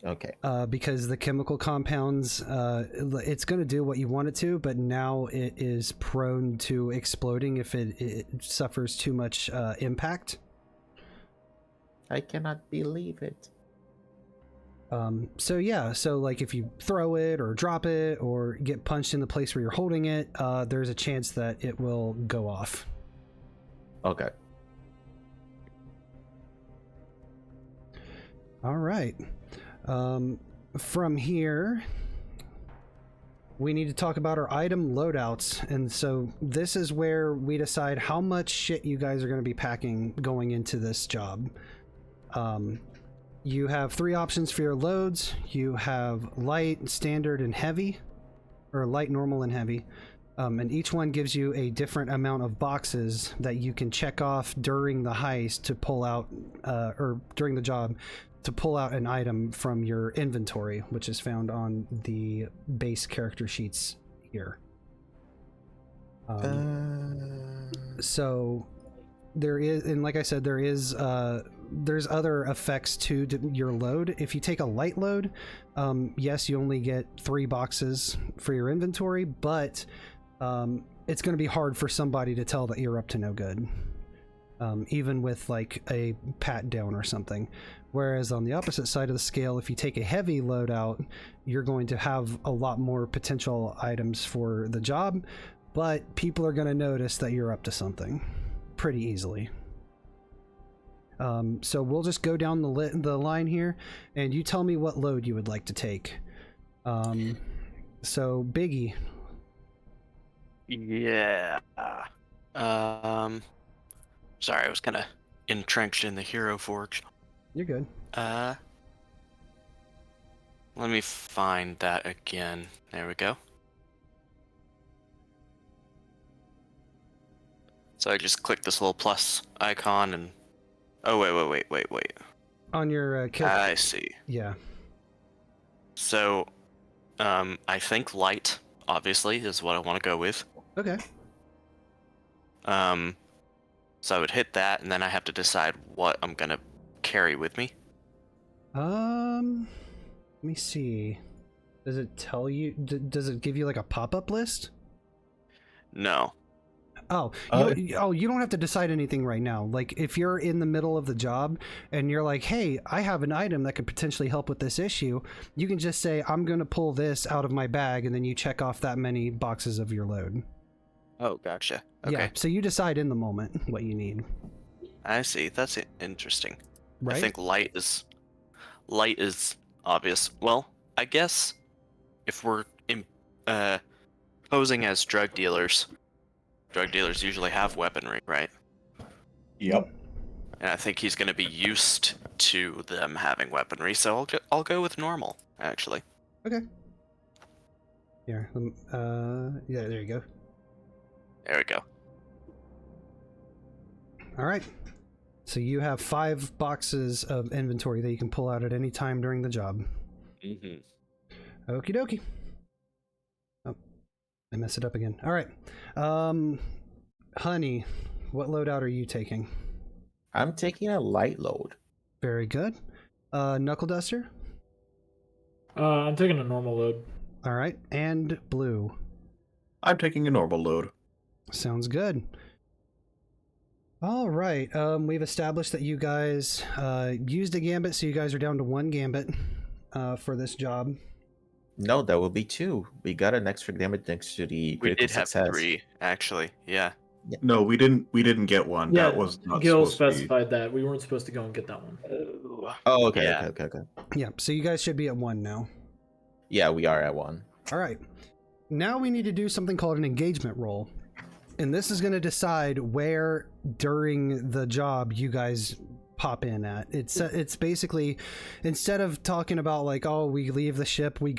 Okay. Because the chemical compounds, it's going to do what you want it to, but now it is prone to exploding if it suffers too much impact. I cannot believe it. So yeah, so like if you throw it or drop it or get punched in the place where you're holding it, there's a chance that it will go off. Okay. All right. From here, we need to talk about our item loadouts. And so this is where we decide how much shit you guys are going to be packing going into this job. You have 3 options for your loads. You have light, standard, and heavy, or light, normal, and heavy. And each one gives you a different amount of boxes that you can check off during the heist to pull out, or during the job, to pull out an item from your inventory, which is found on the base character sheets here. So there is, and like I said, there's other effects to your load. If you take a light load, yes, you only get 3 boxes for your inventory, but it's going to be hard for somebody to tell that you're up to no good, even with like a pat down or something. Whereas on the opposite side of the scale, if you take a heavy loadout, you're going to have a lot more potential items for the job, but people are going to notice that you're up to something pretty easily. So we'll just go down the line here, and you tell me what load you would like to take. So Biggie. Yeah. Sorry, I was kind of entrenched in the Hero Forge. You're good. Let me find that again. There we go. So I just click this little plus icon and... Oh, wait. On your kill. I see. Yeah. So, I think light, obviously, is what I want to go with. Okay. So I would hit that, and then I have to decide what I'm gonna carry with me. Let me see. Does it tell you? Does it give you like a pop-up list? No. Oh, you don't have to decide anything right now. Like, if you're in the middle of the job and you're like, hey, I have an item that could potentially help with this issue, you can just say, I'm going to pull this out of my bag, and then you check off that many boxes of your load. Oh, gotcha. Okay. Yeah, so you decide in the moment what you need. I see. That's interesting. Right? I think light is obvious. Well, I guess if we're posing as drug dealers usually have weaponry, right? Yep. And I think he's going to be used to them having weaponry, so I'll go with normal, actually. Okay. Here, yeah, there you go. There we go. All right. So you have 5 boxes of inventory that you can pull out at any time during the job. Mm-hmm. Okie dokie. Oh, I messed it up again. All right. Honey, what loadout are you taking? I'm taking a light load. Very good. Knuckle Duster? I'm taking a normal load. All right. And Blue? I'm taking a normal load. Sounds good. All right. We've established that you guys used a gambit, so you guys are down to 1 gambit for this job. No, that will be 2. We got an extra damage thanks to the We critical did have success. 3, actually. Yeah. No, we didn't get one. Yeah, That was not Gil supposed to be. specified that. We weren't supposed to go and get that one. Oh, okay, Yeah. okay. Yeah. So you guys should be at 1 now. Yeah, we are at 1. All right. Now we need to do something called an engagement roll. And this is going to decide where during the job you guys pop in at. It's basically, instead of talking about like, oh, we leave the ship, we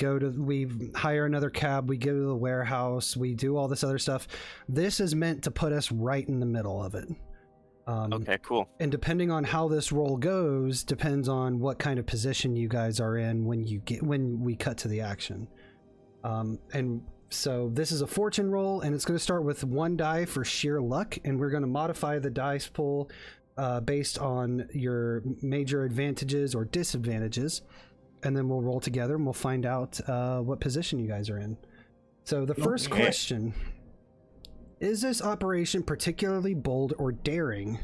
hire another cab, we go to the warehouse, we do all this other stuff. This is meant to put us right in the middle of it. Okay, cool. And depending on how this roll goes, depends on what kind of position you guys are in when we cut to the action. And so this is a fortune roll, and it's going to start with 1 die for sheer luck, and we're going to modify the dice pool based on your major advantages or disadvantages, and then we'll roll together and we'll find out what position you guys are in. So the first question: is this operation particularly bold or daring?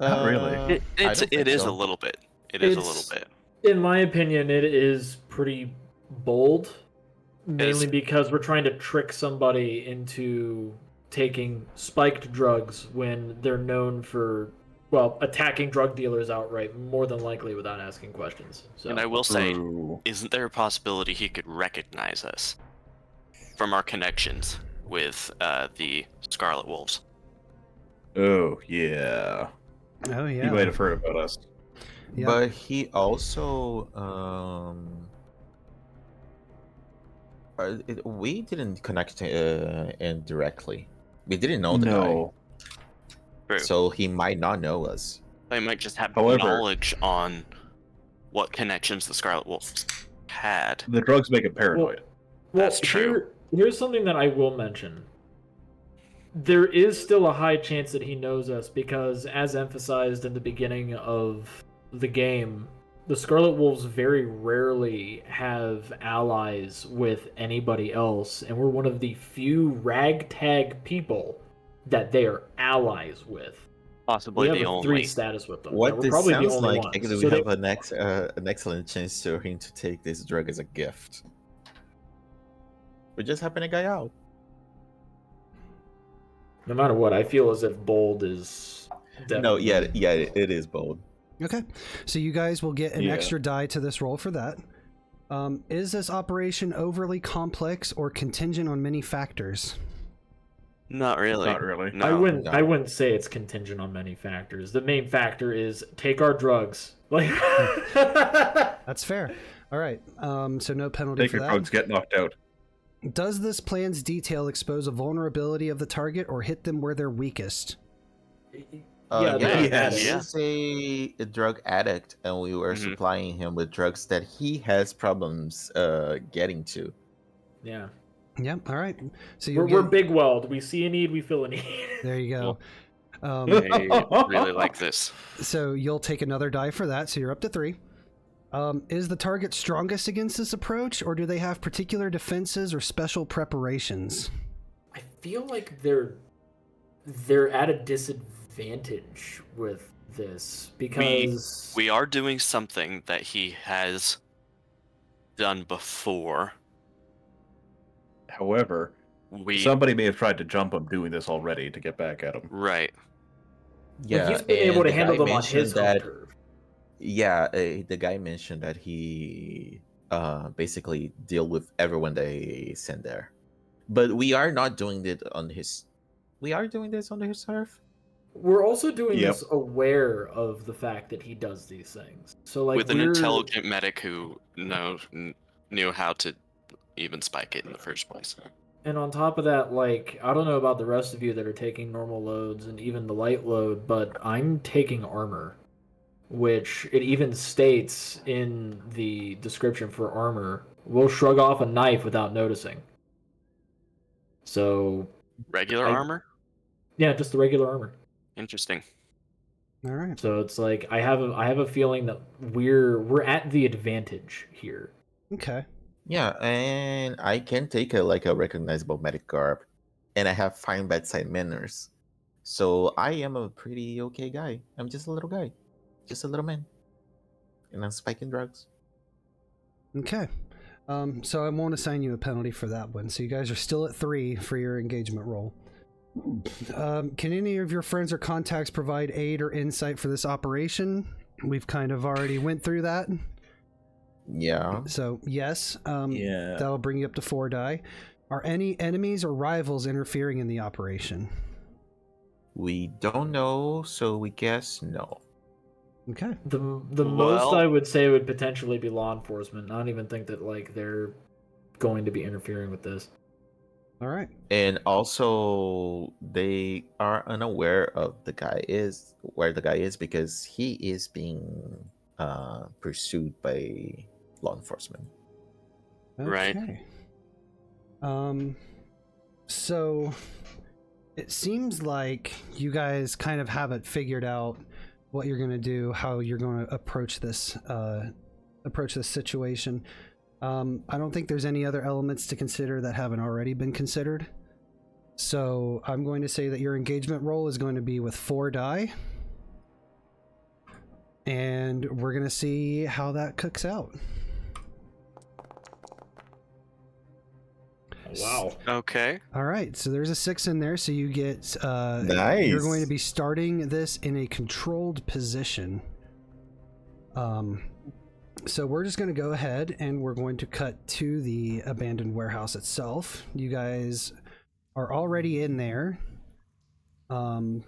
Not really. It is a little bit. It is a little bit. In my opinion, it is pretty bold. Mainly because we're trying to trick somebody into taking spiked drugs when they're known for, well, attacking drug dealers outright, more than likely without asking questions. So. And I will say, Ooh. isn't there a possibility he could recognize us from our connections with the Scarlet Wolves? Oh, yeah. Oh yeah. He might have heard about us. Yeah. But he also we didn't connect indirectly. We didn't know the No. True. guy, so he might not know us. They might just have However- knowledge on what connections the Scarlet Wolves had. The drugs make him paranoid. Well, That's true. Here's something that I will mention. There is still a high chance that he knows us because, as emphasized in the beginning of the game, the Scarlet Wolves very rarely have allies with anybody else, and we're one of the few ragtag people that they are allies with. Possibly We the have a only. 3 status with them. What We're this probably the sounds only like, ones. actually, So we they- have an excellent chance to him to take this drug as a gift. We're just helping a guy out. no matter what, I feel as if bold is definitely... Yeah, it is bold. Okay, so you guys will get an Yeah. extra die to this roll for that. Is this operation overly complex or contingent on many factors? Not really. Not really. No. I wouldn't say it's contingent on many factors. The main factor is take our drugs. Like That's fair. All right, so no penalty Take for your that. drugs, get knocked out. Does this plan's detail expose a vulnerability of the target or hit them where they're weakest? Yeah, he yeah. is a drug addict, and we were Mhm. supplying him with drugs that he has problems getting to. Yeah. Yep. All right. So We're big welled. We see a need, we fill a need. There you go. I really like this. So you'll take another die for that. So you're up to 3. Is the target strongest against this approach, or do they have particular defenses or special preparations? I feel like they're at a disadvantage with this because We are doing something that he has done before. However, somebody may have tried to jump him doing this already to get back at him. Right. Yeah, he's been able and to the handle guy them on his home mentioned turf. Yeah, the guy mentioned that he basically deal with everyone they send there. But we are not doing it on his. We are doing this on his turf. We're also doing Yep. this aware of the fact that he does these things. So like With an we're- intelligent medic who knew how to even spike it in the first place. And on top of that, like, I don't know about the rest of you that are taking normal loads and even the light load, but I'm taking armor, which it even states in the description for armor, will shrug off a knife without noticing. So, Regular armor? yeah, just the regular armor. Interesting. All right. So it's like I have a feeling that we're at the advantage here. Okay. Yeah, and I can take a recognizable medic garb, and I have fine bedside manners, so I am a pretty okay guy. I'm just a little guy, just a little man, and I'm spiking drugs. Okay. So I won't assign you a penalty for that one. So you guys are still at 3 for your engagement roll. Can any of your friends or contacts provide aid or insight for this operation? We've kind of already went through that. Yeah. So yes, Yeah. that'll bring you up to 4 die. Are any enemies or rivals interfering in the operation? We don't know, so we guess no. Okay. The most Well- I would say would potentially be law enforcement. I don't even think that like they're going to be interfering with this. All right. And also, they are unaware of where the guy is because he is being pursued by law enforcement. Right. Okay. So it seems like you guys kind of have it figured out what you're going to do, how you're going to approach this situation. I don't think there's any other elements to consider that haven't already been considered. So I'm going to say that your engagement roll is going to be with 4 die. And we're going to see how that cooks out. Wow. Okay. All right, so there's a 6 in there, so you get Nice. You're going to be starting this in a controlled position. So we're just going to go ahead and we're going to cut to the abandoned warehouse itself. You guys are already in there. I'm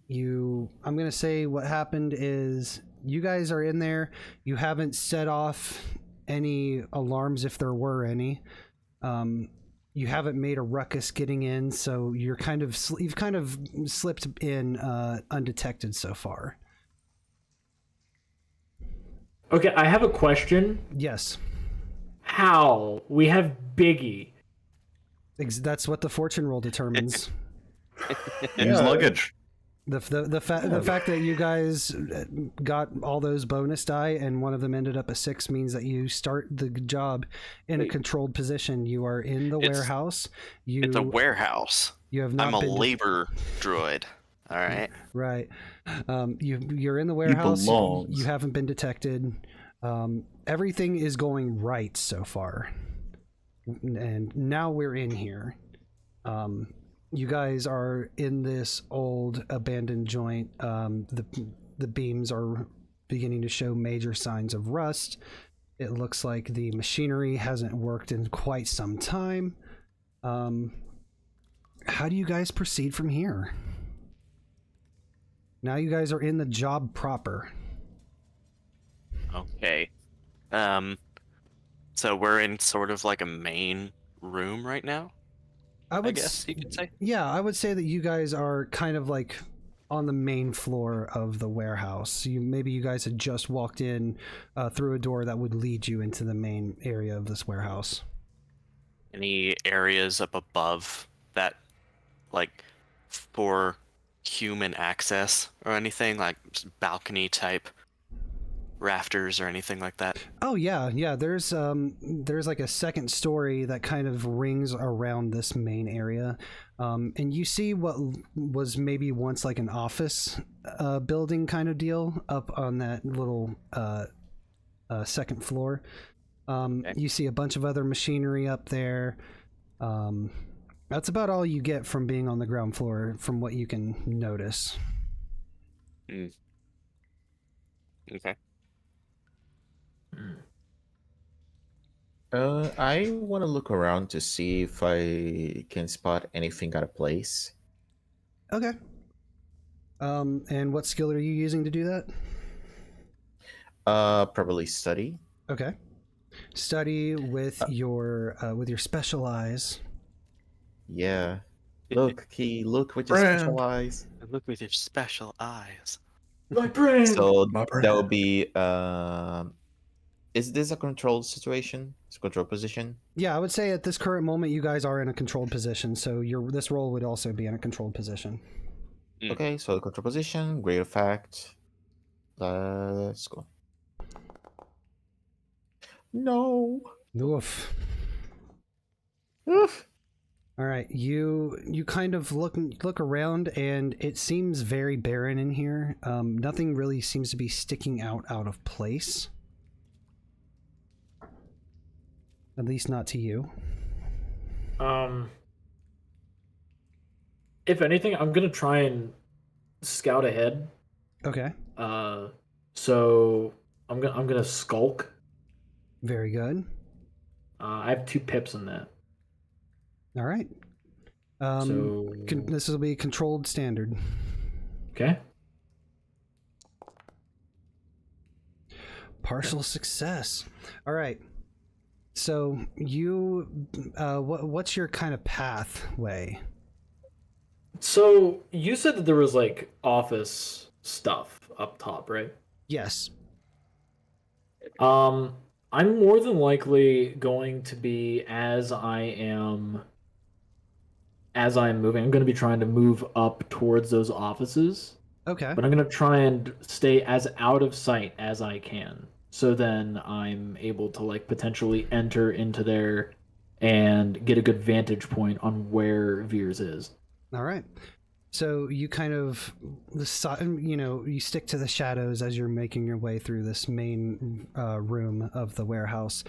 going to say what happened is you guys are in there. You haven't set off any alarms if there were any. You haven't made a ruckus getting in, so you've kind of slipped in undetected so far. Okay, I have a question. Yes, How? We have Biggie. that's what the fortune roll determines. Use luggage. The fact that you guys got all those bonus die and one of them ended up a 6 means that you start the job in a controlled position. You are in the warehouse. It's a warehouse. You have not I'm a been labor droid. All right. right. You're in the warehouse. belongs. You haven't been detected. Everything is going right so far, and now we're in here. You guys are in this old abandoned joint. The beams are beginning to show major signs of rust. It looks like the machinery hasn't worked in quite some time. How do you guys proceed from here? Now you guys are in the job proper. Okay. So we're in sort of like a main room right now. I would guess you could say. Yeah, I would say that you guys are kind of like on the main floor of the warehouse. Maybe you guys had just walked in through a door that would lead you into the main area of this warehouse. Any areas up above that, like, for human access or anything, like balcony type rafters or anything like that? Oh yeah. There's like a second story that kind of rings around this main area, and you see what was maybe once like an office building kind of deal up on that little second floor. Okay. You see a bunch of other machinery up there. That's about all you get from being on the ground floor, from what you can notice. Okay. I want to look around to see if I can spot anything out of place. Okay. And what skill are you using to do that? Probably study. Okay. Study with your special eyes. Yeah. Look, Key, look with your Brand. special eyes. Look with your special eyes. My brain. So My that would brand. be is this a controlled situation? It's a controlled position? Yeah, I would say at this current moment you guys are in a controlled position, so this role would also be in a controlled position. Okay, so control position, great effect. Let's go. No. Oof. Oof. All right, you kind of look around, and it seems very barren in here. Nothing really seems to be sticking out of place. At least not to you. If anything, I'm gonna try and scout ahead. Okay. So I'm gonna skulk. Very good. I have 2 pips in that. All right. So This will be controlled standard. okay. Partial success. All right. So you, what's your kind of pathway? So you said that there was like office stuff up top, right? Yes. I'm more than likely going to be as I'm moving. I'm going to be trying to move up towards those offices, Okay. but I'm going to try and stay as out of sight as I can. So then I'm able to like potentially enter into there and get a good vantage point on where Veers is. All right. So you kind of, you stick to the shadows as you're making your way through this main room of the warehouse,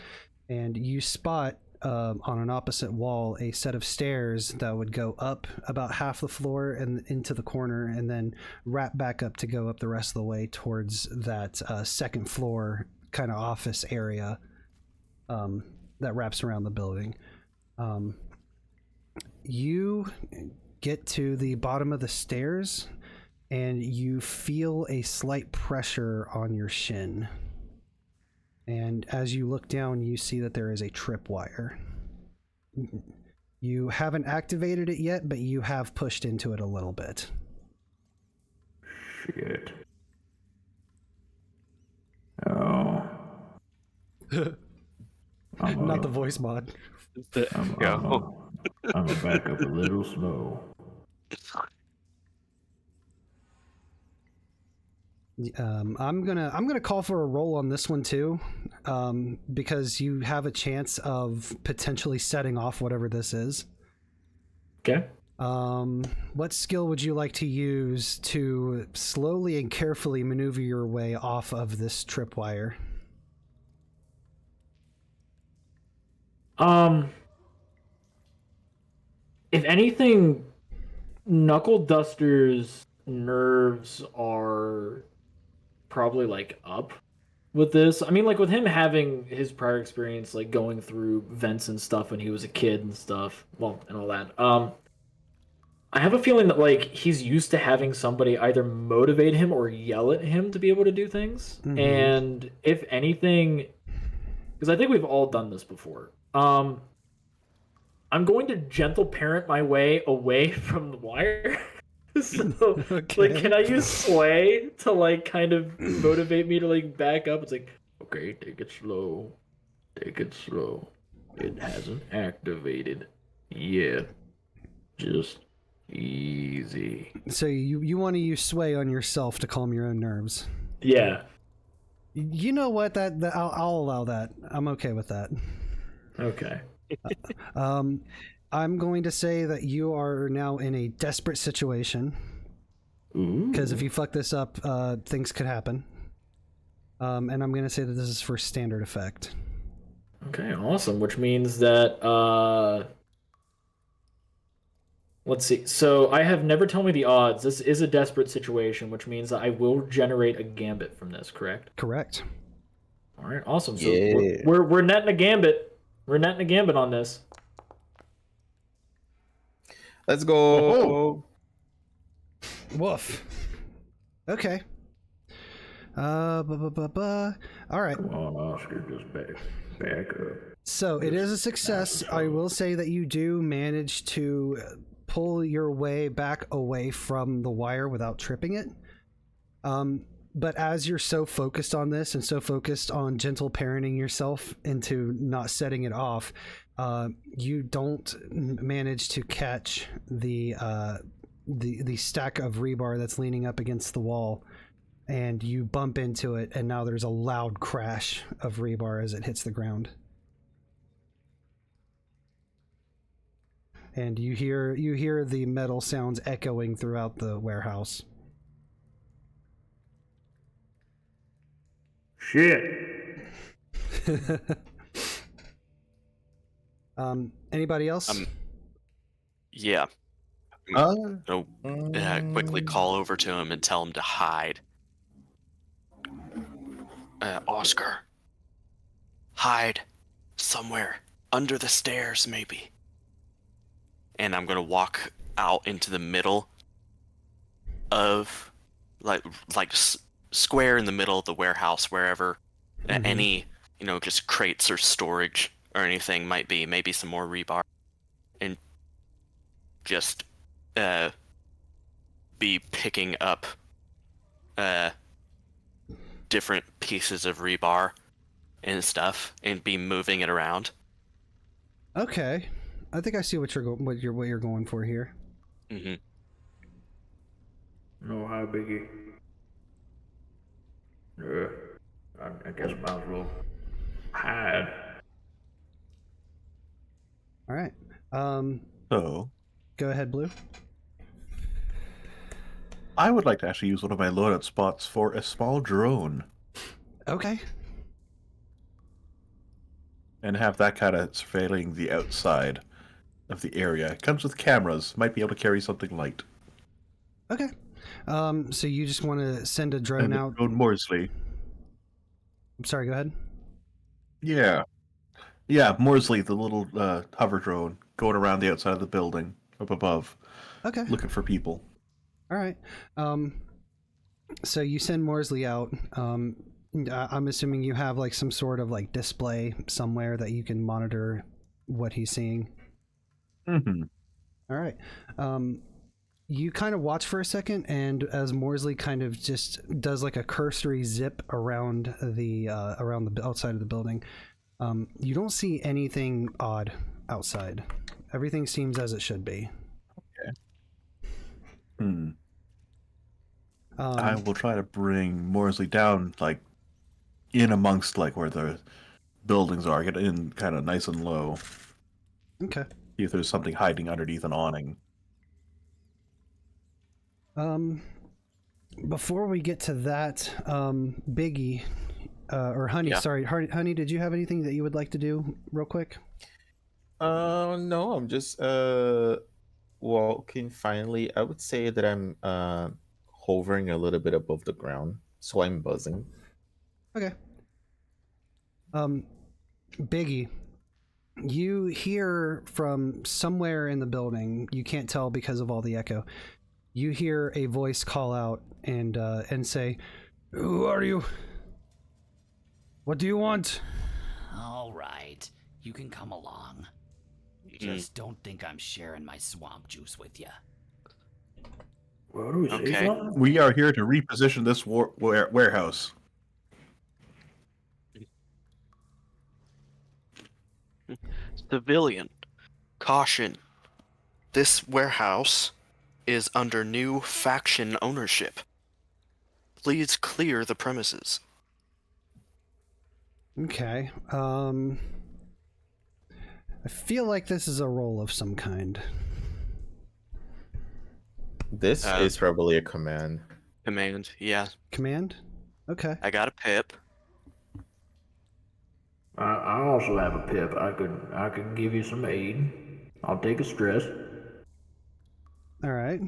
and you spot on an opposite wall a set of stairs that would go up about half the floor and into the corner, and then wrap back up to go up the rest of the way towards that second floor kind of office area that wraps around the building. You get to the bottom of the stairs and you feel a slight pressure on your shin. And as you look down, you see that there is a tripwire. You haven't activated it yet, but you have pushed into it a little bit. Shit. Oh. Not the voice mod. I'm gonna back up a little slow. I'm gonna call for a roll on this one too, because you have a chance of potentially setting off whatever this is. Okay. What skill would you like to use to slowly and carefully maneuver your way off of this tripwire? If anything, Knuckle Duster's nerves are probably like up with this. I mean, like with him having his prior experience, like going through vents and stuff when he was a kid and stuff, well, and all that. I have a feeling that like he's used to having somebody either motivate him or yell at him to be able to do things. Mhm. And if anything, because I think we've all done this before. I'm going to gentle parent my way away from the wire. So, Okay. like, can I use sway to, like, kind of motivate me to, like, back up? It's like, okay, take it slow. Take it slow. It hasn't activated yet. Just easy. So you want to use sway on yourself to calm your own nerves. Yeah. You know what? That I'll allow that. I'm okay with that. Okay. I'm going to say that you are now in a desperate situation. Because if you fuck this up, things could happen. And I'm going to say that this is for standard effect. Okay, awesome. Which means that, let's see. So I have never tell me the odds. This is a desperate situation, which means that I will generate a gambit from this, correct? Correct. All right, awesome. So Yeah. we're netting a gambit. We're netting a gambit on this. Let's go. Woof. Okay. All right. Come on, Oscar, just back up. So it is a success. I will say that you do manage to pull your way back away from the wire without tripping it. But as you're so focused on this and so focused on gentle parenting yourself into not setting it off, you don't manage to catch the stack of rebar that's leaning up against the wall, and you bump into it, and now there's a loud crash of rebar as it hits the ground. And you hear the metal sounds echoing throughout the warehouse. Shit. Anybody else? Yeah. So quickly call over to him and tell him to hide. Oscar, hide somewhere under the stairs, maybe. And I'm gonna walk out into the middle of, like square in the middle of the warehouse, wherever any just crates or storage or anything might be, maybe some more rebar, and just be picking up different pieces of rebar and stuff and be moving it around. Okay, I think I see what you're going for here. Mm-hmm. No, hi, Biggie. Yeah, I guess I might as well hide. All right. So Go ahead, Blue. I would like to actually use one of my loadout spots for a small drone Okay. and have that kind of surveilling the outside of the area. It comes with cameras. Might be able to carry something light. Okay. So you just want to send a drone And out? drone Morsley. I'm sorry. Go ahead. Yeah. Yeah, Morsley, the little hover drone going around the outside of the building up above, Okay. looking for people. All right. So you send Morsley out. I'm assuming you have like some sort of like display somewhere that you can monitor what he's seeing. Mm-hmm. All right. You kind of watch for a second, and as Morsley kind of just does like a cursory zip around the outside of the building, you don't see anything odd outside. Everything seems as it should be. Okay. I will try to bring Morsley down, like in amongst like where the buildings are. Get in kind of nice and low. Okay. See if there's something hiding underneath an awning. Before we get to that, Biggie, or Honey, Yeah. sorry, Honey, did you have anything that you would like to do real quick? No, I'm just walking finally. I would say that I'm hovering a little bit above the ground, so I'm buzzing. Okay. Biggie, you hear from somewhere in the building, you can't tell because of all the echo, you hear a voice call out and say, "Who are you? What do you want?" All right, you can come along. Just don't think I'm sharing my swamp juice with you. Well, do we say Okay. something? We are here to reposition this warehouse. Civilian, caution. This warehouse is under new faction ownership. Please clear the premises. Okay. I feel like this is a role of some kind. This is probably a command. Command, yeah. Command? Okay. I got a pip. I also have a pip. I could give you some aid. I'll take a stress. All right.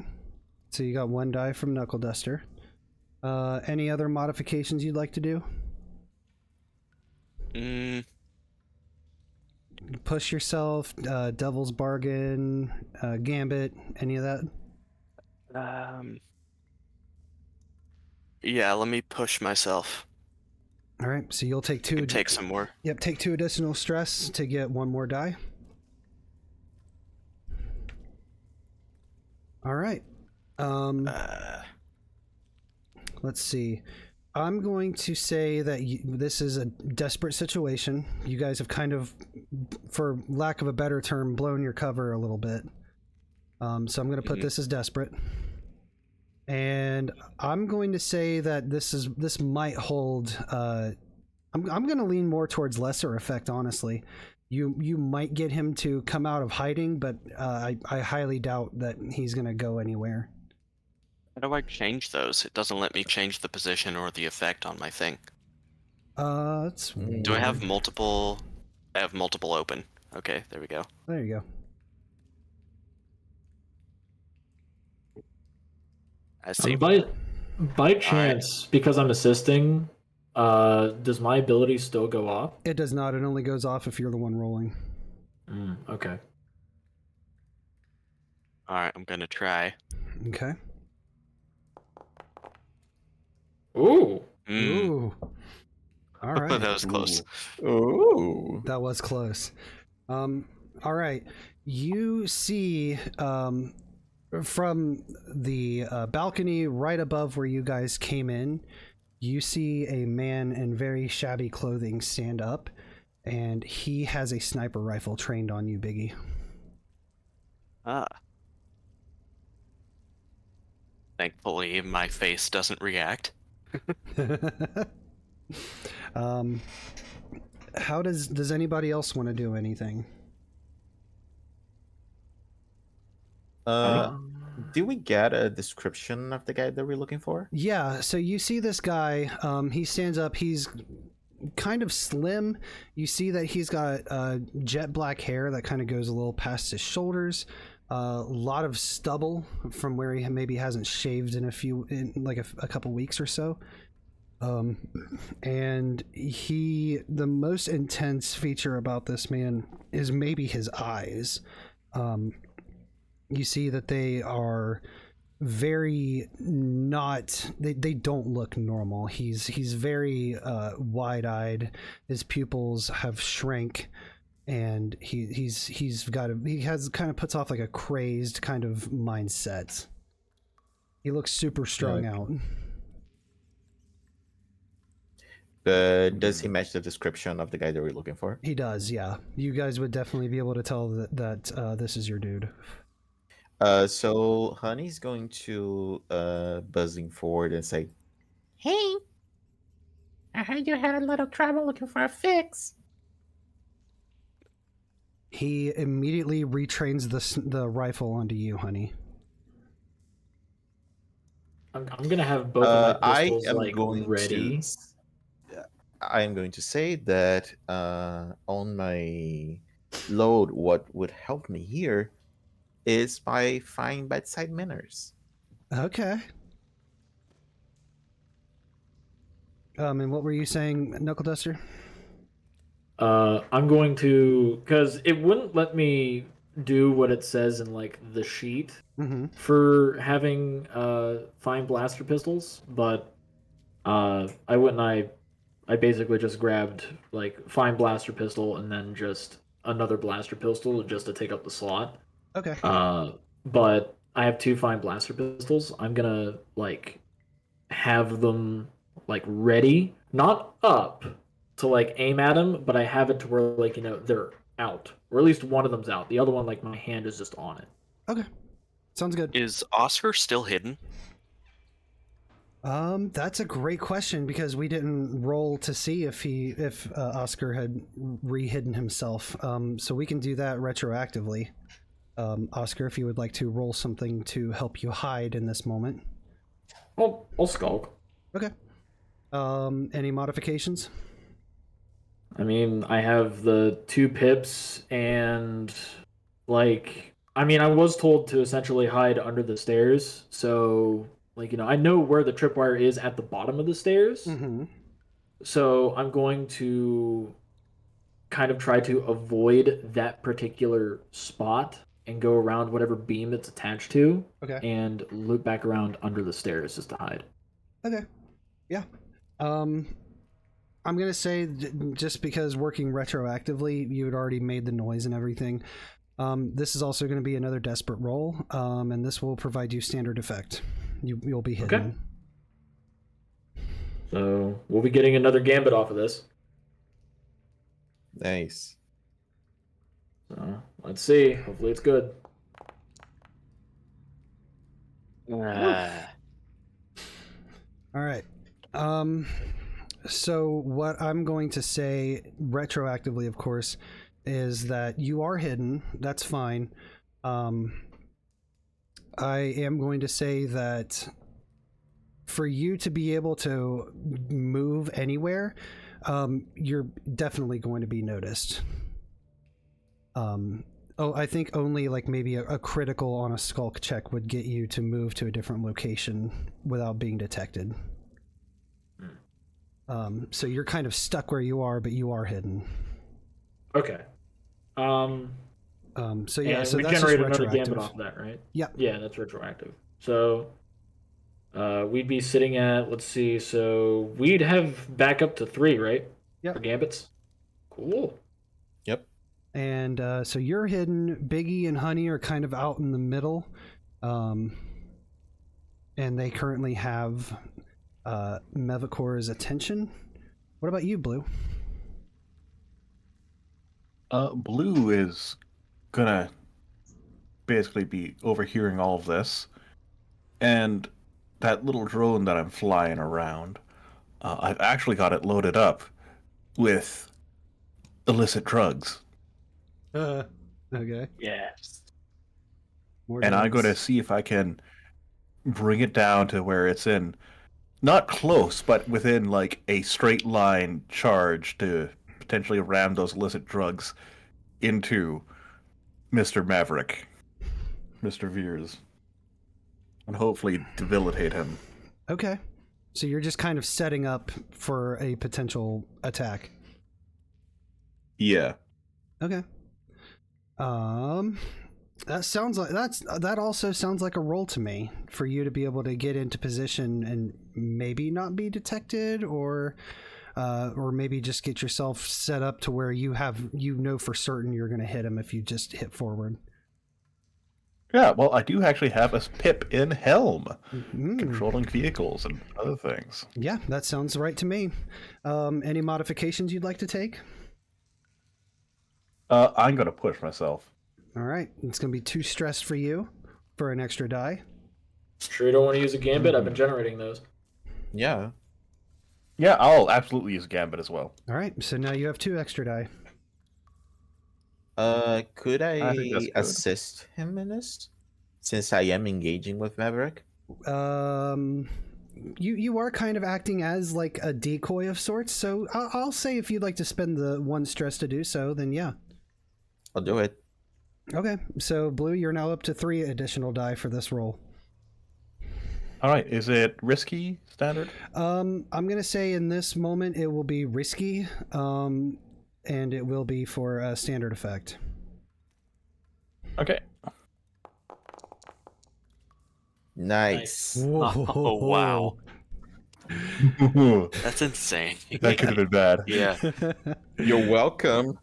So you got 1 die from Knuckle Duster. Any other modifications you'd like to do? Push yourself, Devil's Bargain, Gambit, any of that? Yeah, let me push myself. All right. So you'll take 2. Take some more. Yep. Take 2 additional stress to get 1 more die. All right. Let's see. I'm going to say that this is a desperate situation. You guys have kind of, for lack of a better term, blown your cover a little bit. So I'm going to put this as desperate. And I'm going to say that this might hold. I'm going to lean more towards lesser effect, honestly. You might get him to come out of hiding, but I highly doubt that he's going to go anywhere. How do I change those? It doesn't let me change the position or the effect on my thing. That's weird. Do I have multiple? I have multiple open. Okay, there we go. There you go. I see. By chance, because I'm assisting, does my ability still go off? It does not. It only goes off if you're the one rolling. Okay. Alright, I'm gonna try. Okay. Ooh. Ooh. All right. That was close. Ooh. That was close. All right. You see from the balcony right above where you guys came in, you see a man in very shabby clothing stand up, and he has a sniper rifle trained on you, Biggie. Ah. Thankfully, my face doesn't react. How does anybody else want to do anything? Do we get a description of the guy that we're looking for? Yeah, so you see this guy, he stands up, he's kind of slim. You see that he's got jet black hair that kind of goes a little past his shoulders. A lot of stubble from where he maybe hasn't shaved in a couple weeks or so. And the most intense feature about this man is maybe his eyes. You see that they are very they don't look normal. He's very wide-eyed. His pupils have shrank, and he kind of puts off like a crazed kind of mindset. He looks super strung out. Does he match the description of the guy that we're looking for? He does, yeah. You guys would definitely be able to tell that this is your dude. So Honey's going to buzzing forward and say, Hey, I heard you had a little trouble looking for a fix. He immediately retrains the rifle onto you, Honey. I'm gonna have both of my pistols ready. I am going to say that on my load, what would help me here is by fine bedside manners. Okay. And what were you saying, Knuckle Duster? I'm going to, because it wouldn't let me do what it says in like the sheet for having fine blaster pistols, but I basically just grabbed like fine blaster pistol and then just another blaster pistol just to take up the slot. Okay. But I have 2 fine blaster pistols. I'm gonna like have them like ready, not up to like aim at them, but I have it to where like they're out, or at least one of them's out. The other one, like my hand is just on it. Okay. Sounds good. Is Oscar still hidden? That's a great question because we didn't roll to see if Oscar had re-hidden himself. So we can do that retroactively. Oscar, if you would like to roll something to help you hide in this moment. I'll skulk. Okay. Any modifications? I mean, I have the 2 pips and like I mean, I was told to essentially hide under the stairs, so like I know where the tripwire is at the bottom of the stairs. Mm-hmm. So I'm going to kind of try to avoid that particular spot and go around whatever beam it's attached to. Okay. And loop back around under the stairs just to hide. Okay. Yeah. I'm gonna say just because working retroactively, you had already made the noise and everything. This is also going to be another desperate roll, and this will provide you standard effect. You'll be hidden. Okay. So we'll be getting another gambit off of this. Nice. So let's see. Hopefully it's good. All right. So what I'm going to say retroactively, of course, is that you are hidden. That's fine. I am going to say that for you to be able to move anywhere, you're definitely going to be noticed. I think only like maybe a critical on a skulk check would get you to move to a different location without being detected. So you're kind of stuck where you are, but you are hidden. Okay. So yeah, and so we that's generate just another retroactive. gambit off of that, right? Yeah. Yeah, that's retroactive. So we'd be sitting at, let's see, so we'd have back up to 3, right? Yep. For gambits. Cool. Yep. And so you're hidden. Biggie and Honey are kind of out in the middle. And they currently have Mevacor's attention. What about you, Blue? Blue is gonna basically be overhearing all of this, and that little drone that I'm flying around, I've actually got it loaded up with illicit drugs, Okay. Yes. and I'm going to see if I can bring it down to where it's in, not close, but within like a straight line charge to potentially ram those illicit drugs into Mr. Maverick, Mr. Veers, and hopefully debilitate him. Okay. So you're just kind of setting up for a potential attack. Yeah. Okay. That also sounds like a roll to me for you to be able to get into position and maybe not be detected, or maybe just get yourself set up to where you know for certain you're going to hit him if you just hit forward. Yeah, well, I do actually have a pip in Helm, Mm. controlling vehicles and other things. Yeah, that sounds right to me. Any modifications you'd like to take? I'm going to push myself. All right, it's going to be 2 stress for you for an extra die. Sure you don't want to use a gambit? I've been generating those. Yeah. Yeah, I'll absolutely use Gambit as well. All right, so now you have 2 extra die. Could I think that's I good. assist him in this? Since I am engaging with Maverick? You are kind of acting as like a decoy of sorts, so I'll say if you'd like to spend the 1 stress to do so, then yeah. I'll do it. Okay, so Blue, you're now up to 3 additional die for this roll. All right, is it risky standard? I'm gonna say in this moment it will be risky, and it will be for a standard effect. Okay. Nice. Oh, wow. That's insane. That could have been bad. Yeah. You're welcome.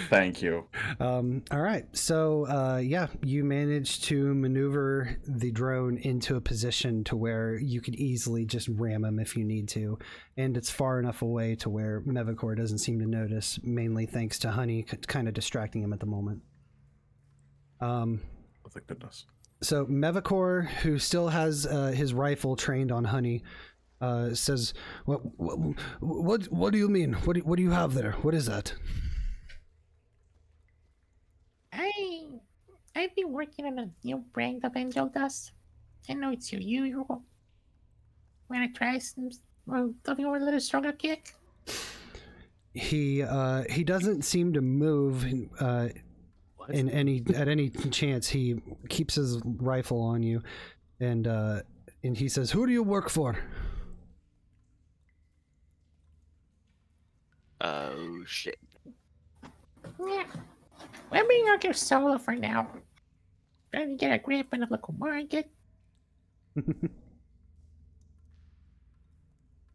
Thank you. All right. So, yeah, you managed to maneuver the drone into a position to where you could easily just ram him if you need to. And it's far enough away to where Mevacor doesn't seem to notice, mainly thanks to Honey kind of distracting him at the moment. Oh, thank goodness. So Mevacor, who still has his rifle trained on Honey, says, "What do you mean? What do you have there? What is that?" I've been working on a new brand of angel dust. I know it's your usual. Wanna try something with a little stronger kick? He doesn't seem to move at any chance. He keeps his rifle on you, and he says, "Who do you work for?" Oh shit. Yeah. We're being out here solo for now. Trying to get a grip on the local market.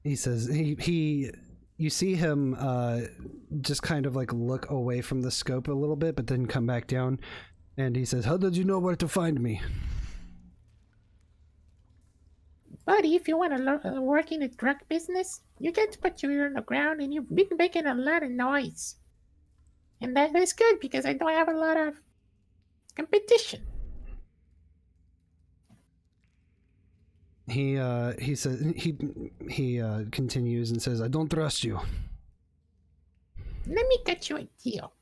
He says you see him just kind of like look away from the scope a little bit, but then come back down, and he says, "How did you know where to find me?" Buddy, if you want to work in the drug business, you get to put your ear on the ground, and you've been making a lot of noise. And that is good because I don't have a lot of competition. He says he continues and says, "I don't trust you." Let me get you a deal.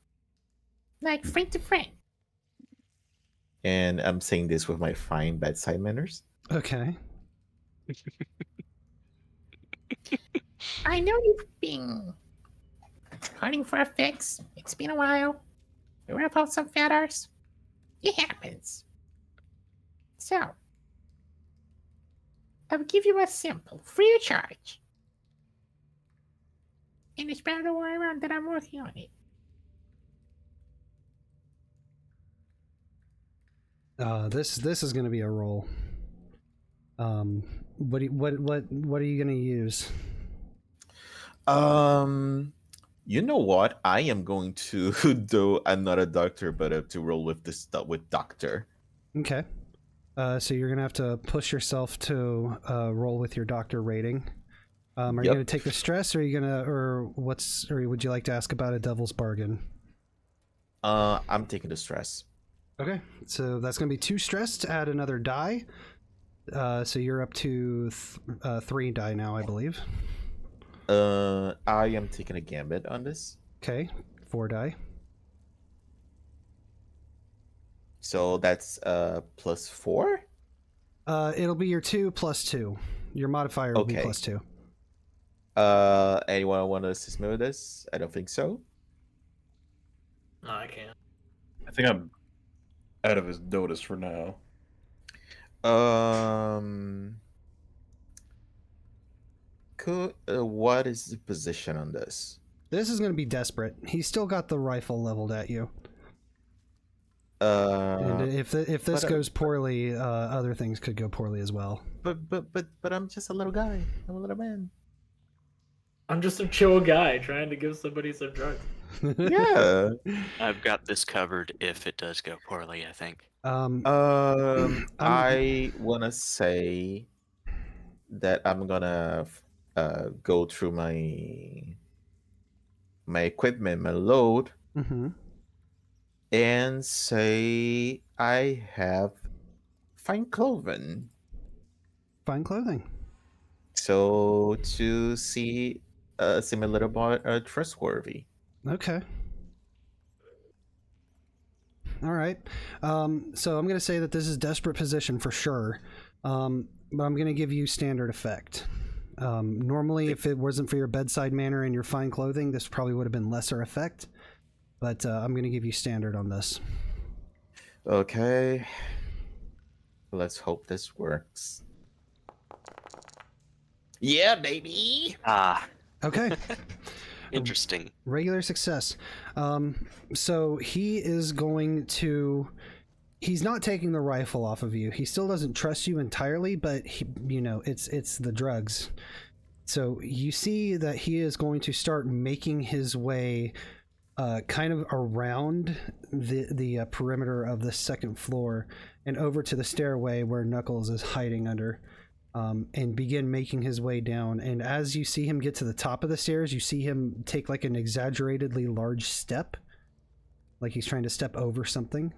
Like friend to friend. And I'm saying this with my fine bedside manners. Okay. I know you've been hunting for a fix. It's been a while. We wrap out some feathers. It happens. So, I will give you a sample, free of charge. And it's better to worry around that I'm working on it. This is going to be a roll. What are you going to use? You know what? I am going to do another doctor, but to roll with this with doctor. Okay. So you're gonna have to push yourself to roll with your doctor rating. Are you gonna take the stress, or are you gonna, or would you like to ask about a devil's bargain? I'm taking the stress. Okay, so that's gonna be 2 stress to add another die. So you're up to 3 die now, I believe. I am taking a gambit on this. Okay, 4 die. So that's +4? It'll be your 2 plus 2. Your modifier will be Okay. +2. Anyone want to assist me with this? I don't think so. No, I can't. I think I'm out of his notice for now. What is the position on this? This is going to be desperate. He's still got the rifle leveled at you. And if this goes poorly, other things could go poorly as well. But I'm just a little guy. I'm a little man. I'm just a chill guy trying to give somebody some drugs. Yeah. I've got this covered if it does go poorly, I think. I wanna say that I'm gonna go through my equipment, my load, Mm-hmm. and say I have fine clothing. Fine clothing. So to see seem a little more trustworthy. Okay. All right. So I'm going to say that this is desperate position for sure. But I'm going to give you standard effect. Normally, if it wasn't for your bedside manner and your fine clothing, this probably would have been lesser effect. But I'm going to give you standard on this. Okay. Let's hope this works. Yeah, baby. Ah, Okay. interesting. Regular success. So he is going to... He's not taking the rifle off of you. He still doesn't trust you entirely, but he, you know, it's the drugs. So you see that he is going to start making his way kind of around the perimeter of the second floor and over to the stairway where Knuckles is hiding under, and begin making his way down. And as you see him get to the top of the stairs, you see him take like an exaggeratedly large step, like he's trying to step over something.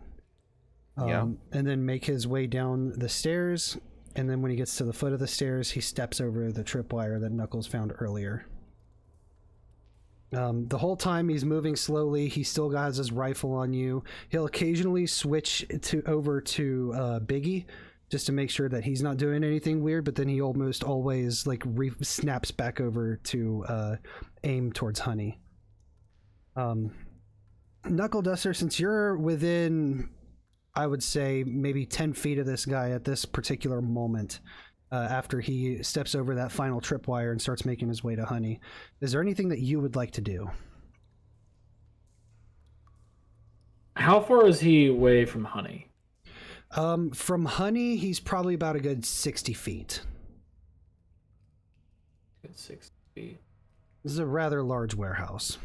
And then make his way down the stairs, and then when he gets to the foot of the stairs, he steps over the tripwire that Knuckles found earlier. The whole time he's moving slowly, he still has his rifle on you. He'll occasionally switch over to Biggie, just to make sure that he's not doing anything weird, but then he almost always like snaps back over to aim towards Honey. Knuckle Duster, since you're within, I would say, maybe 10 feet of this guy at this particular moment, after he steps over that final tripwire and starts making his way to Honey, is there anything that you would like to do? How far is he away from Honey? From Honey, he's probably about a good 60 feet. Good 60 feet. This is a rather large warehouse.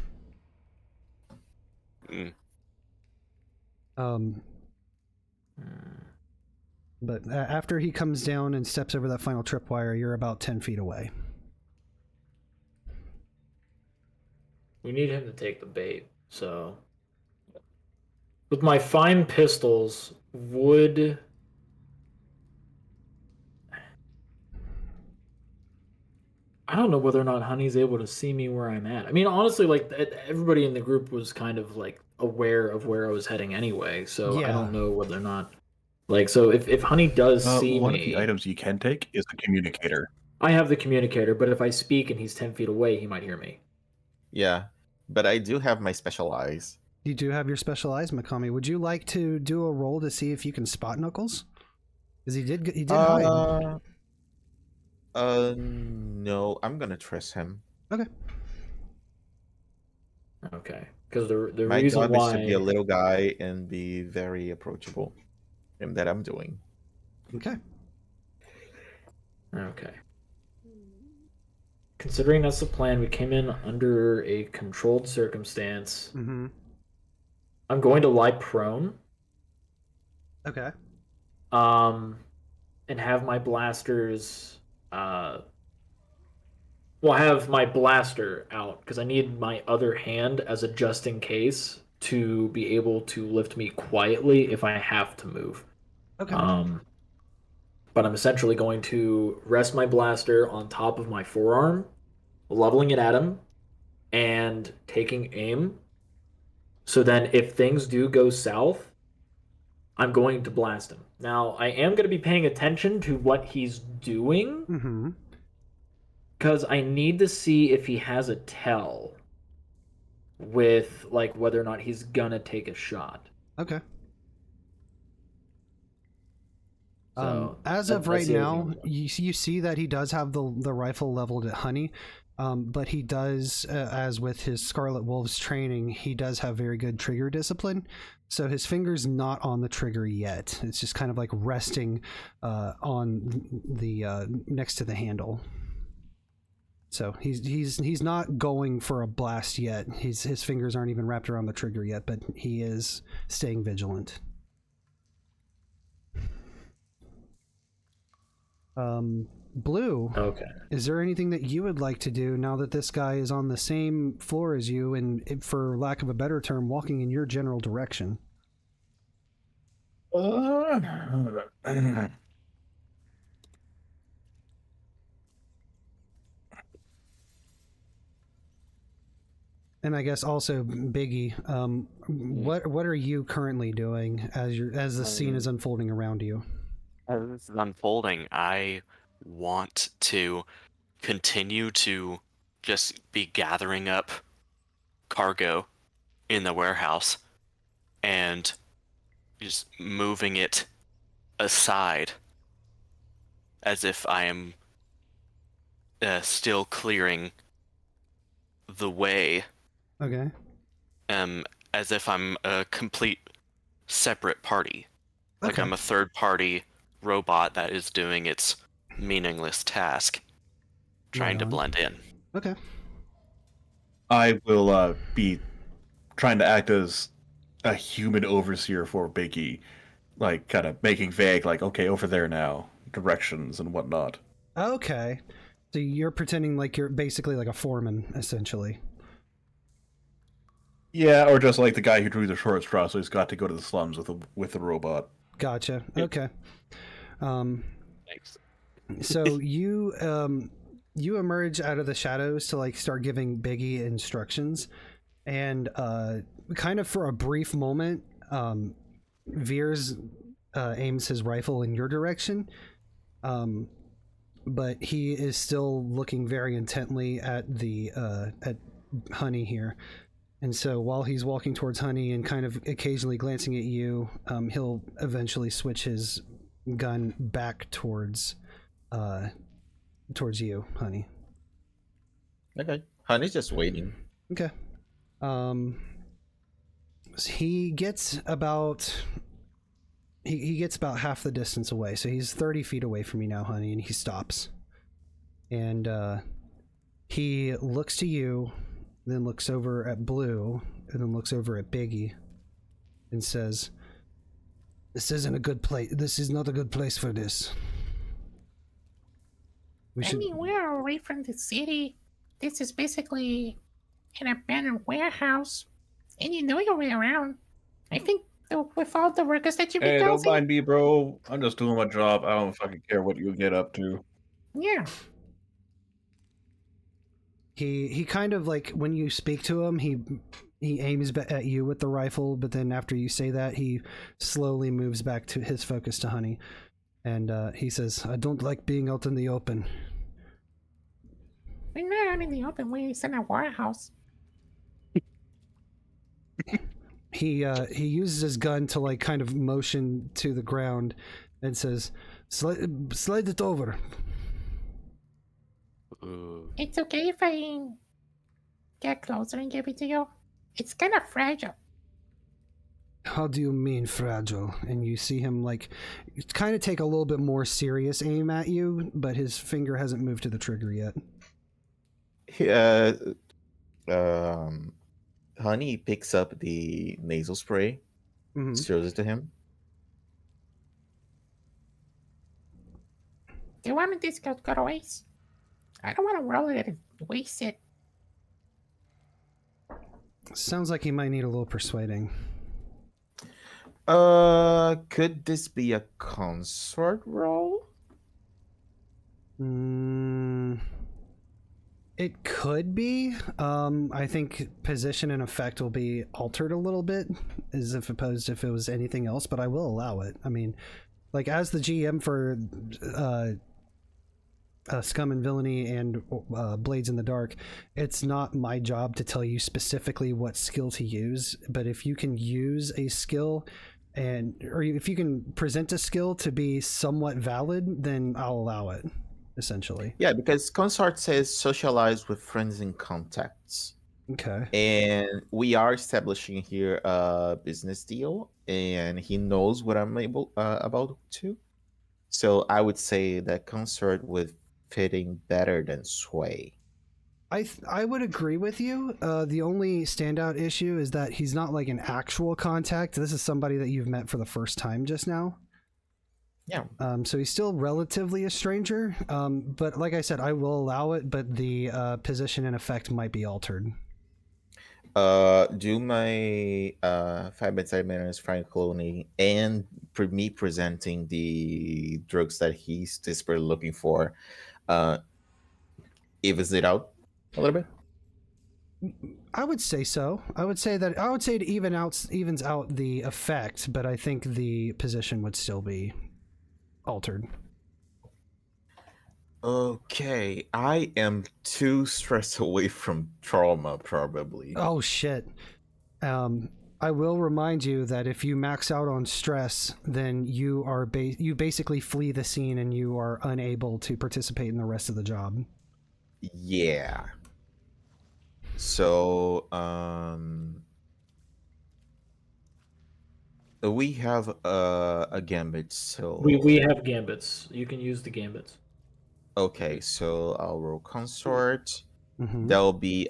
But after he comes down and steps over that final tripwire, you're about 10 feet away. We need him to take the bait, so... With my fine pistols, would... I don't know whether or not Honey's able to see me where I'm at. I mean, honestly, like, everybody in the group was kind of, like, aware of where I was heading anyway, so yeah. I don't know whether or not... Like, so if Honey does see one me... of the items you can take is the communicator. I have the communicator, but if I speak and he's 10 feet away, he might hear me. Yeah, but I do have my special eyes. You do have your special eyes, Mikami. Would you like to do a roll to see if you can spot Knuckles? Because he did hide. No, I'm gonna trust him. Okay. Okay, because the my reason job why... is to be a little guy and be very approachable. And that I'm doing. Okay. Okay. Considering that's the plan, we came in under a controlled circumstance. Mm-hmm. I'm going to lie prone. Okay. And have my blasters... have my blaster out, because I need my other hand as a just in case to be able to lift me quietly if I have to move. Okay. But I'm essentially going to rest my blaster on top of my forearm, leveling it at him, and taking aim. So then if things do go south, I'm going to blast him. Now, I am going to be paying attention to what he's doing. Mm-hmm. Because I need to see if he has a tell with, like, whether or not he's gonna take a shot. Okay. So, as of right now, you see that he does have the rifle leveled at Honey, but he does, as with his Scarlet Wolves training, he does have very good trigger discipline. So his finger's not on the trigger yet. It's just kind of like resting on the next to the handle. So he's not going for a blast yet. His fingers aren't even wrapped around the trigger yet, but he is staying vigilant. Blue. Okay. Is there anything that you would like to do now that this guy is on the same floor as you and, for lack of a better term, walking in your general direction? And I guess also Biggie, what are you currently doing as the scene is unfolding around you? As this is unfolding, I want to continue to just be gathering up cargo in the warehouse and just moving it aside as if I am still clearing the way. Okay. As if I'm a complete separate party. Like Okay. I'm a third party robot that is doing its meaningless task, trying to blend in. Okay. I will be trying to act as a human overseer for Biggie, like kind of making vague, like, okay, over there now, directions and whatnot. Okay. So you're pretending like you're basically like a foreman, essentially. Yeah, or just like the guy who drew the short straw, so he's got to go to the slums with the robot. Gotcha. Okay. Thanks. So you you emerge out of the shadows to like start giving Biggie instructions, and kind of for a brief moment, Veers aims his rifle in your direction, but he is still looking very intently at the at Honey here. And so while he's walking towards Honey and kind of occasionally glancing at you, he'll eventually switch his gun back towards you, Honey. Okay. Honey's just waiting. Okay. He gets about he gets about half the distance away, so he's 30 feet away from you now, Honey, and he stops. And he looks to you, then looks over at Blue, and then looks over at Biggie, and says, "This isn't a good place. This is not a good place for this. I mean, we're away from the city. This is basically an abandoned warehouse, and you know your way around. I think with all the workers that you've been Hey, don't causing, mind me, bro. I'm just doing my job. I don't fucking care what you get up to. yeah. He kind of like when you speak to him, he aims at you with the rifle, but then after you say that, he slowly moves back to his focus to Honey, and he says, "I don't like being out in the open." We're not out in the open. We're in a warehouse. He uses his gun to like kind of motion to the ground, and says, "Slide it over." It's okay if I get closer and give it to you. It's kind of fragile. How do you mean fragile? And you see him like kind of take a little bit more serious aim at you, but his finger hasn't moved to the trigger yet. Honey picks up the nasal spray, shows it to him. Do you want me to discount cutaways? I don't want to roll it and waste it. Sounds like he might need a little persuading. Could this be a consort roll? It could be. I think position and effect will be altered a little bit, as if opposed if it was anything else, but I will allow it. I mean, like as the GM for Scum and Villainy and Blades in the Dark, it's not my job to tell you specifically what skill to use, but if you can use a skill or if you can present a skill to be somewhat valid, then I'll allow it, essentially. Yeah, because consort says socialize with friends and contacts. Okay. And we are establishing here a business deal, and he knows what I'm about to. So I would say that consort would fitting better than sway. I would agree with you. The only standout issue is that he's not like an actual contact. This is somebody that you've met for the first time just now. Yeah. So he's still relatively a stranger. But like I said, I will allow it, but the position and effect might be altered. Do my 5 bedside manners, Frank Clooney, and me presenting the drugs that he's desperately looking for, evens it out a little bit? I would say so. I would say it evens out the effect, but I think the position would still be altered. Okay, I am 2 stress away from trauma, probably. Oh shit. I will remind you that if you max out on stress, then you are you basically flee the scene and you are unable to participate in the rest of the job. Yeah. So, we have a gambit, so... We have gambits. You can use the gambits. Okay, so I'll roll consort. Mhm. That'll be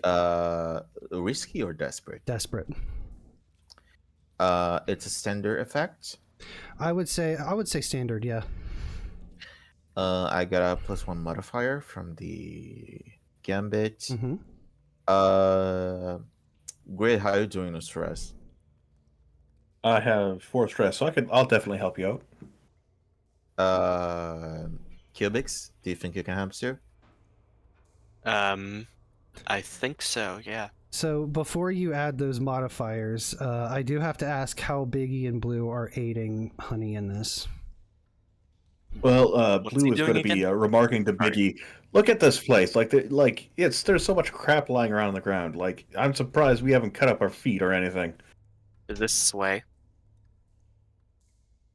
risky or desperate. Desperate. It's a standard effect. I would say standard. Yeah. I got a +1 modifier from the gambit. Mm-hmm. Great. How are you doing with stress? I have 4 stress, so I'll definitely help you out. Cubics, do you think you can hamster? I think so. Yeah. So before you add those modifiers, I do have to ask how Biggie and Blue are aiding Honey in this. Well, What's he Blue is doing going to be again? remarking to Biggie, "Look at this place! There's so much crap lying around on the ground. Like, I'm surprised we haven't cut up our feet or anything." Is this sway?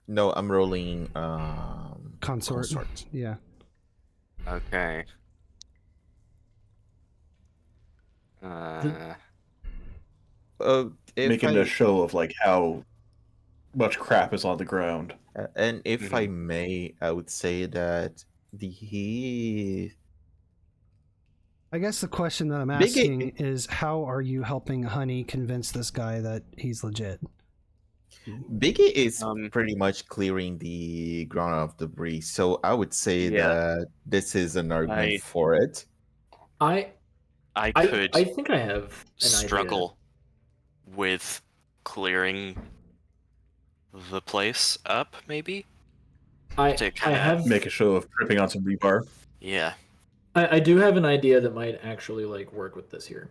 No, I'm rolling Consort. consort. Yeah. Okay. If Making I, a show of like how much crap is on the ground. and if I may, I would say that I guess the question that I'm Biggie- asking is, how are you helping Honey convince this guy that he's legit? Biggie is pretty much clearing the ground of debris, so I would say that this is an argument for it. I could I think I have an struggle with clearing the place up, maybe. idea. I have Make a show of tripping on some rebar. Yeah. I do have an idea that might actually like work with this here.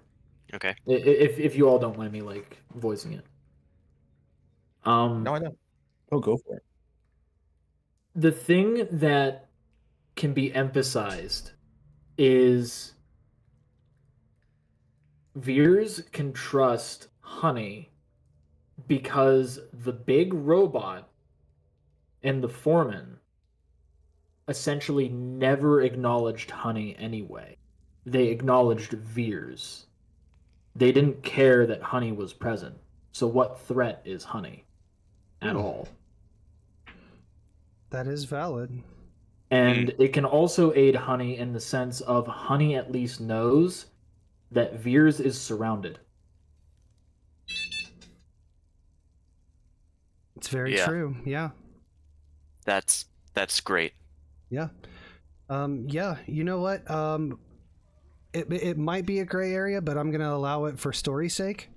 Okay. If you all don't mind me like voicing it. No, I don't. Oh, go for it. The thing that can be emphasized is Veers can trust Honey because the big robot and the foreman essentially never acknowledged Honey anyway. They acknowledged Veers. They didn't care that Honey was present. So what threat is Honey at all? That is valid. And it can also aid Honey in the sense of Honey at least knows that Veers is surrounded. It's very Yeah. true. Yeah. That's great. Yeah. Yeah. You know what? It might be a gray area, but I'm gonna allow it for story's sake.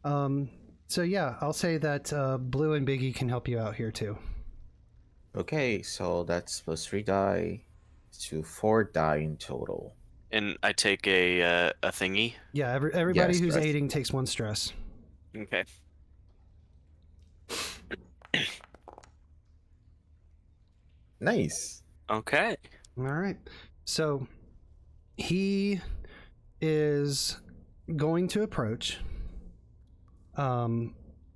So yeah, I'll say that Blue and Biggie can help you out here too. Okay, so that's +3 die to 4 die in total. And I take a thingy. Yeah. Everybody Yes, who's stress. aiding takes 1 stress. Okay. Nice. Okay. All right. So he is going to approach.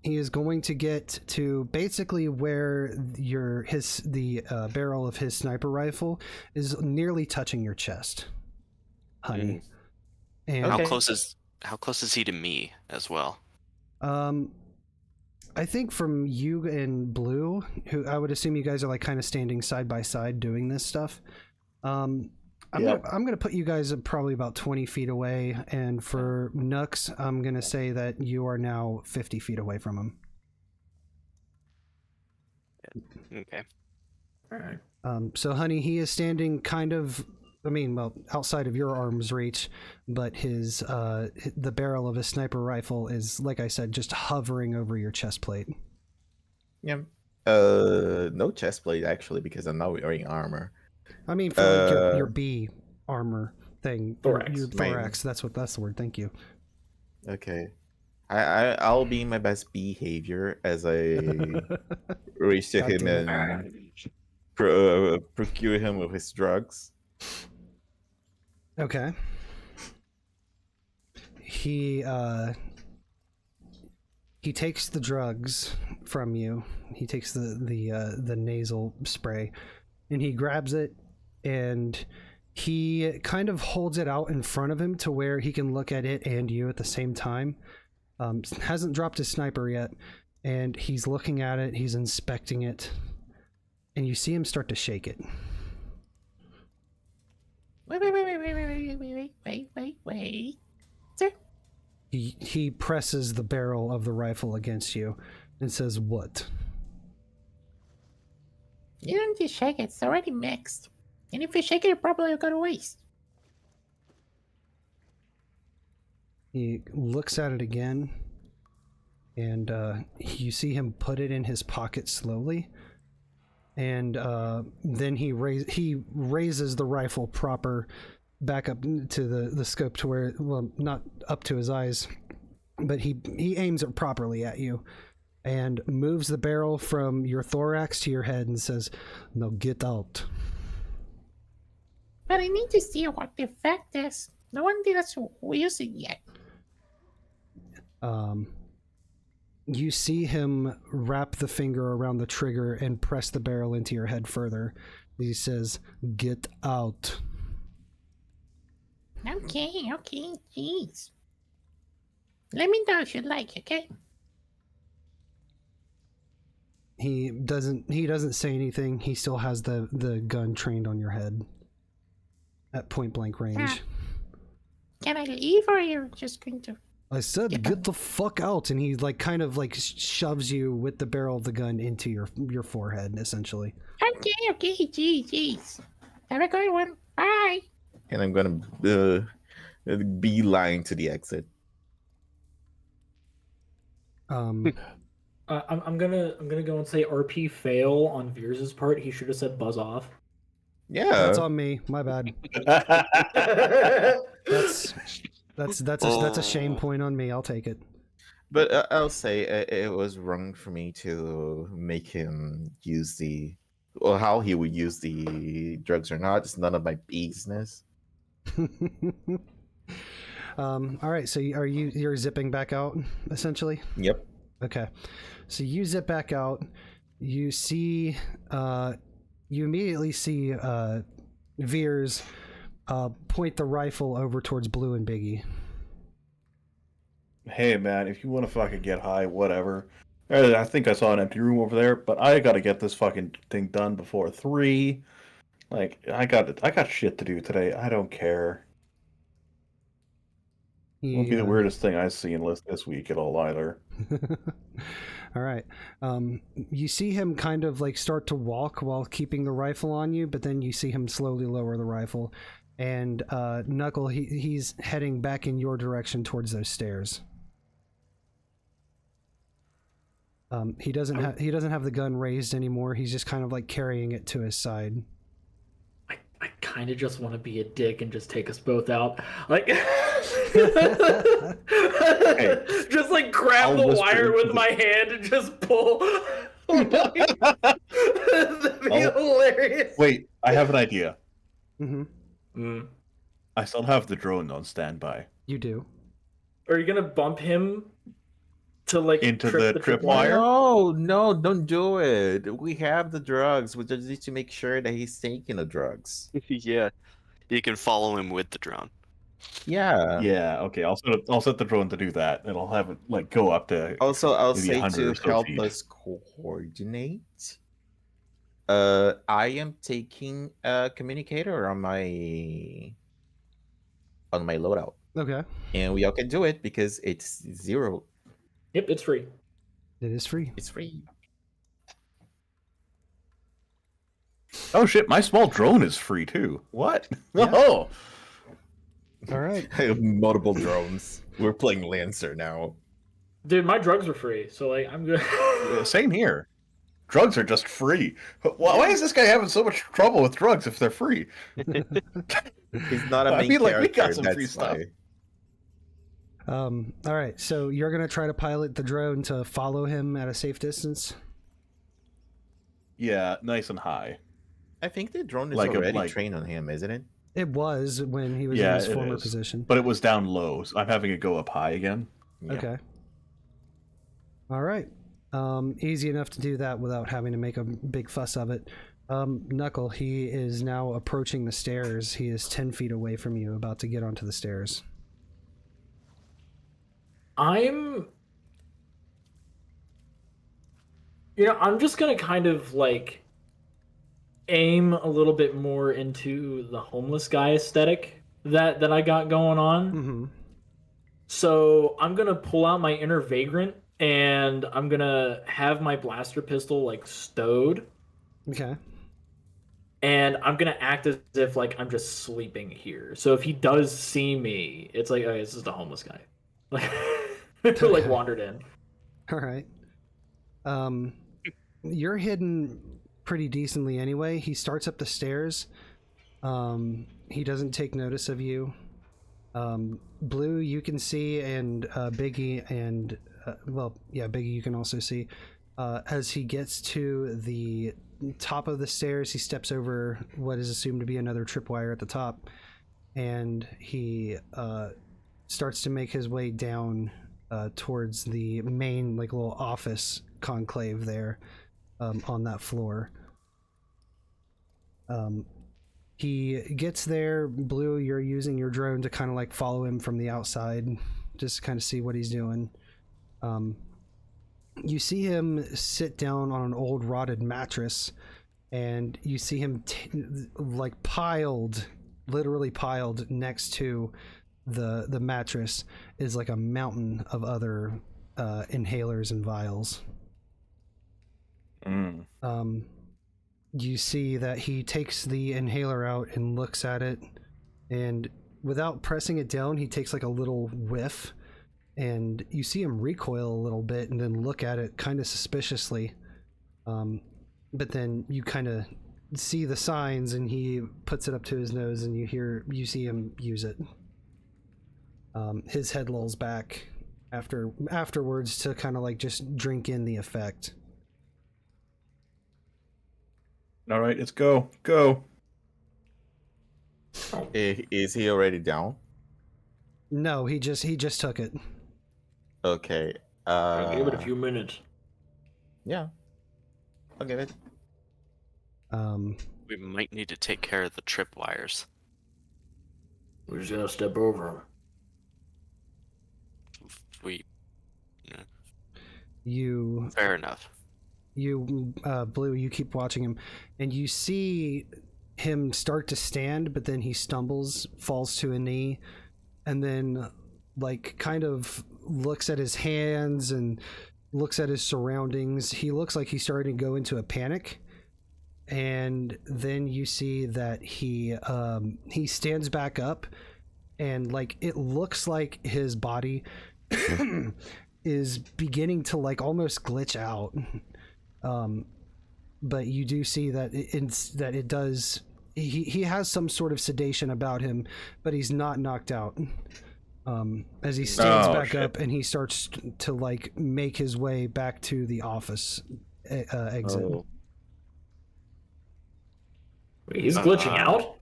He is going to get to basically where the barrel of his sniper rifle is nearly touching your chest, Honey. And How close is he to me as well? I think from you and Blue, who I would assume you guys are like kind of standing side by side doing this stuff. I'm gonna put you guys probably about 20 feet away, and for Nux, I'm gonna say that you are now 50 feet away from him. Okay. All right. So Honey, he is standing kind of, outside of your arm's reach, but the barrel of his sniper rifle is, like I said, just hovering over your chest plate. Yeah. No chest plate actually, because I'm not wearing armor. I mean, for like your B armor thing, Thorax. your thorax. That's the word. Thank you. Okay. I'll be in my best behavior as I reach to God him damn and procure him with his drugs. Okay. He takes the drugs from you. He takes the nasal spray, and he grabs it, and he kind of holds it out in front of him to where he can look at it and you at the same time. Hasn't dropped his sniper yet, and he's looking at it. He's inspecting it, and you see him start to shake it. Wait. Sir, He presses the barrel of the rifle against you and says, "What?" you don't need to shake it. It's already mixed. And if you shake it, it probably will go to waste. He looks at it again, and you see him put it in his pocket slowly. And then he raises the rifle proper back up to the scope to where, well, not up to his eyes, but he aims it properly at you and moves the barrel from your thorax to your head and says, "Now get out." But I need to see what the effect is. No one did us use it yet. You see him wrap the finger around the trigger and press the barrel into your head further. He says, "Get out." Okay, jeez. Let me know if you'd like, okay? He doesn't say anything. He still has the gun trained on your head at point blank range. Can I leave, or are you just going to... I said, "Get the fuck out," and he kind of shoves you with the barrel of the gun into your forehead, essentially. Okay, jeez. Have a good one. Bye. And I'm gonna beeline to the exit. I'm gonna go and say RP fail on Veers' part. He should have said buzz off. Yeah, That's on me. My bad. That's a shame point on me. I'll take it. but I'll say it was wrong for me to make him use how he would use the drugs or not. It's none of my business. All right. So you're zipping back out, essentially? Yep. Okay. So you zip back out. You see, you immediately see Veers point the rifle over towards Blue and Biggie. Hey man, if you want to fucking get high, whatever. I think I saw an empty room over there, but I gotta get this fucking thing done before 3. Like, I got shit to do today. I don't care. It won't be the weirdest thing I've seen this week at all either. All right. You see him kind of start to walk while keeping the rifle on you, but then you see him slowly lower the rifle. And Knuckle, he's heading back in your direction towards those stairs. He doesn't have the gun raised anymore. He's just kind of carrying it to his side. I kind of just want to be a dick and just take us both out. Hey, just grab the wire with my hand and just pull. That'd be hilarious. Wait, I have an idea. Mm-hmm. I still have the drone on standby. You do. Are you gonna bump him to into the tripwire? No, don't do it. We have the drugs. We just need to make sure that he's taking the drugs. Yeah, you can follow him with the drone. Yeah. Yeah. Okay. I'll set the drone to do that, and I'll have it go up to. Also, I'll maybe say 100 to or so help feet. us coordinate. I am taking a communicator on my loadout. Okay. And we all can do it because it's 0. Yep, it's free. It is free. It's free. Oh shit! My small drone is free too. What? Yeah. Oh. All right. I have multiple drones. We're playing Lancer now. Dude, my drugs are free, so I'm good. Same here. Drugs are just free. Why is this guy having so much trouble with drugs if they're free? He's not a I main feel like character. we got some that's free stuff. why. All right. So you're gonna try to pilot the drone to follow him at a safe distance. Yeah, nice and high. I think the drone is Like a- already like- trained on him, isn't it? It was when he was Yeah, in his it former is. position. But it was down low, so I'm having it go up high again. Yeah. Okay. All right. Easy enough to do that without having to make a big fuss of it. Knuckle, he is now approaching the stairs. He is 10 feet away from you, about to get onto the stairs. I'm just gonna kind of aim a little bit more into the homeless guy aesthetic that I got going on. Mm-hmm. So I'm gonna pull out my inner vagrant and I'm gonna have my blaster pistol like stowed, Okay. and I'm gonna act as if like I'm just sleeping here. So if he does see me, it's like, oh, it's just a homeless guy, like like wandered in. All right. You're hidden pretty decently anyway. He starts up the stairs. He doesn't take notice of you. Blue, you can see, and Biggie, and Biggie, you can also see. As he gets to the top of the stairs, he steps over what is assumed to be another tripwire at the top, and he starts to make his way down towards the main like little office conclave there on that floor. He gets there. Blue, you're using your drone to kind of like follow him from the outside, just kind of see what he's doing. You see him sit down on an old rotted mattress, and you see him like literally piled next to the mattress is like a mountain of other inhalers and vials. You see that he takes the inhaler out and looks at it, and without pressing it down, he takes like a little whiff, and you see him recoil a little bit and then look at it kind of suspiciously. But then you kind of see the signs, and he puts it up to his nose, and you see him use it. His head lolls back afterwards to kind of like just drink in the effect. All right, let's go. Go. Is he already down? No, he just took it. Okay. I'll give it a few minutes. Yeah. I'll give it. We might need to take care of the tripwires. We just gotta step over him. Fair enough. Blue, you keep watching him, and you see him start to stand, but then he stumbles, falls to a knee, and then like kind of looks at his hands and looks at his surroundings. He looks like he's starting to go into a panic, and then you see that he stands back up, and like it looks like his body is beginning to like almost glitch out. But you do see that it does. He has some sort of sedation about him, but he's not knocked out. As he stands back up and he starts to like make his way back to the office exit. Oh. Wait, he's glitching out?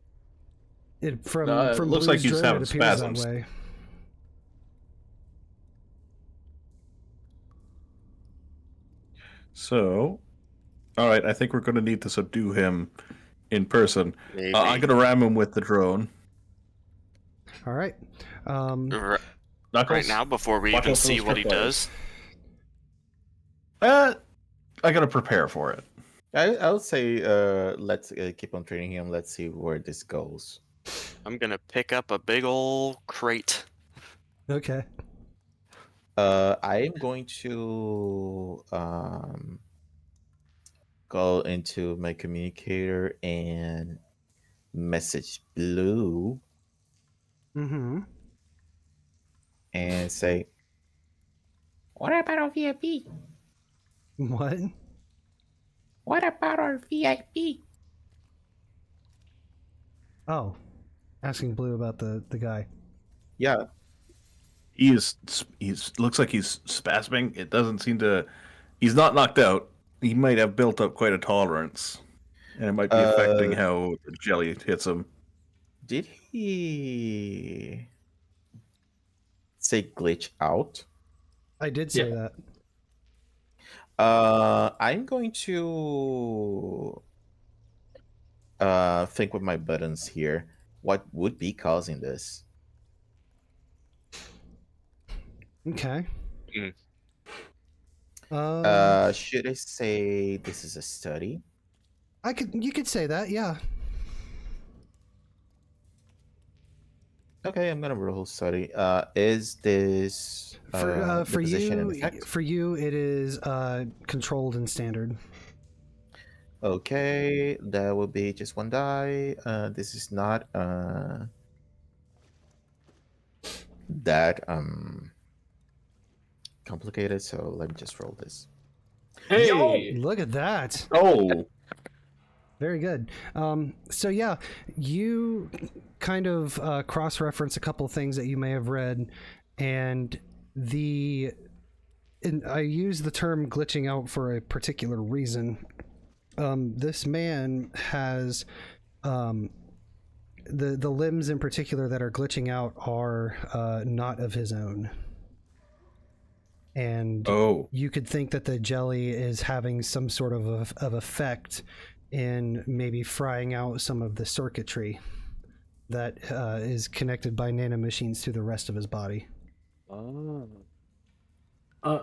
From looks Blue's like he's drone, having it appears spasms. that way. So, all right, I think we're going to need to subdue him in person. Maybe. I'm going to ram him with the drone. All right. Right Knuckles, now, before we watch even out for see those what he tripwires. does, I got to prepare for it. I would say let's keep on training him. Let's see where this goes. I'm gonna pick up a big ol' crate. Okay. I am going to go into my communicator and message Blue Mm-hmm. and say, What about our VIP? What? What about our VIP? Oh, asking Blue about the guy. yeah, He's looks like he's spasming. It doesn't seem to. He's not knocked out. He might have built up quite a tolerance, and it might be affecting how the jelly hits him. did he say glitch out? I did say Yeah. that. I'm going to think with my buttons here. What would be causing this? Okay. Mm. Should I say this is a study? You could say that, yeah. Okay, I'm gonna roll study. Is this For the position in effect? for you, it is controlled and standard. Okay, that will be just one die. This is not that complicated, so let me just roll this. Hey, Look at that. Oh, Very good. So yeah, you kind of cross-reference a couple things that you may have read, and I use the term glitching out for a particular reason. This man has the limbs in particular that are glitching out are not of his own. And you could think that the jelly is having some sort of effect in maybe frying out some of the circuitry that is connected by nanomachines to the rest of his body. oh. I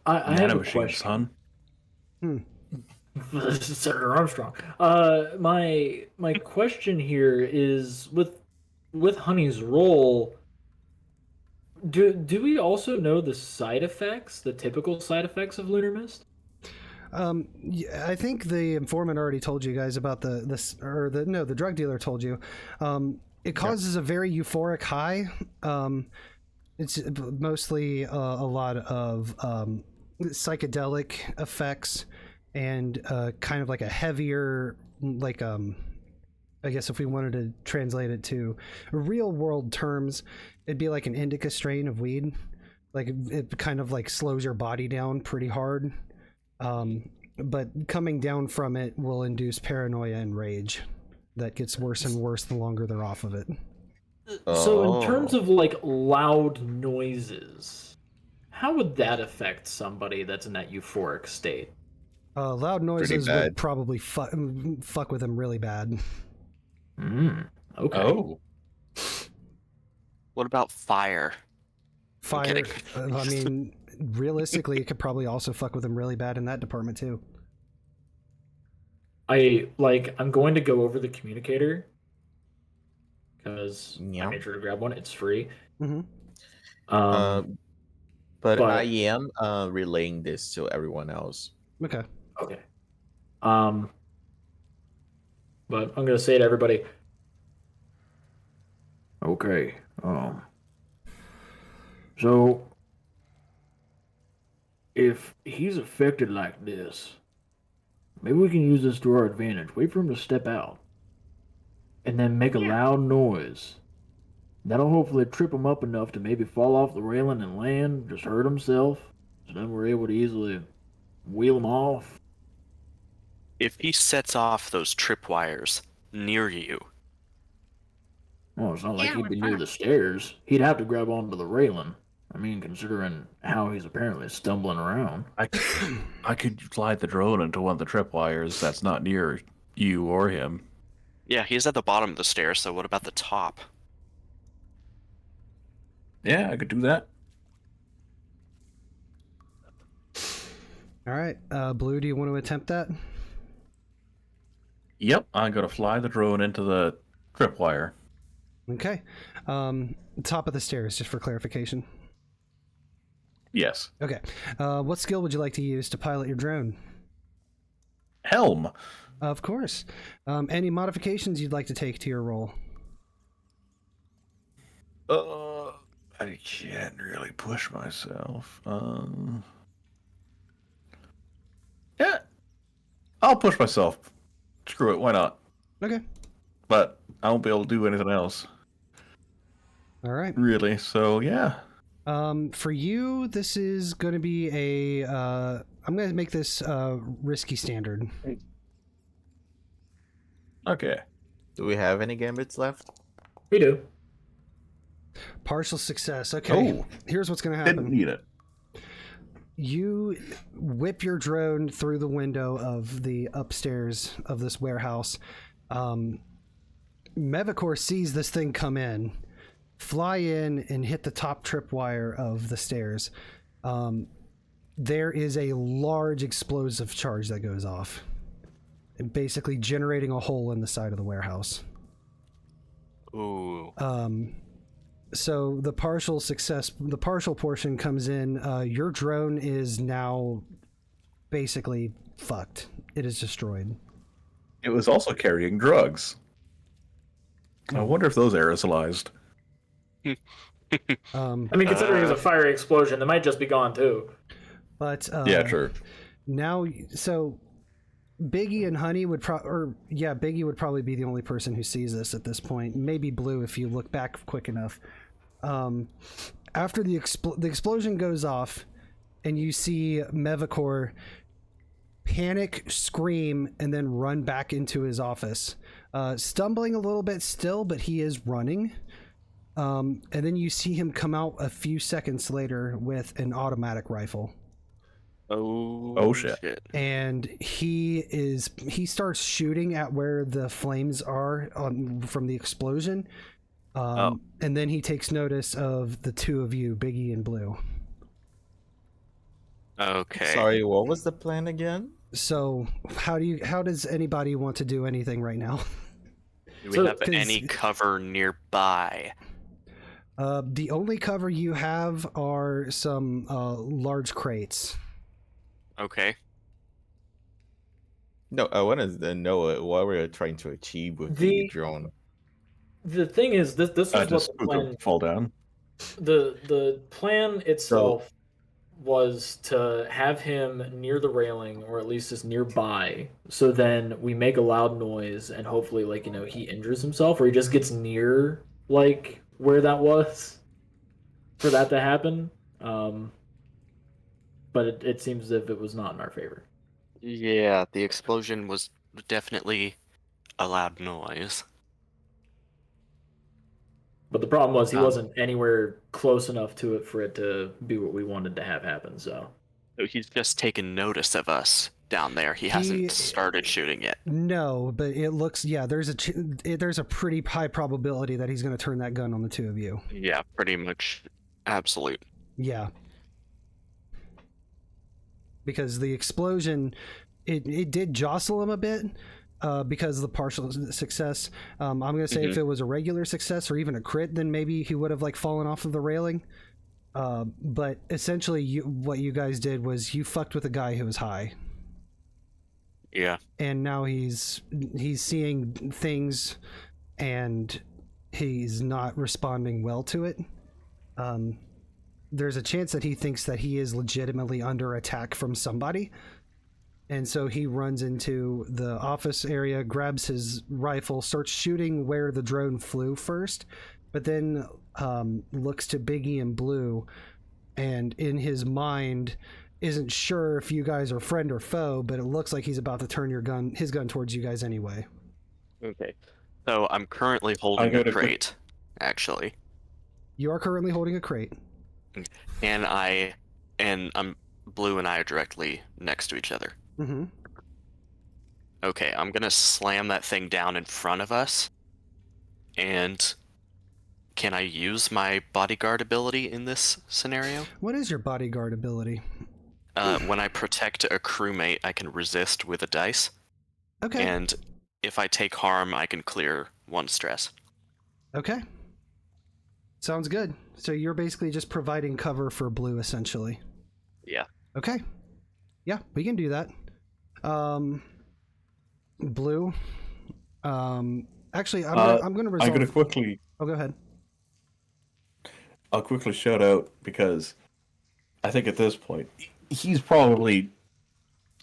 have a Nanomachine, question. son. Senator Armstrong. My question here is with Honey's role. Do we also know the side effects, the typical side effects of lunar mist? I think the informant already told you guys about the drug dealer told you. It causes a very euphoric high. It's mostly a lot of psychedelic effects and kind of like a heavier, like I guess if we wanted to translate it to real world terms, it'd be like an indica strain of weed. Like it kind of like slows your body down pretty hard. But coming down from it will induce paranoia and rage that gets worse and worse the longer they're off of it. So in terms of like loud noises, how would that affect somebody that's in that euphoric state? Loud noises would probably fuck with him really bad. Okay. Oh. What about fire? Fire. I mean, realistically, it could probably also fuck with him really bad in that department too. I'm going to go over the communicator because I made sure to grab one. It's free. Mm-hmm. But I am relaying this to everyone else. Okay. Okay. But I'm gonna say to everybody. Okay. So if he's affected like this, maybe we can use this to our advantage. Wait for him to step out, and then make a loud noise. That'll hopefully trip him up enough to maybe fall off the railing and land, just hurt himself. So then we're able to easily wheel him off. If he sets off those tripwires near you, Well, it's not like he'd be near the stairs. He'd have to grab onto the railing. I mean, considering how he's apparently stumbling around. I could slide the drone into one of the tripwires that's not near you or him. yeah, he's at the bottom of the stairs, so what about the top? Yeah, I could do that. All right, Blue, do you want to attempt that? Yep, I'm going to fly the drone into the tripwire. Okay. Top of the stairs, just for clarification. Yes. Okay. What skill would you like to use to pilot your drone? Helm. Of course. Any modifications you'd like to take to your role? I can't really push myself. Yeah, I'll push myself. Screw it, why not? Okay. But I won't be able to do anything else. All right. Really, so yeah. For you, this is going to be I'm going to make this risky standard. Okay. Do we have any gambits left? We do. Partial success. Okay. Here's what's going to happen. Didn't need it. You whip your drone through the window of the upstairs of this warehouse. Mevicor sees this thing come in, fly in, and hit the top tripwire of the stairs. There is a large explosive charge that goes off. and basically generating a hole in the side of the warehouse. Ooh. So the partial portion comes in. Your drone is now basically fucked. It is destroyed. It was also carrying drugs. I wonder if those aerosolized. I mean, considering it was a fiery explosion, they might just be gone too. But Yeah, true. Now, so Biggie and Honey would Biggie would probably be the only person who sees this at this point. Maybe Blue if you look back quick enough. After the explosion goes off, and you see Mevacor panic, scream, and then run back into his office, stumbling a little bit still, but he is running. And then you see him come out a few seconds later with an automatic rifle. Oh shit. And he starts shooting at where the flames are from the explosion. And then he takes notice of the two of you, Biggie and Blue. Okay. Sorry, what was the plan again? So how does anybody want to do anything right now? Do we have any cover nearby? The only cover you have are some large crates. Okay. No, I want to know what we're trying to achieve with the drone. The thing is, this was what Just the plan. fall down. The plan itself was to have him near the railing, or at least just nearby, so then we make a loud noise and hopefully, like, he injures himself, or he just gets near, like, where that was for that to happen. But it seems as if it was not in our favor. Yeah, the explosion was definitely a loud noise. But the problem was he wasn't anywhere close enough to it for it to be what we wanted to have happen, so he's just taken notice of us down there. He hasn't started shooting yet. No, but it looks, there's a pretty high probability that he's going to turn that gun on the two of you. Yeah, pretty much absolute. Yeah. Because the explosion, it did jostle him a bit because of the partial success. I'm going to say if it was a regular success or even a crit, then maybe he would have fallen off of the railing. But essentially what you guys did was you fucked with a guy who was high. Yeah. And now he's seeing things and he's not responding well to it. There's a chance that he thinks that he is legitimately under attack from somebody. And so he runs into the office area, grabs his rifle, starts shooting where the drone flew first, but then looks to Biggie and Blue, and in his mind isn't sure if you guys are friend or foe, but it looks like he's about to turn his gun towards you guys anyway. Okay. So I'm currently holding a crate, actually. You are currently holding a crate. And Blue and I are directly next to each other. Mm-hmm. Okay, I'm gonna slam that thing down in front of us. And can I use my bodyguard ability in this scenario? What is your bodyguard ability? When I protect a crewmate, I can resist with a dice. Okay. And if I take harm, I can clear 1 stress. Okay. Sounds good. So you're basically just providing cover for Blue, essentially. Yeah. Okay. Yeah, we can do that. Blue. Actually, I'm gonna resolve. I'm gonna quickly. Oh, go ahead. I'll quickly shout out because I think at this point he's probably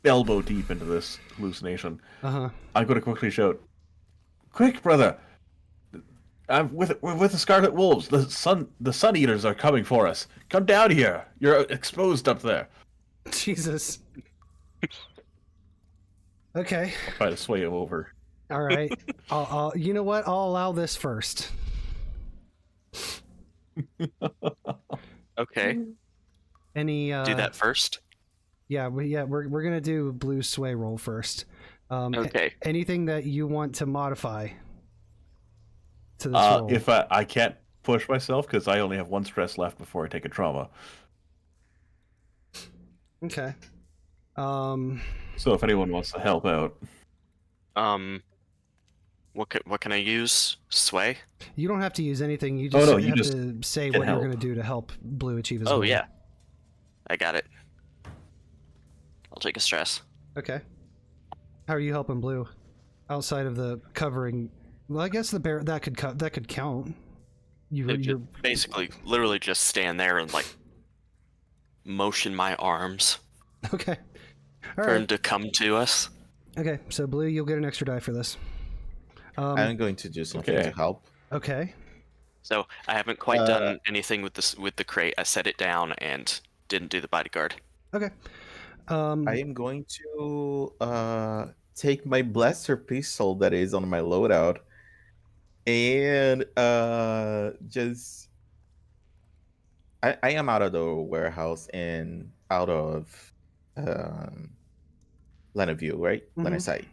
elbow deep into this hallucination. Uh-huh. I'm gonna quickly shout, "Quick, brother! We're with the Scarlet Wolves. The Sun Eaters are coming for us. Come down here. You're exposed up there." Jesus. Okay. I'll try to sway him over. All right. I'll you know what? I'll allow this first. Okay. Any Do that first? Yeah, we're gonna do Blue sway roll first. Okay. Anything that you want to modify to this roll? If I can't push myself because I only have 1 stress left before I take a trauma. Okay. So if anyone wants to help out. What can I use? Sway? You don't have to use anything. You Oh, just no, you have just to say can what you're help. going to do to help Blue achieve his Oh goal. yeah. I got it. I'll take a stress. Okay. How are you helping Blue? Outside of the covering, well, I guess the bear that could count. You're Basically, literally just stand there and like motion my arms okay. All for him right. to come to us. Okay. So Blue, you'll get an extra die for this. I'm going to do something okay. to help. Okay. So I haven't quite done anything with this with the crate. I set it down and didn't do the bodyguard. Okay. I am going to take my blaster pistol that is on my loadout and just I am out of the warehouse and out of line of view, right? Line of sight.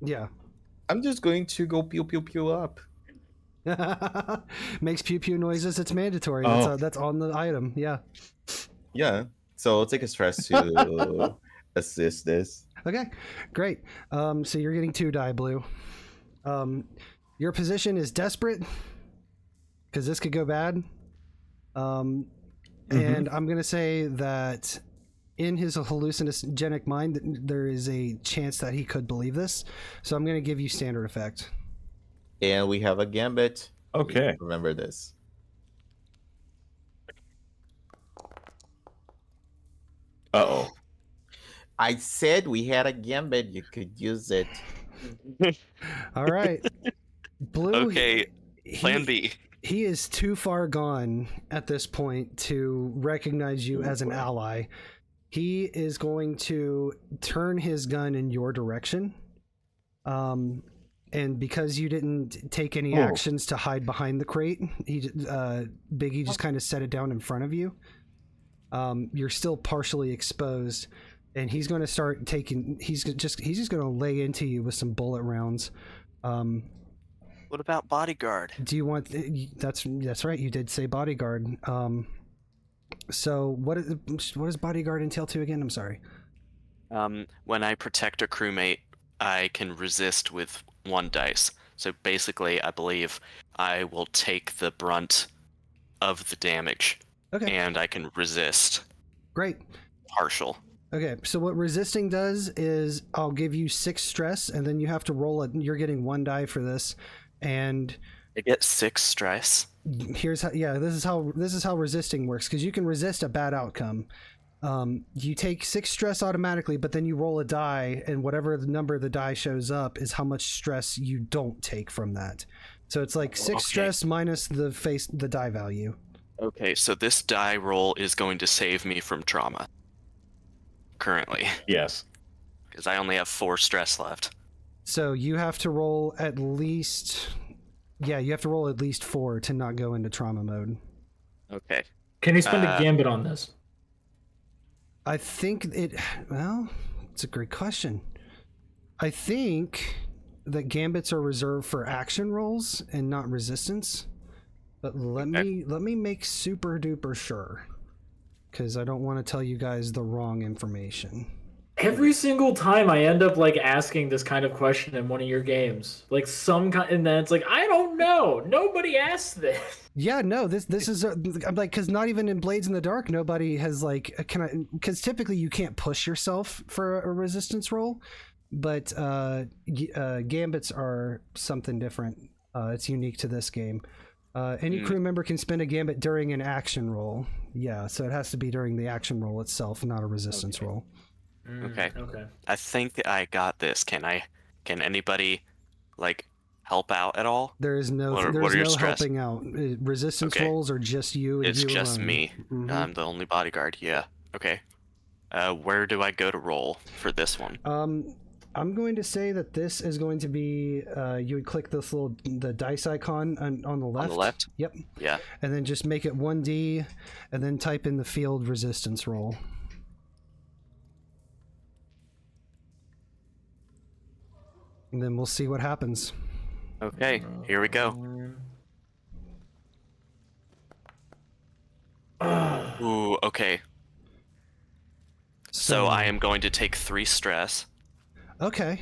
Yeah. I'm just going to go pew pew pew up. Makes pew pew noises. It's mandatory. Oh. That's on the item. Yeah. Yeah. So I'll take a stress to assist this. Okay. Great. So you're getting 2 die, Blue. Your position is desperate because this could go bad. And I'm gonna say that in his hallucinogenic mind, there is a chance that he could believe this. So I'm gonna give you standard effect. And we have a gambit. Okay. Remember this. Uh-oh. I said we had a gambit. You could use it. All right. Blue. Okay, plan B. He is too far gone at this point to recognize you as an ally. He is going to turn his gun in your direction. And because you didn't take any actions to hide behind the crate, Biggie just kind of set it down in front of you. You're still partially exposed, and he's going to start taking. He's just going to lay into you with some bullet rounds. What about bodyguard? Do you want? That's right. You did say bodyguard. So what does bodyguard entail to again? I'm sorry. When I protect a crewmate, I can resist with 1 dice. So basically, I believe I will take the brunt of the damage. Okay. And I can resist. Great. Partial. Okay, so what resisting does is I'll give you 6 stress, and then you have to roll it. You're getting 1 die for this, and I get 6 stress. here's how. Yeah, this is how resisting works, because you can resist a bad outcome. You take 6 stress automatically, but then you roll a die, and whatever the number the die shows up is how much stress you don't take from that. So it's like 6 stress minus the die value. Okay, so this die roll is going to save me from trauma. Currently. Yes. Because I only have 4 stress left. So you have to roll at least... Yeah, you have to roll at least 4 to not go into trauma mode. Okay. Can he spend a gambit on this? I think it... Well, it's a great question. I think that gambits are reserved for action rolls and not resistance. But let me make super duper sure, because I don't want to tell you guys the wrong information. Every single time I end up like asking this kind of question in one of your games, like and then it's like, I don't know. Nobody asked this. Yeah, no, this is I'm like, because not even in Blades in the Dark, nobody has like, because typically you can't push yourself for a resistance roll, but gambits are something different. It's unique to this game. Any crew member can spend a gambit during an action roll. Yeah, so it has to be during the action roll itself, not a resistance roll. Okay. Okay. I think I got this. Can anybody like help out at all? There is no What are there's your no stress? helping out. Resistance Okay. rolls are just you and It's you just alone. me. Mhm. I'm the only bodyguard. Yeah. Okay. Where do I go to roll for this one? I'm going to say that this is going to be you would click the dice icon on the left. On the left? Yep. Yeah. And then just make it 1D, and then type in the field resistance roll. And then we'll see what happens. Okay. Here we go. Ooh. Okay. So I am going to take 3 stress. Okay.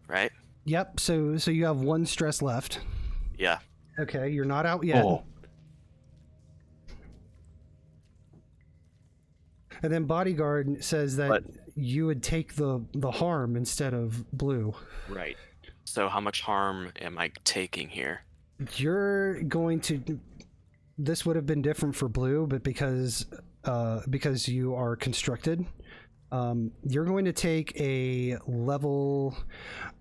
Right. Yep. So you have 1 stress left. Yeah. Okay, you're not out yet. Oh, And then Bodyguard says that But- you would take the harm instead of blue. Right. So how much harm am I taking here? You're going to. This would have been different for blue, but because you are constructed, you're going to take a level.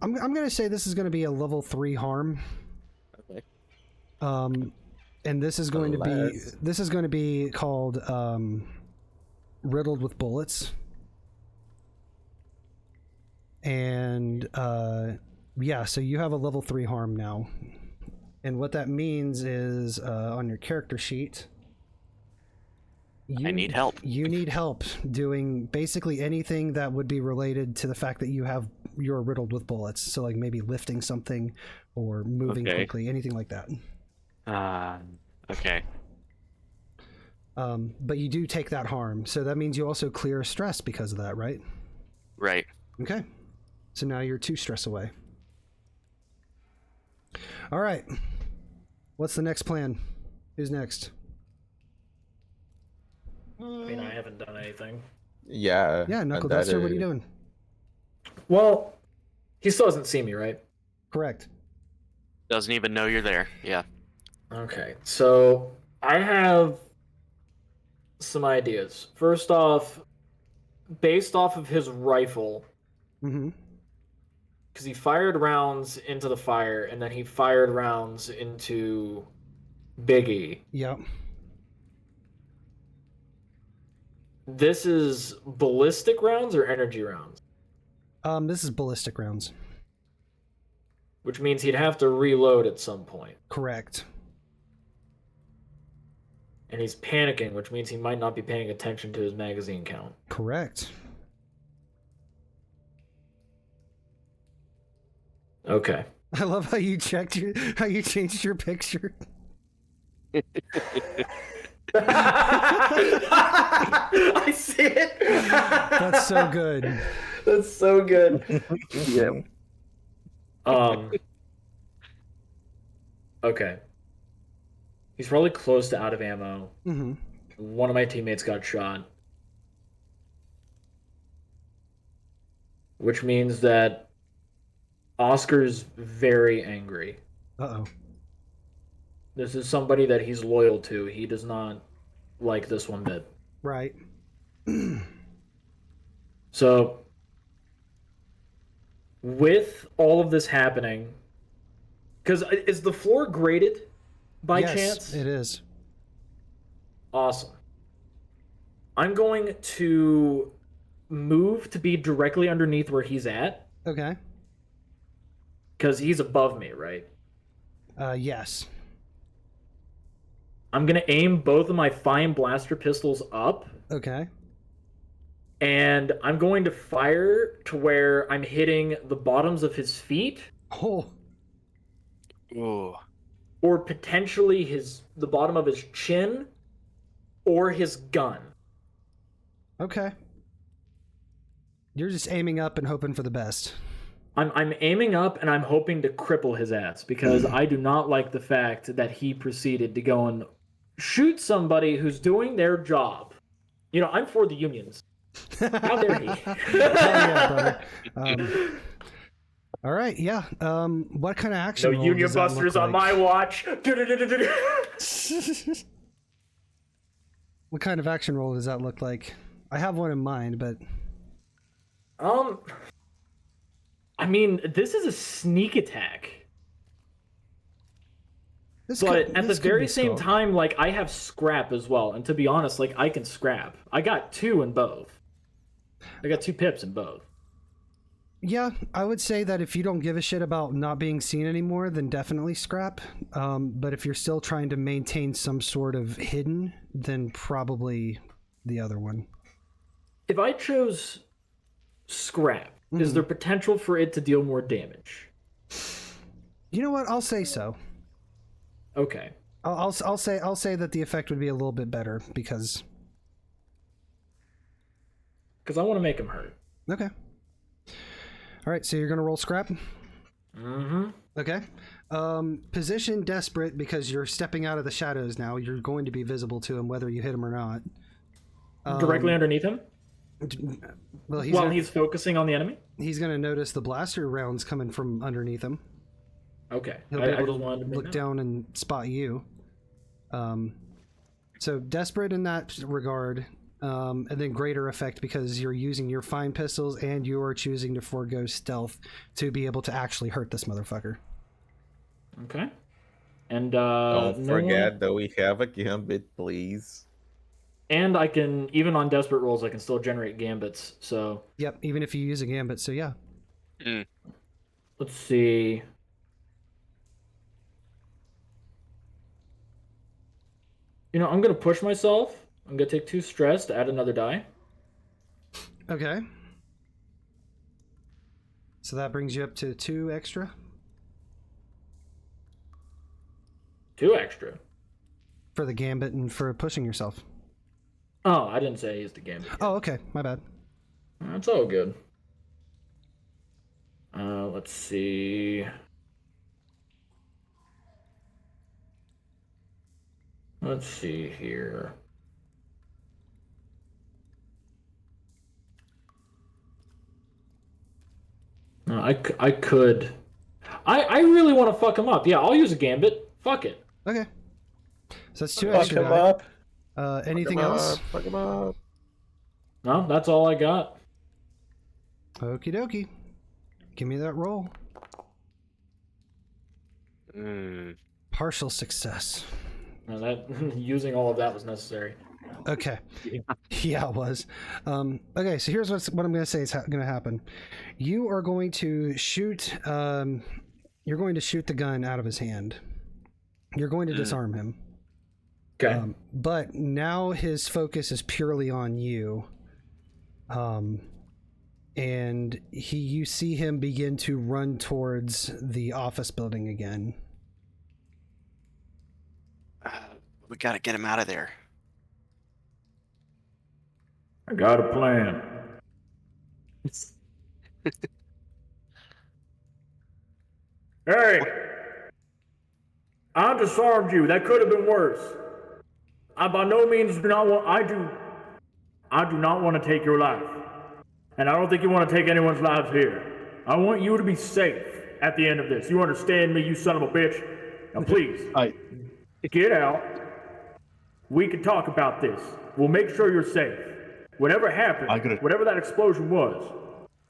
I'm going to say this is going to be a level 3 harm. Okay. And this is going to be called riddled with bullets. And yeah, so you have a level 3 harm now. And what that means is on your character sheet, I need help. You need help doing basically anything that would be related to the fact that you're riddled with bullets. So like maybe lifting something or moving quickly, anything like that. Okay. But you do take that harm, so that means you also clear stress because of that, right? Right. Okay. So now you're 2 stress away. All right. What's the next plan? Who's next? I mean, I haven't done anything. Yeah. Yeah, Knuckle Duster, what are you doing? Well, he still doesn't see me, right? Correct. Doesn't even know you're there. Yeah. Okay, so I have some ideas. First off, based off of his rifle, Mm-hmm. because he fired rounds into the fire, and then he fired rounds into Biggie. Yep. This is ballistic rounds or energy rounds? This is ballistic rounds. Which means he'd have to reload at some point. Correct. And he's panicking, which means he might not be paying attention to his magazine count. Correct. Okay. I love how you changed your picture. I see it. That's so good. That's so good. Yeah. Okay. He's probably close to out of ammo. Mm-hmm. One of my teammates got shot. Which means that Oscar's very angry. Uh-oh. This is somebody that he's loyal to. He does not like this one bit. Right. So, with all of this happening, because is the floor graded by Yes, chance? it is. Awesome. I'm going to move to be directly underneath where he's at, Okay. because he's above me, right? Yes. I'm going to aim both of my fine blaster pistols up, Okay. and I'm going to fire to where I'm hitting the bottoms of his feet, Oh. Ooh. or potentially the bottom of his chin, or his gun. Okay. You're just aiming up and hoping for the best. I'm aiming up and I'm hoping to cripple his ass, because I do not like the fact that he proceeded to go and shoot somebody who's doing their job. You know, I'm for the unions. How dare he? Hell yeah, brother. All right, yeah. What kind of action? No roll union does that look busters on like? my watch. What kind of action roll does that look like? I have one in mind, but I mean, this is a sneak attack. this But could- at the this could very be same skull. time, like, I have scrap as well. And to be honest, like, I can scrap. I got 2 in both. I got 2 pips in both. Yeah, I would say that if you don't give a shit about not being seen anymore, then definitely scrap. But if you're still trying to maintain some sort of hidden, then probably the other one. If I chose scrap, is there potential for it to deal more damage? You know what? I'll say so. Okay. I'll say that the effect would be a little bit better because. Because I want to make him hurt. Okay. All right, so you're gonna roll scrap. Mm-hmm. Okay. Position desperate because you're stepping out of the shadows now. You're going to be visible to him whether you hit him or not. Directly underneath him? Well, While he's focusing on the enemy? he's going to notice the blaster rounds coming from underneath him. Okay. He'll be I able just to wanted to bring look that. down and spot you. So desperate in that regard, and then greater effect because you're using your fine pistols and you are choosing to forego stealth to be able to actually hurt this motherfucker. Okay. And Don't no forget one... that we have a gambit, please. And I can, even on desperate rolls, I can still generate gambits. So Yep, even if you use a gambit. So yeah. let's see. I'm gonna push myself. I'm gonna take 2 stress to add another die. Okay. So that brings you up to 2 extra 2 extra. for the gambit and for pushing yourself. Oh, I didn't say I used the gambit. Oh, okay. My bad. That's all good. Let's see. Let's see here. I could. I really want to fuck him up. Yeah, I'll use a gambit. Fuck it. Okay. So that's 2 Fuck extra him die. up. Anything Fuck him else? up, Fuck him up. No, that's all I got. Okie dokie. Give me that roll. Partial success. No, that using all of that was necessary. Okay. Yeah, it was. Okay, so here's what I'm going to say is going to happen. You are going to shoot. You're going to shoot the gun out of his hand. You're going to disarm him. Okay. But now his focus is purely on you. And you see him begin to run towards the office building again. We gotta get him out of there. I got a plan. Hey! I disarmed you. That could have been worse. I by no means do not want. I do not want to take your life, and I don't think you want to take anyone's lives here. I want you to be safe at the end of this. You understand me, you son of a bitch? Now please, get out. We can talk about this. We'll make sure you're safe. Whatever happened, whatever that explosion was,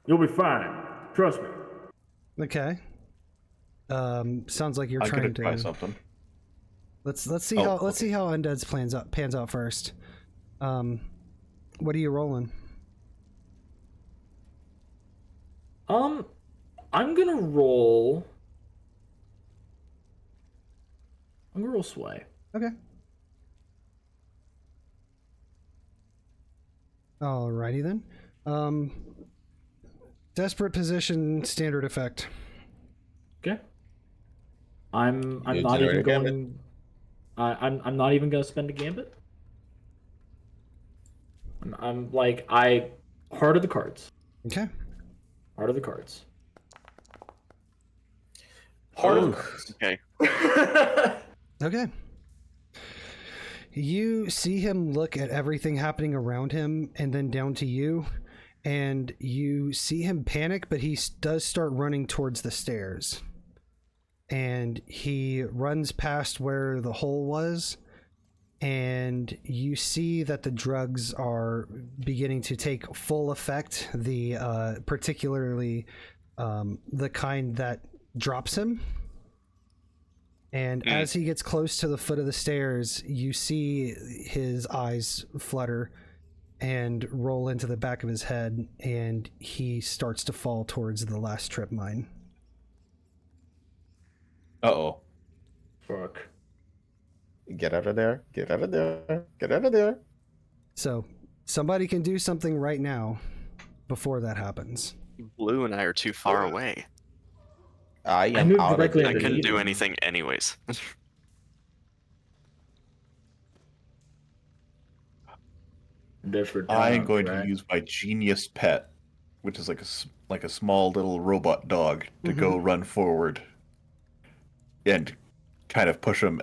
you'll be fine. Trust me. Okay. Sounds like you're I'm trying gonna to try something. Let's see how Undead's pans out first. What are you rolling? I'm gonna roll. I'm gonna roll sway. Okay. Alrighty then. Desperate position, standard effect. Okay. I'm You not even generate a gambit? going. I'm not even gonna spend a gambit. I'm like heart of the cards. Okay. Heart of the cards. Heart of the cards. Okay. Okay. You see him look at everything happening around him and then down to you, and you see him panic, but he does start running towards the stairs. And he runs past where the hole was, and you see that the drugs are beginning to take full effect, particularly the kind that drops him. And as he gets close to the foot of the stairs, you see his eyes flutter and roll into the back of his head, and he starts to fall towards the last trip mine. Uh-oh. Fuck. Get out of there. Get out of there. Get out of there. So somebody can do something right now before that happens. Blue and I are too far away. I am moved out of directly there. I couldn't underneath do him. anything anyways. Desperate I'm times, going right? to use my genius pet, which is like a like a small little robot dog to go run forward and kind of push him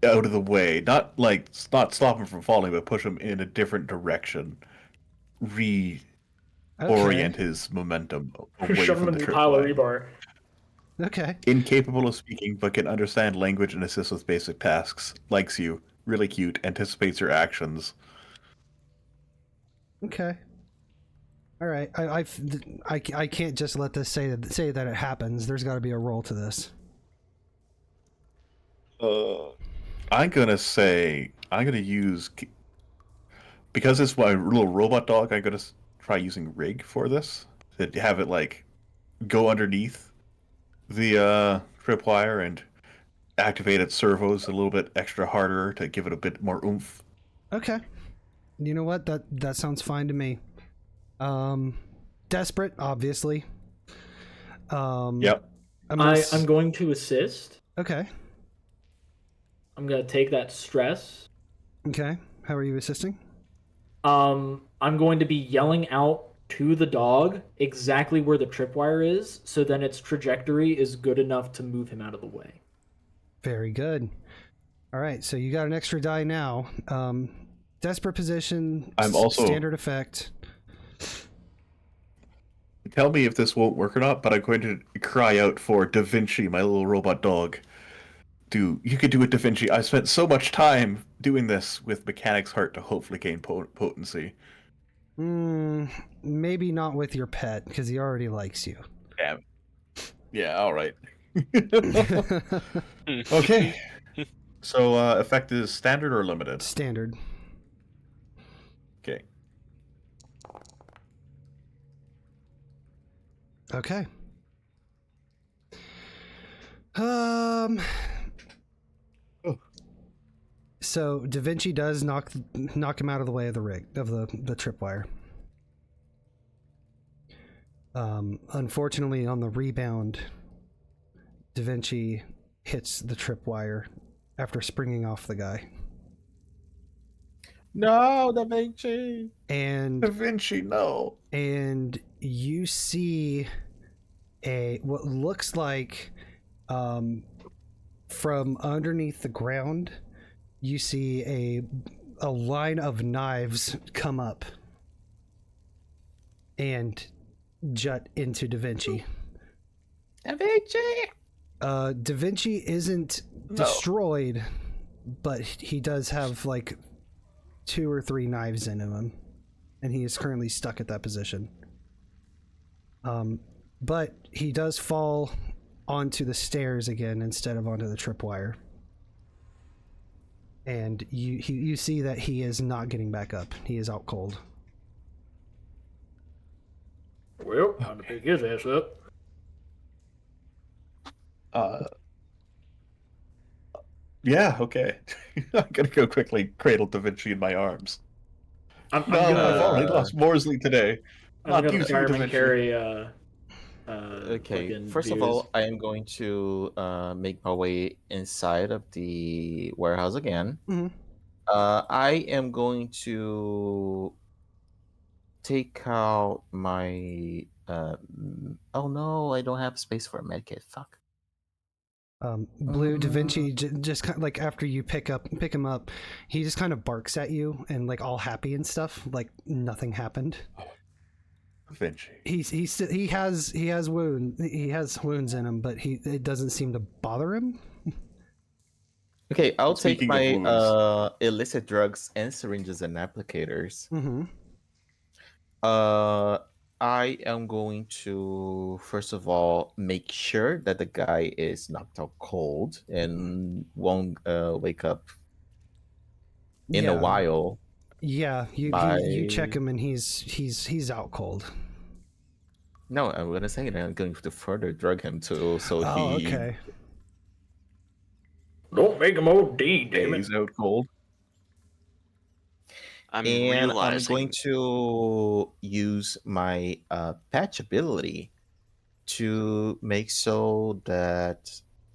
out of the way. Not stop him from falling, but push him in a different direction. Reorient Okay. his momentum away Shove him from in the the pile of tripwire. rebar. Okay. Incapable of speaking, but can understand language and assist with basic tasks. Likes you. Really cute. Anticipates your actions. Okay. All right. I can't just let this say that it happens. There's got to be a role to this. I'm gonna use, because it's my little robot dog. I'm gonna try using rig for this to have it like go underneath the tripwire and activate its servos a little bit extra harder to give it a bit more oomph. Okay. You know what? That sounds fine to me. Desperate, obviously. Yep. I'm going to assist. Okay. I'm going to take that stress. Okay. How are you assisting? I'm going to be yelling out to the dog exactly where the tripwire is, so then its trajectory is good enough to move him out of the way. Very good. All right, so you got an extra die now. Desperate position. I'm also standard effect. Tell me if this won't work or not, but I'm going to cry out for Da Vinci, my little robot dog. You could do it, Da Vinci. I spent so much time doing this with Mechanic's Heart to hopefully gain potency. Maybe not with your pet, because he already likes you. Damn. Yeah, alright. Okay. So, effect is standard or limited? Standard. Okay. Okay. So Da Vinci does knock him out of the way of the the tripwire. Unfortunately, on the rebound, Da Vinci hits the tripwire after springing off the guy. No, Da Vinci. And Da Vinci, no. And you see what looks like from underneath the ground, you see a line of knives come up and jut into Da Vinci. Da Vinci! Da Vinci isn't destroyed, but he does have like 2 or 3 knives in him, and he is currently stuck at that position. But he does fall onto the stairs again instead of onto the tripwire. And you see that he is not getting back up. He is out cold. Well, time to pick his ass up. Yeah, okay. I'm gonna go quickly cradle Da Vinci in my arms. I'm I've gonna, only lost Morsley today. I'm Not gonna using Da fireman Vinci. carry Okay, fucking first of views. all, I am going to make my way inside of the warehouse again. Mm-hmm. I am going to take out my. Oh no, I don't have space for a medkit. Fuck. Blue Da Vinci just kind of, like, after you pick him up, he just kind of barks at you and like all happy and stuff, like nothing happened. Da Vinci. He has wounds in him, but it doesn't seem to bother him. Okay, I'll take Speaking of my wounds. illicit drugs and syringes and applicators. Mm-hmm. I am going to first of all make sure that the guy is knocked out cold and won't wake up in a while. Yeah, you check him and he's out cold. No, I'm gonna say that I'm going to further drug him too, so he. Okay. Don't make him OD, damn it. He's out cold. I'm And I'm realizing going to use my patch ability to make so that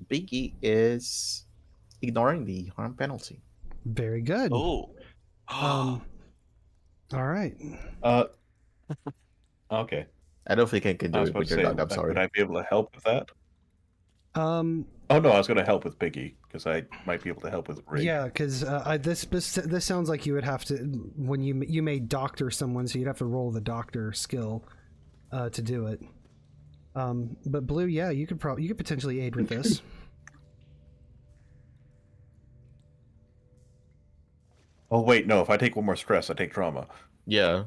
Biggie is ignoring the harm penalty. Very good. Oh. All right. Okay. I don't think I can I do was it about with to your say, dog. I'm sorry. would I be able to help with that? Um, Oh no, I was going to help with Biggie because I might be able to help with Rig. yeah, because this sounds like you would have to when you may doctor someone, so you'd have to roll the doctor skill to do it. But Blue, yeah, you could potentially aid with this. Oh wait, no. If I take one more stress, I take trauma. Yeah,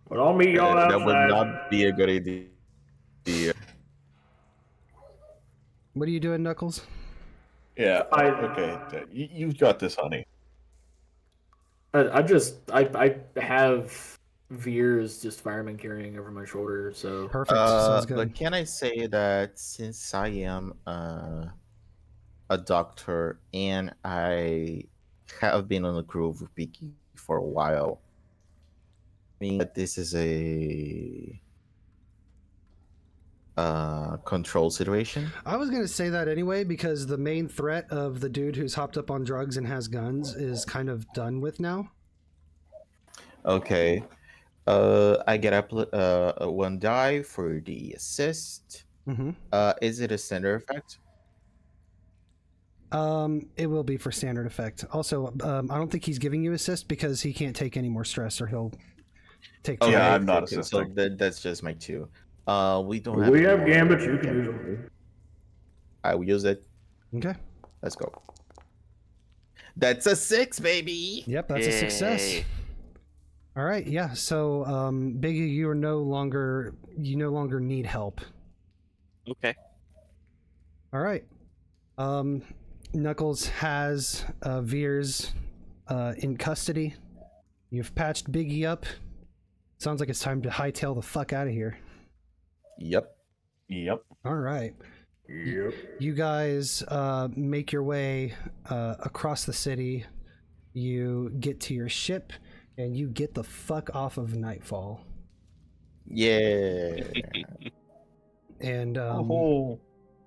But I'll meet y'all that would outside. not be a good idea. What are you doing, Knuckles? Yeah. I- Okay. You've got this, honey. I have Veers just fireman carrying over my shoulder, so Perfect. Sounds good. But can I say that since I am a doctor and I have been on the crew of Piki for a while, I mean that this is a control situation. I was gonna say that anyway because the main threat of the dude who's hopped up on drugs and has guns is kind of done with now. Okay. I get up one die for the assist. Mm-hmm. Is it a standard effect? It will be for standard effect. Also, I don't think he's giving you assist because he can't take any more stress or he'll take. Okay, Yeah, I'm not okay, so assisting. that's just my 2. We don't If have. we any have more gambits, you can use them. I will use it. Okay. Let's go. That's a 6, baby. Yep, that's a success. Yay. All right. Yeah. So, Biggie, you no longer need help. Okay. All right. Knuckles has Veers in custody. You've patched Biggie up. Sounds like it's time to hightail the fuck out of here. Yep. Yep. All right. Yep. You guys make your way across the city. You get to your ship, and you get the fuck off of Nightfall. Yeah. And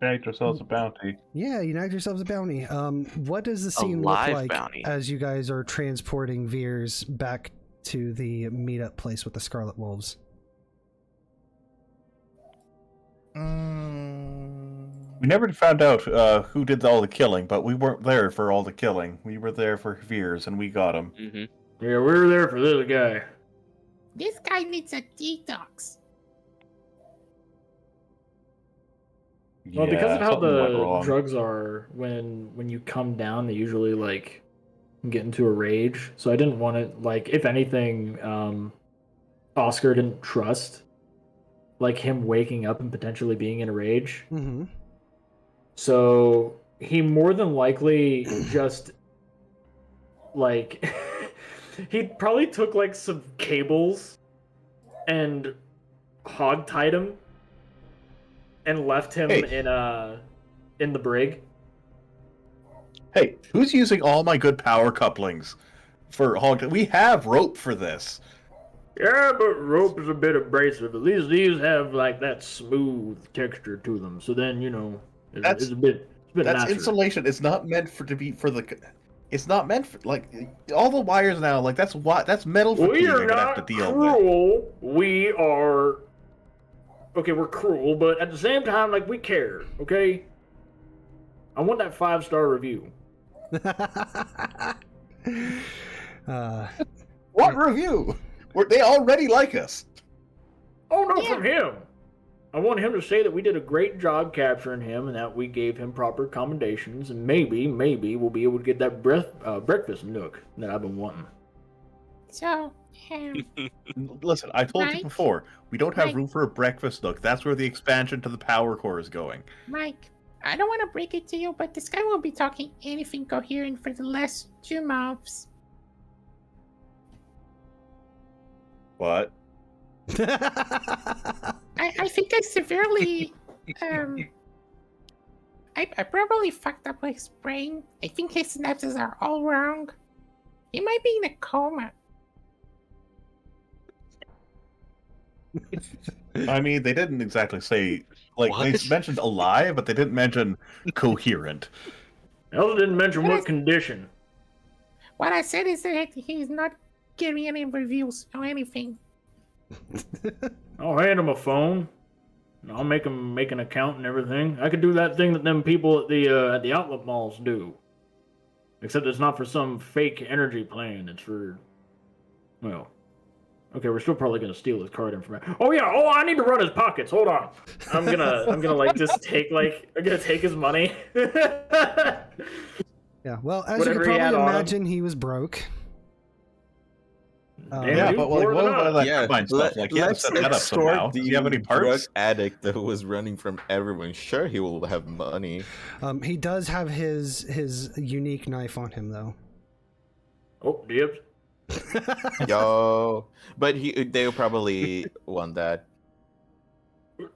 Bagged ourselves a bounty. yeah, you nagged yourselves a bounty. What does the scene look live like bounty. as you guys are transporting Veers back to the meetup place with the Scarlet Wolves? We never found out who did all the killing, but we weren't there for all the killing. We were there for Veers, and we got him. Mm-hmm. Yeah, we were there for this guy. This guy needs a detox. well, because Yeah, of how something went the wrong. drugs are, when you come down, they usually like get into a rage. So I didn't want it. Like, if anything, Oscar didn't trust like him waking up and potentially being in a rage. Mm-hmm. So he more than likely just like he probably took like some cables and hog-tied him and left him Hey. in the brig. Hey, who's using all my good power couplings for hog? We have rope for this. Yeah, but rope is a bit abrasive. At least these have like that smooth texture to them. So then That's- it's a bit That's nicer. insulation. It's not meant to be for the. It's not meant for like all the wires now. Like that's metal fatigue. We are I'm gonna have to not deal with. cruel. We are. Okay, we're cruel, but at the same time, like we care. Okay. I want that 5-star review. What review? They already like us. Oh no, Yeah. from him. I want him to say that we did a great job capturing him, and that we gave him proper commendations, and maybe we'll be able to get that breakfast nook that I've been wanting. So, Listen, I told you Mike? before, we don't have Mike? room for a breakfast nook. That's where the expansion to the power core is going. Mike, I don't want to break it to you, but this guy won't be talking anything coherent for the last 2 months. What? I think I severely, I probably fucked up his brain. I think his synapses are all wrong. He might be in a coma. I mean, they didn't exactly say like they What? mentioned alive, but they didn't mention coherent. I also didn't mention What what is- condition. What I said is that he's not giving any reviews or anything. I'll hand him a phone. And I'll make him make an account and everything. I could do that thing that them people at the outlet malls do. Except it's not for some fake energy plan. It's for, well, okay, we're still probably gonna steal his card information. Oh yeah, I need to run his pockets. Hold on. I'm gonna like just take I'm gonna take his money. Yeah, well, as Whatever you he can had probably on him. imagine, he was broke. Yeah, dude, but like, more what than about us. that Yeah, combine stuff? Like, you have to let's set that up extort somehow. Do you have any drug parts? addict that was running from everyone. Sure, he will have money. He does have his unique knife on him, though. Oh, dibs. Yo, but they'll probably want that.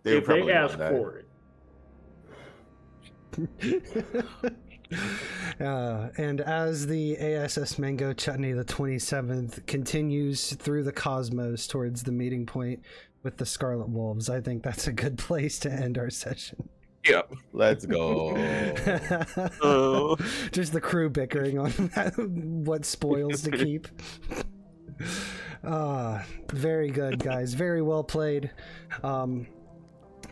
They'll If probably they want ask that. for it. And as the ASS Mango Chutney the 27th continues through the cosmos towards the meeting point with the Scarlet Wolves, I think that's a good place to end our session. Yep. Let's go. Just the crew bickering on what spoils to keep. Very good, guys. Very well played.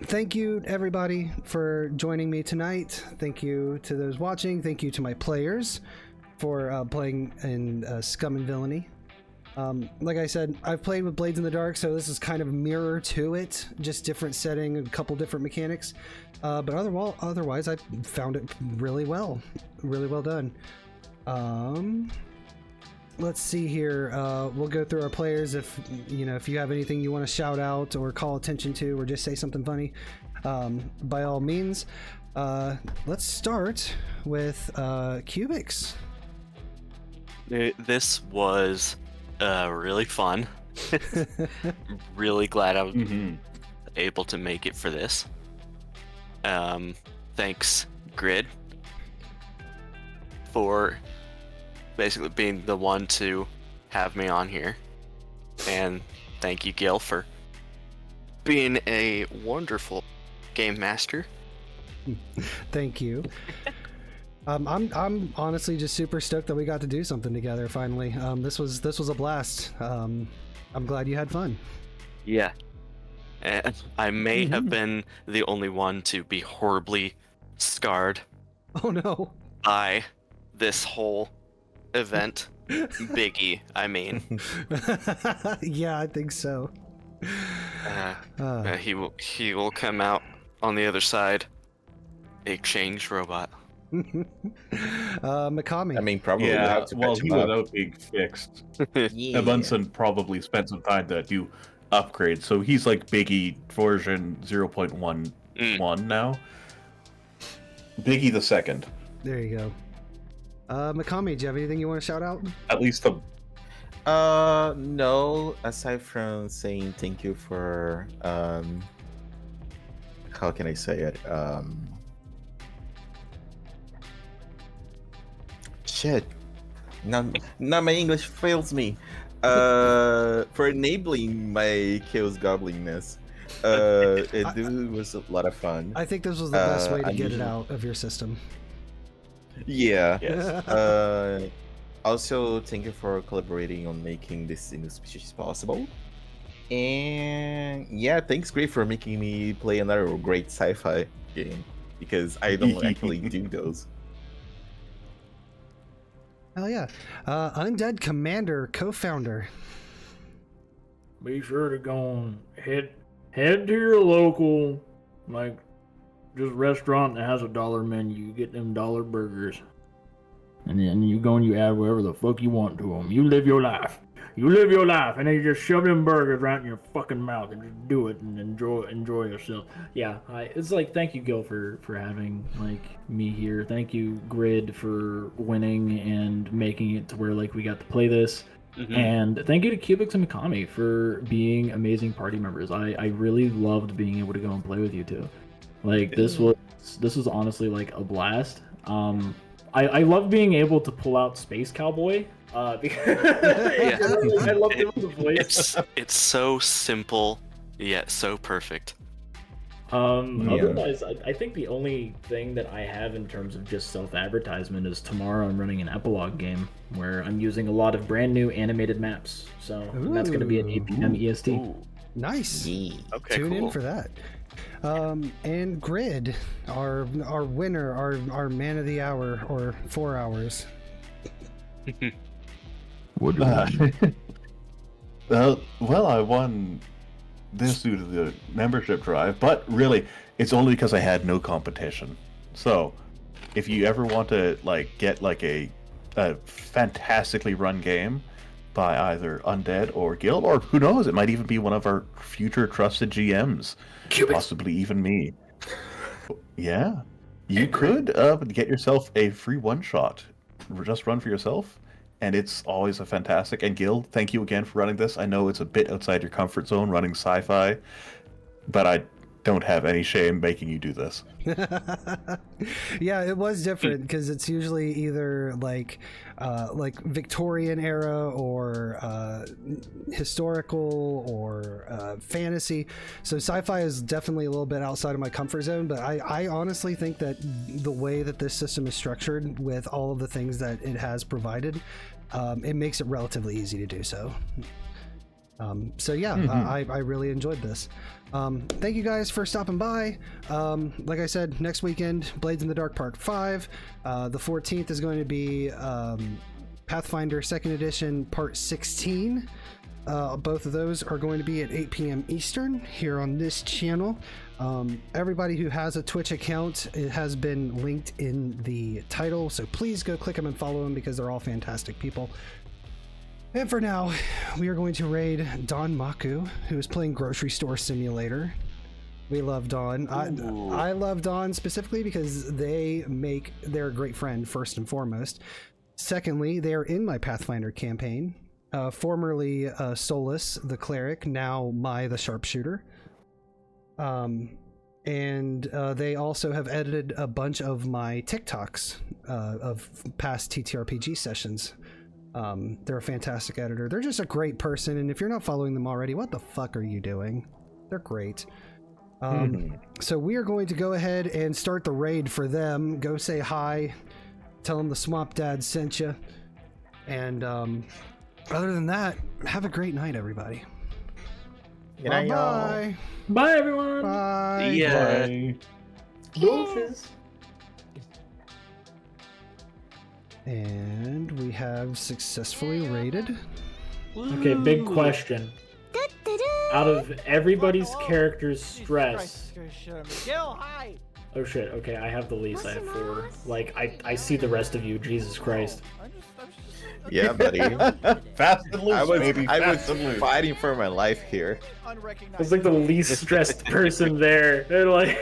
Thank you, everybody, for joining me tonight. Thank you to those watching. Thank you to my players for playing in Scum and Villainy. Like I said, I've played with Blades in the Dark, so this is kind of mirror to it, just different setting, a couple different mechanics. But otherwise, I found it really well done. Let's see here. We'll go through our players. If you have anything you want to shout out or call attention to, or just say something funny, by all means. Let's start with Cubics. This was really fun. Really glad I was able to make it for this. Thanks, Grid, for basically being the one to have me on here. And thank you, Gil, for being a wonderful game master. Thank you. I'm honestly just super stoked that we got to do something together finally. This was a blast. I'm glad you had fun. Yeah. And I may have been the only one to be horribly scarred Oh no. by this whole event. Biggie, I mean. Yeah, I think so. He will come out on the other side a changed robot. Mikami. I mean, probably we'll Yeah, have to well, patch he him up. without being fixed. Yeah. Bunsen probably spent some time to do upgrades, so he's like Biggie version 0.11 now. Biggie the second. There you go. Mikami, do you have anything you want to shout out? At least the No, aside from saying thank you for how can I say it? Shit. Now my English fails me. For enabling my Chaos Goblingness. It was a lot of fun. I think this was the best way to I get it usually- out of your system. Yeah. yes. Also, thank you for collaborating on making this new species possible. And yeah, thanks, Gray, for making me play another great sci-fi game because I don't actually do those. Hell yeah. Undead Commander, co-founder. Be sure to go and head to your local, like, just restaurant that has a dollar menu. You get them dollar burgers. And then you go and you add whatever the fuck you want to them. You live your life. You live your life, and then you just shove them burgers right in your fucking mouth and just do it and enjoy yourself. Yeah, it's like, thank you, Gil, for having like me here. Thank you, Grid, for winning and making it to where like we got to play this. And thank you to Cubics and Mikami for being amazing party members. I really loved being able to go and play with you two. Like this was honestly like a blast. I love being able to pull out Space Cowboy. Because I love doing the voice. It's so simple yet so perfect. Otherwise, I think the only thing that I have in terms of just self-advertisement is tomorrow I'm running an epilogue game where I'm using a lot of brand new animated maps. So that's going to be at 8 p.m. EST. Nice. Yeah. Okay, Tune cool. in for that. And Grid, our winner, our man of the hour, or 4 hours. What Well, I won this due to the membership drive, but really, it's only because I had no competition. So, if you ever want to get a fantastically run game by either Undead or Guild, or who knows, it might even be one of our future trusted GMs, possibly even me. Yeah, you could get yourself a free one-shot. Just run for yourself, and it's always a fantastic. And Guild, thank you again for running this. I know it's a bit outside your comfort zone running sci-fi, but I don't have any shame making you do this. Yeah, it was different because it's usually either like Victorian era or historical or fantasy. So sci-fi is definitely a little bit outside of my comfort zone, but I honestly think that the way that this system is structured with all of the things that it has provided, it makes it relatively easy to do so. So yeah, I really enjoyed this. Thank you guys for stopping by. Like I said, next weekend, Blades in the Dark Part 5. The 14th is going to be Pathfinder 2nd Edition Part 16. Both of those are going to be at 8 p.m. Eastern here on this channel. Everybody who has a Twitch account, it has been linked in the title, so please go click them and follow them because they're all fantastic people. And for now, we are going to raid Don Maku, who is playing Grocery Store Simulator. We love Don. I love Don specifically because they're a great friend, first and foremost. Secondly, they are in my Pathfinder campaign. Formerly Solus, the cleric, now Mai, the sharpshooter. And they also have edited a bunch of my TikToks of past TTRPG sessions. They're a fantastic editor. They're just a great person, and if you're not following them already, what the fuck are you doing? They're great. So we are going to go ahead and start the raid for them. Go say hi, tell them the Swamp Dad sent you, and other than that, have a great night, everybody. Good night, y'all. Bye. Bye, everyone. Bye. Yeah. Bye. Deuces. And we have successfully raided. Okay, big question. Out of everybody's character's stress. Oh shit, okay, I have the least. I have 4. Like, I see the rest of you, Jesus Christ. Yeah, buddy. Fast and loose, I was baby. Fast and loose. fighting for my life here. I was like the least stressed person there. They're like,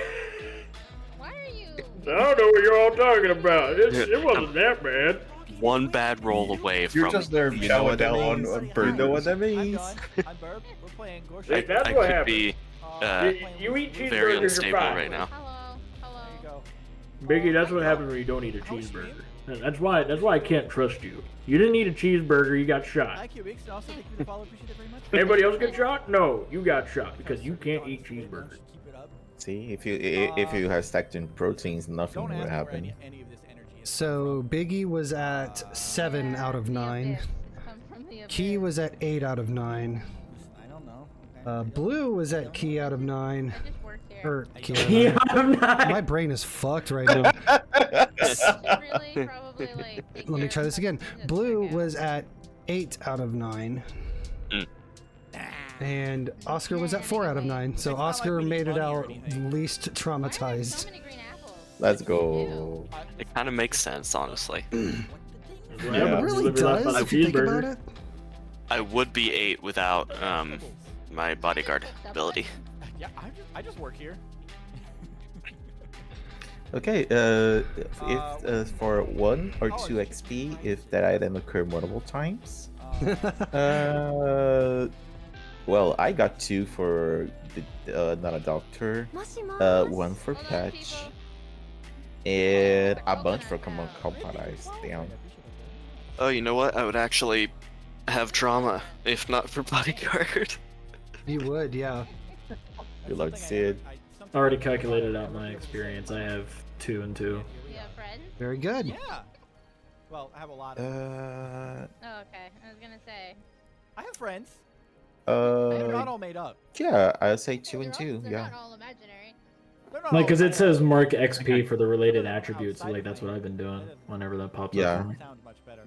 Why are you? I don't know what you're all talking about. It wasn't that bad. One bad roll away You're from. just there You know what that chowing means? down on You burgers. know what that means? I'm Burp. We're playing Gorsh. Hey, that's I what could happened. be You eat cheeseburgers, very you're unstable fine. right now. Hello. Hello. There you go. Biggie, that's what happens when you don't eat a cheeseburger. That's why I can't trust you. You didn't eat a cheeseburger, you got shot. Thank you, Weeks. And also, thank you for the follow. Appreciate it very much. Anybody else get shot? No, you got shot because you can't eat cheeseburgers. Keep it up. See, if you have stacked in proteins, nothing Don't will ask where happen. any of this energy is. So Biggie was at 7 out of 9. Key was at 8 out of 9. I don't know. Blue was at Key out of 9. I just work here. Or Key out of 9. I'm not. My brain is fucked right now. Really, probably like. Let me try this again. Blue was at 8 out of 9. And Oscar was at 4 out of 9. So Oscar made it out least traumatized. Let's go. It kind of makes sense, honestly. It really does if you think about it. I would be 8 without my bodyguard ability. Yeah, I just work here. Okay, if for 1 or 2 XP, if that item occur multiple times. Well, I got 2 for the not a doctor, 1 for patch, and a bunch for common compromise. Damn. Oh, you know what? I would actually have trauma if not for bodyguard. You would, yeah. Good luck, Sid. I already calculated out my experience. I have 2 and 2. You have friends? Very good. Yeah. Well, I have a lot of. Oh, okay. I was gonna say. I have friends. They're not all made up. Yeah, I'd say 2 They're and all- 2. they're Yeah. not all imaginary. They're not Like, all because it made says up. mark XP for the related Outside attributes, so of like that's what me. I've been doing whenever that pops Yeah. up for me. Sounds much better.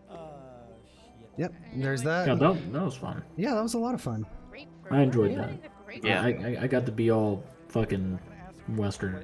Shit. Yep, there's that. Yeah, that was fun. Yeah, that was a lot of fun. Grapefruit. I enjoyed What that. is a grapefruit? Yeah. I got to be all fucking Western.